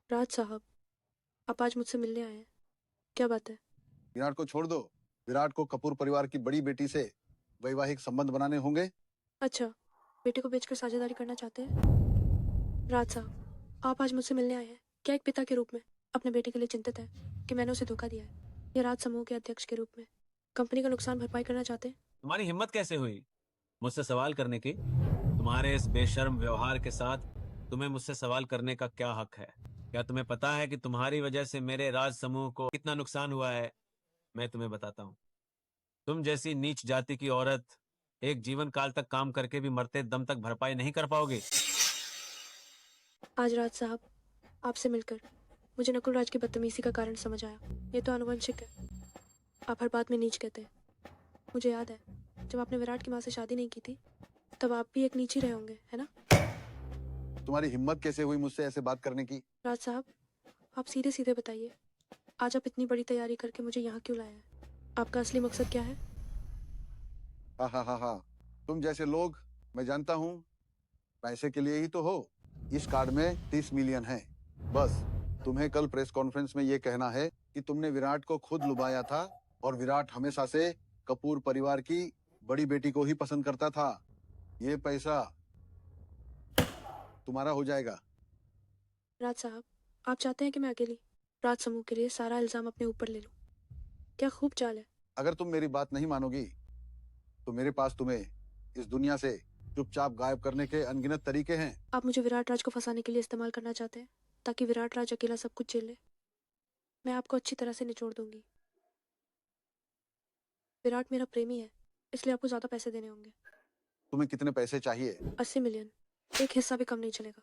राज साहब, आप आज मुझसे मिलने आए हैं, क्या बात है? विराट को छोड़ दो। विराट को कपूर परिवार की बड़ी बेटी से वैवाहिक संबंध बनाने होंगे। अच्छा, बेटे को बेचकर साझेदारी करना चाहते हैं? राज साहब, आप आज मुझसे मिलने आए हैं, क्या एक पिता के रूप में अपने बेटे के लिए चिंतित है कि मैंने उसे धोखा दिया है, या राज समूह के अध्यक्ष के रूप में कंपनी का नुकसान भरपाई करना चाहते हैं? तुम्हारी हिम्मत कैसे हुई मुझसे सवाल करने की? तुम्हारे इस बेशर्म व्यवहार के साथ तुम्हें मुझसे सवाल करने का क्या हक है? क्या तुम्हें पता है कि तुम्हारी वजह से मेरे राज समूह को कितना नुकसान हुआ है? मैं तुम्हें बताता हूँ। तुम जैसी नीच जाति की औरत एक जीवन काल तक काम करके भी मरते दम तक भरपाई नहीं कर पाओगे। आज राज साहब, आपसे मिलकर मुझे नकुल राज की बदतमीजी का कारण समझ आया। ये तो आनुवंशिक है। आप हर बात में नीच कहते हैं। मुझे याद है, जब आपने विराट की माँ से शादी नहीं की थी, तब आप भी एक नीच ही रहे होंगे, है ना? तुम्हारी हिम्मत कैसे हुई मुझसे ऐसे बात करने की? राज साहब, आप सीधे सीधे बताइए, आज आप इतनी बड़ी तैयारी करके मुझे यहाँ क्यों लाया है? आपका असली मकसद क्या है? हाँ हाँ हाँ हाँ, तुम जैसे लोग मैं जानता हूँ पैसे के लिए ही तो हो। इस कार्ड में 30 मिलियन है। बस तुम्हें कल प्रेस कॉन्फ्रेंस में ये कहना है कि तुमने विराट को खुद लुभाया था और विराट हमेशा से कपूर परिवार की बड़ी बेटी को ही पसंद करता था। ये पैसा तुम्हारा हो जाएगा। राज साहब, आप चाहते हैं कि मैं अकेली राज समूह के लिए सारा इल्जाम अपने ऊपर ले लूं? क्या खूब चाल है। अगर तुम मेरी बात नहीं मानोगी तो मेरे पास तुम्हें इस दुनिया से चुपचाप गायब करने के अनगिनत तरीके हैं। आप मुझे विराट राज को फंसाने के लिए इस्तेमाल करना चाहते हैं ताकि विराट राज अकेला सब कुछ झेल ले। मैं आपको अच्छी तरह से निचोड़ दूंगी। विराट मेरा प्रेमी है, इसलिए आपको ज्यादा पैसे देने होंगे। तुम्हें कितने पैसे चाहिए? 80 मिलियन। एक हिस्सा भी कम नहीं चलेगा।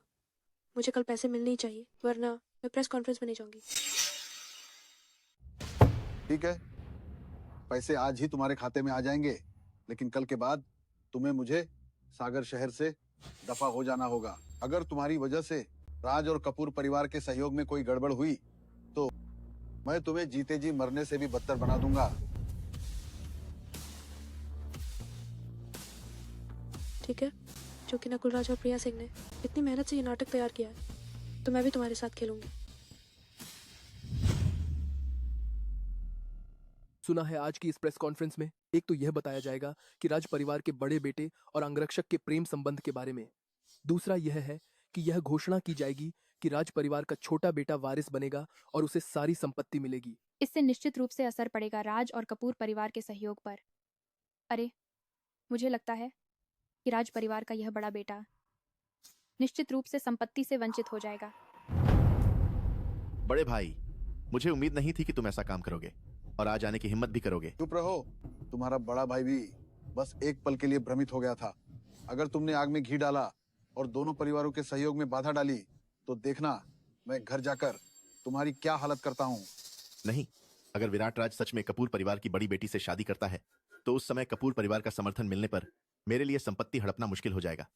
मुझे कल पैसे मिलने ही चाहिए, वरना मैं प्रेस कॉन्फ्रेंस में नहीं जाऊंगी। ठीक है, पैसे आज ही तुम्हारे खाते में आ जाएंगे, लेकिन कल के बाद तुम्हें मुझे सागर शहर से दफा हो जाना होगा। अगर तुम्हारी वजह से राज और कपूर परिवार के सहयोग में कोई गड़बड़ हुई तो मैं तुम्हें जीते जी मरने से भी बदतर बना दूंगा। ठीक है, क्योंकि नकुल राज और प्रिया सिंह ने इतनी मेहनत से ये नाटक तैयार किया है, तो मैं भी तुम्हारे साथ खेलूंगी। सुना है आज की इस प्रेस कॉन्फ्रेंस में एक तो यह बताया जाएगा कि राज परिवार के बड़े बेटे और अंगरक्षक के प्रेम संबंध के बारे में। दूसरा यह है कि यह घोषणा की जाएगी कि राज परिवार का छोटा बेटा वारिस बनेगा और उसे सारी संपत्ति मिलेगी। इससे निश्चित रूप से असर पड़ेगा राज और कपूर परिवार के सहयोग पर। अरे, मुझे लगता है कि राज परिवार का यह बड़ा बेटा निश्चित रूप से संपत्ति से वंचित हो जाएगा। बड़े भाई, मुझे उम्मीद नहीं थी कि तुम ऐसा काम करोगे और आज आने की हिम्मत भी करोगे। चुप रहो, तुम्हारा बड़ा भाई भी बस एक पल के लिए भ्रमित हो गया था। अगर तुमने आग में घी डाला और दोनों परिवारों के सहयोग में बाधा डाली तो देखना मैं घर जाकर तुम्हारी क्या हालत करता हूँ। नहीं, अगर विराट राज सच में कपूर परिवार की बड़ी बेटी से शादी करता है तो उस समय कपूर परिवार का समर्थन मिलने पर मेरे लिए संपत्ति हड़पना मुश्किल हो जाएगा।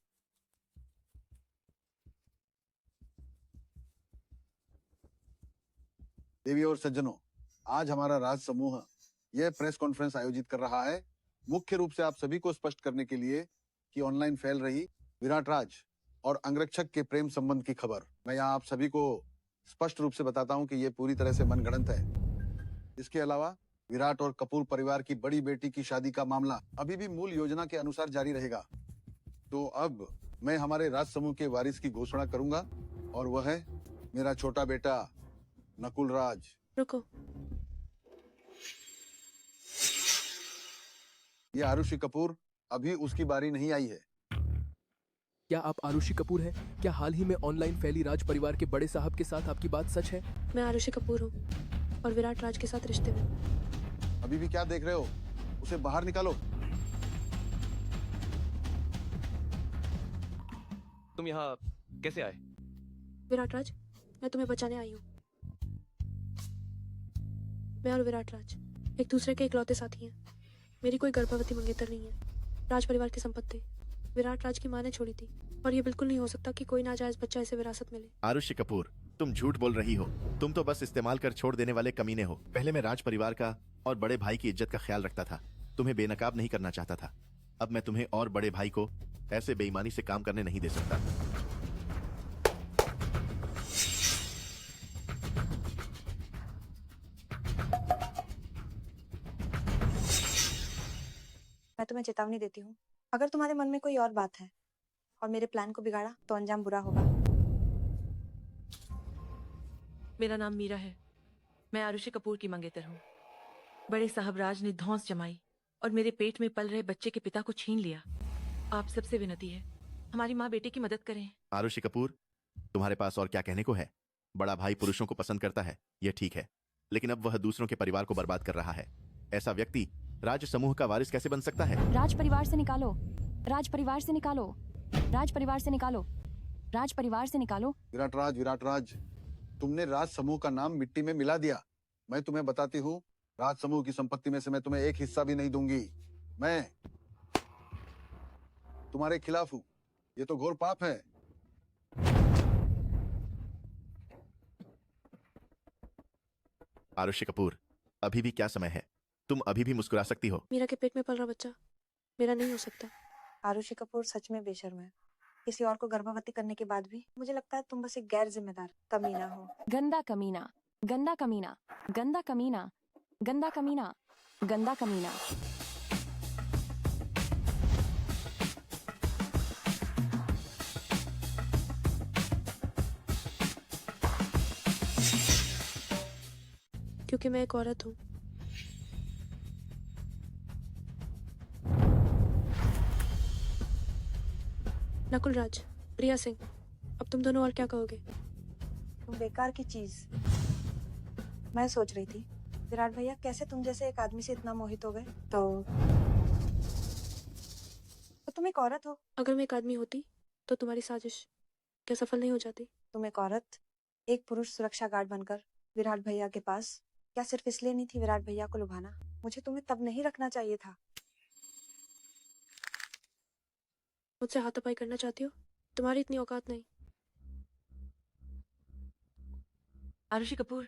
देवी और सज्जनों, आज हमारा राज समूह यह प्रेस कॉन्फ्रेंस आयोजित कर रहा है मुख्य रूप से आप सभी को स्पष्ट करने के लिए कि ऑनलाइन फैल रही विराट राज और अंगरक्षक के प्रेम संबंध की खबर। मैं यहाँ आप सभी को स्पष्ट रूप से बताता हूँ कि यह पूरी तरह से मनगढ़ंत है। इसके अलावा विराट और कपूर परिवार की बड़ी बेटी की शादी का मामला अभी भी मूल योजना के अनुसार जारी रहेगा। तो अब मैं हमारे राज समूह के वारिस की घोषणा करूंगा और वह है मेरा छोटा बेटा नकुल राज। रुको, ये आरुषि कपूर, अभी उसकी बारी नहीं आई है। क्या आप आरुषि कपूर हैं? क्या हाल ही में ऑनलाइन फैली राज परिवार के बड़े साहब के साथ आपकी बात सच है? मैं आरुषि कपूर हूँ और विराट राज के साथ रिश्ते में। अभी भी क्या देख रहे हो? उसे बाहर निकालो। तुम यहाँ कैसे आए? विराट राज, मैं तुम्हें बचाने आई हूँ। मैं और विराट राज एक दूसरे के इकलौते साथी हैं। मेरी कोई गर्भवती मंगेतर नहीं है। राज परिवार की संपत्ति विराट राज की माँ ने छोड़ी थी और ये बिल्कुल नहीं हो सकता कि कोई नाजायज बच्चा इसे विरासत मिले। आरुषि कपूर, तुम झूठ बोल रही हो। तुम तो बस इस्तेमाल कर छोड़ देने वाले कमीने हो। पहले मैं राज परिवार का और बड़े भाई की इज्जत का ख्याल रखता था, तुम्हें बेनकाब नहीं करना चाहता था। अब मैं तुम्हें और बड़े भाई को ऐसे बेईमानी से काम करने नहीं दे सकता। मैं तुम्हें चेतावनी देती हूँ, अगर तुम्हारे मन में कोई और बात है और मेरे प्लान को बिगाड़ा तो अंजाम बुरा होगा। मेरा नाम मीरा है। मैं आरुषि कपूर की मंगेतर हूँ। बड़े साहब राज ने धौंस जमाई और मेरे पेट में पल रहे बच्चे के पिता को छीन लिया। आप सबसे विनती है, हमारी माँ बेटे की मदद करें। आरुषि कपूर, तुम्हारे पास और क्या कहने को है? बड़ा भाई पुरुषों को पसंद करता है, यह ठीक है, लेकिन अब वह दूसरों के परिवार को बर्बाद कर रहा है। ऐसा व्यक्ति राज समूह का वारिस कैसे बन सकता है? राज परिवार से निकालो, राज परिवार से निकालो, राज परिवार से निकालो, राज परिवार से निकालो। विराट राज, तुमने राज समूह का नाम मिट्टी में मिला दिया। मैं तुम्हें बताती हूँ, राज समूह की संपत्ति में से मैं तुम्हें एक हिस्सा भी नहीं दूंगी। मैं तुम्हारे खिलाफ हूँ। ये तो घोर पाप है। आरुषि कपूर, अभी भी क्या समय है? तुम अभी भी मुस्कुरा सकती हो। मीरा के पेट में पल रहा बच्चा मेरा नहीं हो सकता। आरुषि कपूर सच में बेशर्म है। किसी और को गर्भवती करने के बाद भी मुझे लगता है तुम बस एक गैर जिम्मेदार कमीना हो। गंदा कमीना, गंदा कमीना, गंदा कमीना, गंदा कमीना, गंदा कमीना। क्योंकि मैं एक औरत हूँ। नकुल राज, प्रिया सिंह, अब तुम दोनों और क्या कहोगे? तुम बेकार की चीज। मैं सोच रही थी विराट भैया कैसे तुम जैसे एक आदमी से इतना मोहित हो गए। तो तुम एक औरत हो। अगर मैं एक आदमी होती तो तुम्हारी साजिश क्या सफल नहीं हो जाती? तुम एक औरत एक पुरुष सुरक्षा गार्ड बनकर विराट भैया के पास क्या सिर्फ इसलिए नहीं थी विराट भैया को लुभाना? मुझे तुम्हें तब नहीं रखना चाहिए था। मुझसे हाथापाई करना चाहती हो? तुम्हारी इतनी औकात नहीं। आरुषि कपूर,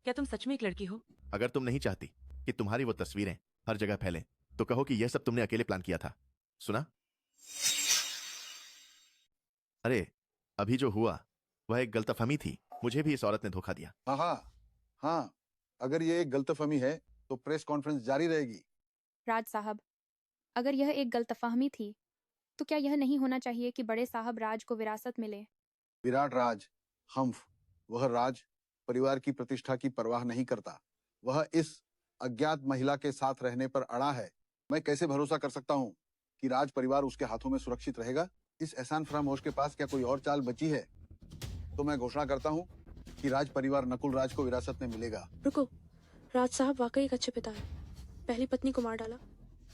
क्या तुम सच में एक लड़की हो? अगर तुम नहीं चाहती कि तुम्हारी वो तस्वीरें हर जगह फैलें, तो कहो कि यह सब तुमने अकेले प्लान किया था। सुना? अरे, अभी जो हुआ वह एक गलतफहमी थी। मुझे भी इस औरत ने धोखा दिया। हाँ, अगर ये एक गलतफहमी है तो प्रेस कॉन्फ्रेंस जारी रहेगी। राज साहब, अगर यह एक गलतफहमी थी तो क्या यह नहीं होना चाहिए कि बड़े साहब राज को विरासत मिले? विराट राज हम्फ, वह राज परिवार की प्रतिष्ठा की परवाह नहीं करता। वह इस अज्ञात महिला के साथ रहने पर अड़ा है। मैं कैसे भरोसा कर सकता हूँ कि राज परिवार उसके हाथों में सुरक्षित रहेगा? इस एहसान फरामोश के पास क्या कोई और चाल बची है? तो मैं घोषणा करता हूँ कि राज परिवार नकुल राज को विरासत में मिलेगा। रुको, राज साहब वाकई एक अच्छे पिता है। पहली पत्नी को मार डाला,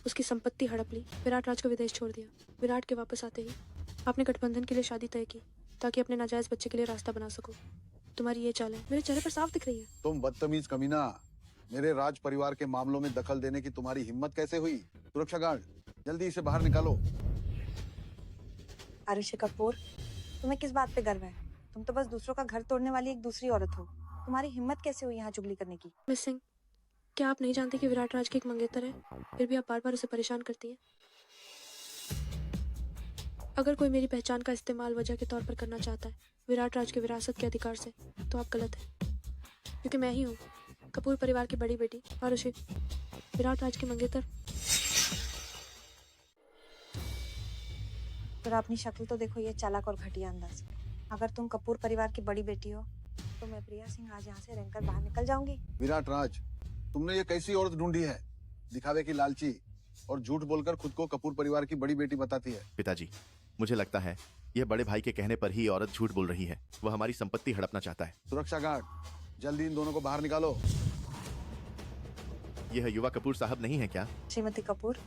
उसकी संपत्ति हड़प ली, विराट राज को विदेश छोड़ दिया। विराट के वापस आते ही आपने गठबंधन के लिए शादी तय की ताकि अपने नाजायज बच्चे के लिए रास्ता बना सको। तुम्हारी ये चाल है मेरे चेहरे पर साफ दिख रही है। तुम बदतमीज कमीना, मेरे राज परिवार के मामलों में दखल देने की तुम्हारी हिम्मत कैसे हुई? सुरक्षा गार्ड, जल्दी इसे बाहर निकालो। आरुषि कपूर, तुम्हें किस बात पे गर्व है? तुम तो बस दूसरों का घर तोड़ने वाली एक दूसरी औरत हो। तुम्हारी हिम्मत कैसे हुई यहाँ चुगली करने की? मिस सिंह, क्या आप नहीं जानते कि विराट राज की एक मंगेतर है, फिर भी आप बार बार उसे परेशान करती हैं? अगर कोई मेरी पहचान का इस्तेमाल वजह के तौर पर करना चाहता है विराट राज के विरासत के अधिकार से, तो आप गलत हैं, क्योंकि मैं ही हूँ कपूर परिवार की बड़ी बेटी आरुषि, विराट राज की मंगेतर। पर अपनी शक्ल तो देखो, ये चालाक और घटिया अंदाज। अगर तुम कपूर परिवार की बड़ी बेटी हो तो मैं प्रिया सिंह आज यहाँ से रहकर बाहर निकल जाऊंगी। विराट राज, तुमने ये कैसी औरत ढूंढी है? दिखावे की लालची और झूठ बोलकर खुद को कपूर परिवार की बड़ी बेटी बताती है। पिताजी, मुझे लगता है यह बड़े भाई के कहने पर ही औरत झूठ बोल रही है। वह हमारी संपत्ति हड़पना चाहता है। सुरक्षा गार्ड, जल्दी इन दोनों को बाहर निकालो। यह युवा कपूर साहब नहीं है क्या? श्रीमती कपूर,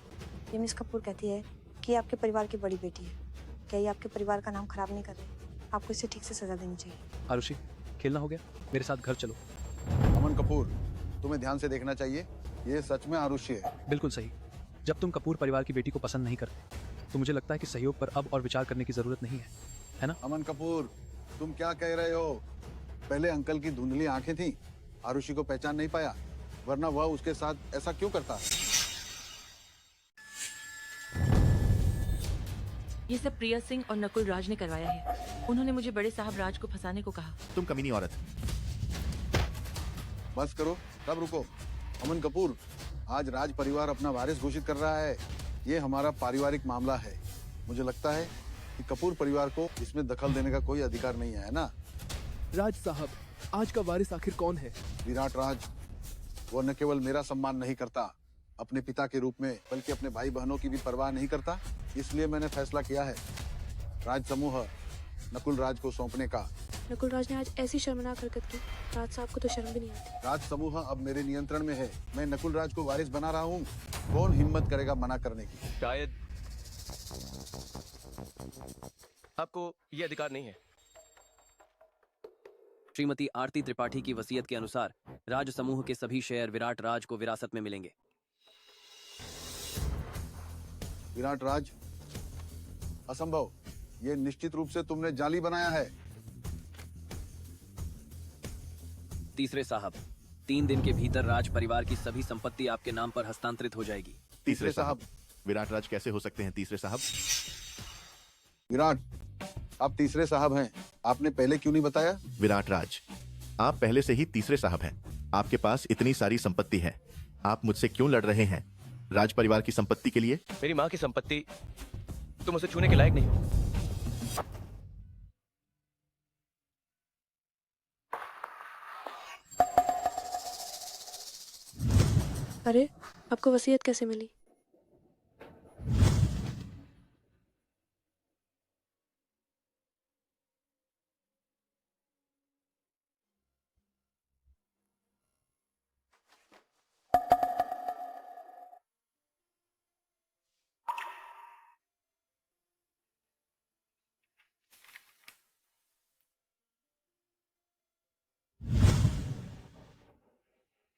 ये मिस कपूर कहती है कि ये आपके परिवार की बड़ी बेटी है। क्या ये आपके परिवार का नाम खराब नहीं कर रही? आपको इसे ठीक से सजा देनी चाहिए। आरुषि, खेलना हो गया, मेरे साथ घर चलो। अमन कपूर, तुम्हें ध्यान से देखना चाहिए, ये सच में आरुषि है। बिल्कुल सही। जब तुम कपूर परिवार की बेटी को पसंद नहीं करते तो मुझे लगता है कि सहयोग पर अब और विचार करने की जरूरत नहीं है ना? अमन कपूर, तुम क्या कह रहे हो? पहले अंकल की धुंधली आंखें थीं, आरुषि को पहचान नहीं पाया, वरना वह उसके साथ ऐसा क्यों करता? ये सब प्रिया सिंह और नकुल राज ने करवाया है। उन्होंने मुझे बड़े साहब राज को फंसाने को कहा। तुम कमीनी औरत। बस करो, तब रुको। अमन कपूर, आज राज परिवार अपना वारिस घोषित कर रहा है। ये हमारा पारिवारिक मामला है। मुझे लगता है कि कपूर परिवार को इसमें दखल देने का कोई अधिकार नहीं है ना? राज साहब, आज का वारिस आखिर कौन है? विराट राज। वो न केवल मेरा सम्मान नहीं करता अपने पिता के रूप में, बल्कि अपने भाई बहनों की भी परवाह नहीं करता। इसलिए मैंने फैसला किया है राज समूह नकुल राज को सौंपने का। नकुल राज ने आज ऐसी शर्मनाक हरकत की, राज साहब को तो शर्म भी नहीं आती। राज समूह अब मेरे नियंत्रण में है। मैं नकुल राज को वारिस बना रहा हूँ। कौन हिम्मत करेगा मना करने की? शायद आपको ये अधिकार नहीं है। श्रीमती आरती त्रिपाठी की वसीयत के अनुसार राज समूह के सभी शेयर विराट राज को विरासत में मिलेंगे। विराट राज, असंभव। ये निश्चित रूप से तुमने जाली बनाया है। तीसरे साहब, 3 दिन के भीतर राज परिवार की सभी संपत्ति आपके नाम पर हस्तांतरित हो जाएगी। तीसरे साहब, विराट राज कैसे हो सकते हैं तीसरे साहब? विराट, आप तीसरे साहब हैं। आपने पहले क्यों नहीं बताया? विराट राज, आप पहले से ही तीसरे साहब हैं। आपके पास इतनी सारी संपत्ति है, आप मुझसे क्यों लड़ रहे हैं? राज परिवार की संपत्ति के लिए? मेरी माँ की संपत्ति तुम उसे छूने के लायक नहीं हो। अरे, आपको वसीयत कैसे मिली?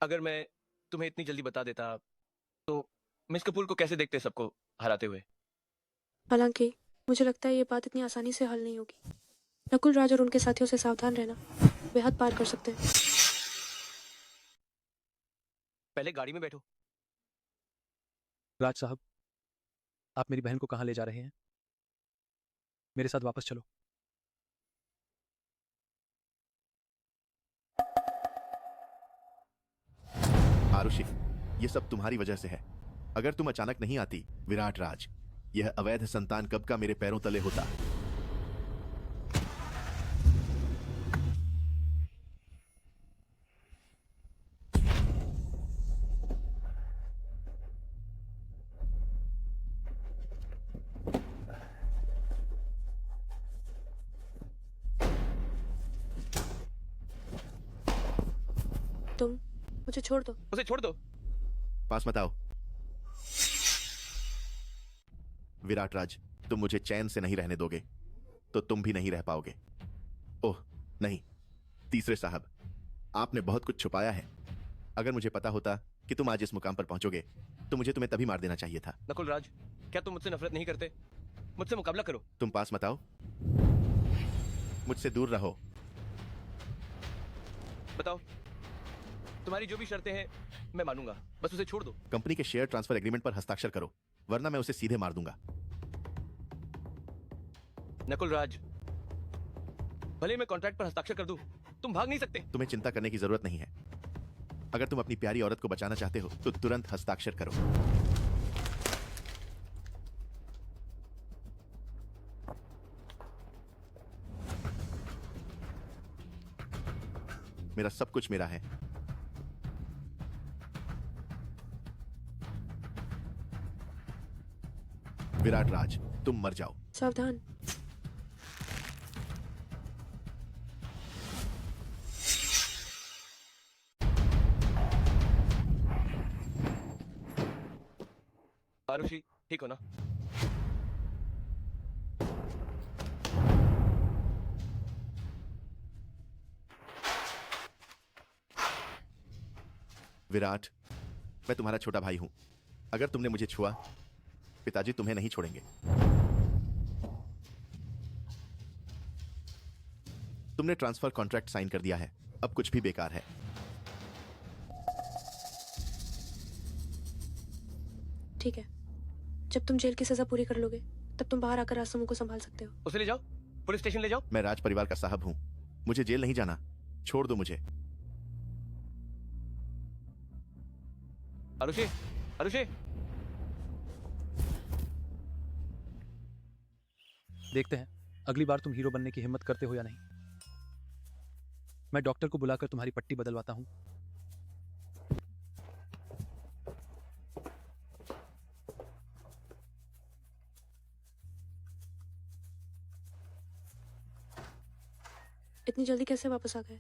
अगर मैं तुम्हें इतनी जल्दी बता देता तो मिस कपूर को कैसे देखते सबको हराते हुए? हालांकि मुझे लगता है ये बात इतनी आसानी से हल नहीं होगी। नकुल राज और उनके साथियों से सावधान रहना, वे हद पार कर सकते हैं। पहले गाड़ी में बैठो। राज साहब, आप मेरी बहन को कहाँ ले जा रहे हैं? मेरे साथ वापस चलो। आरुषि, ये सब तुम्हारी वजह से है। अगर तुम अचानक नहीं आती विराट राज, यह अवैध संतान कब का मेरे पैरों तले होता। तुम मुझे छोड़ दो। उसे छोड़ दो। पास मत आओ। विराट राज, तुम मुझे चैन से नहीं रहने दोगे तो तुम भी नहीं रह पाओगे। ओह नहीं, तीसरे साहब, आपने बहुत कुछ छुपाया है। अगर मुझे पता होता कि तुम आज इस मुकाम पर पहुंचोगे तो मुझे तुम्हें तभी मार देना चाहिए था। नकुल राज, क्या तुम मुझसे नफरत नहीं करते? मुझसे मुकाबला करो। तुम पास मत आओ, मुझसे दूर रहो। बताओ, तुम्हारी जो भी शर्तें हैं मैं मानूंगा, बस उसे छोड़ दो। कंपनी के शेयर ट्रांसफर एग्रीमेंट पर हस्ताक्षर करो, वरना मैं उसे सीधे मार दूंगा। नकुल राज, भले मैं कॉन्ट्रैक्ट पर हस्ताक्षर कर दूं, तुम भाग नहीं सकते। तुम्हें चिंता करने की जरूरत नहीं है। अगर तुम अपनी प्यारी औरत को बचाना चाहते हो तो तुरंत हस्ताक्षर करो। मेरा सब कुछ मेरा है। विराट राज, तुम मर जाओ। सावधान। आरुषि, ठीक हो ना? विराट, मैं तुम्हारा छोटा भाई हूं। अगर तुमने मुझे छुआ, पिताजी तुम्हें नहीं छोड़ेंगे। तुमने ट्रांसफर कॉन्ट्रैक्ट साइन कर दिया है, अब कुछ भी बेकार है। ठीक है, जब तुम जेल की सजा पूरी कर लोगे तब तुम बाहर आकर राज समूह को संभाल सकते हो। उसे ले जाओ, पुलिस स्टेशन ले जाओ। मैं राज परिवार का साहब हूं, मुझे जेल नहीं जाना। छोड़ दो मुझे। आरुषि, आरुषि। देखते हैं अगली बार तुम हीरो बनने की हिम्मत करते हो या नहीं। मैं डॉक्टर को बुलाकर तुम्हारी पट्टी बदलवाता हूं। इतनी जल्दी कैसे वापस आ गए?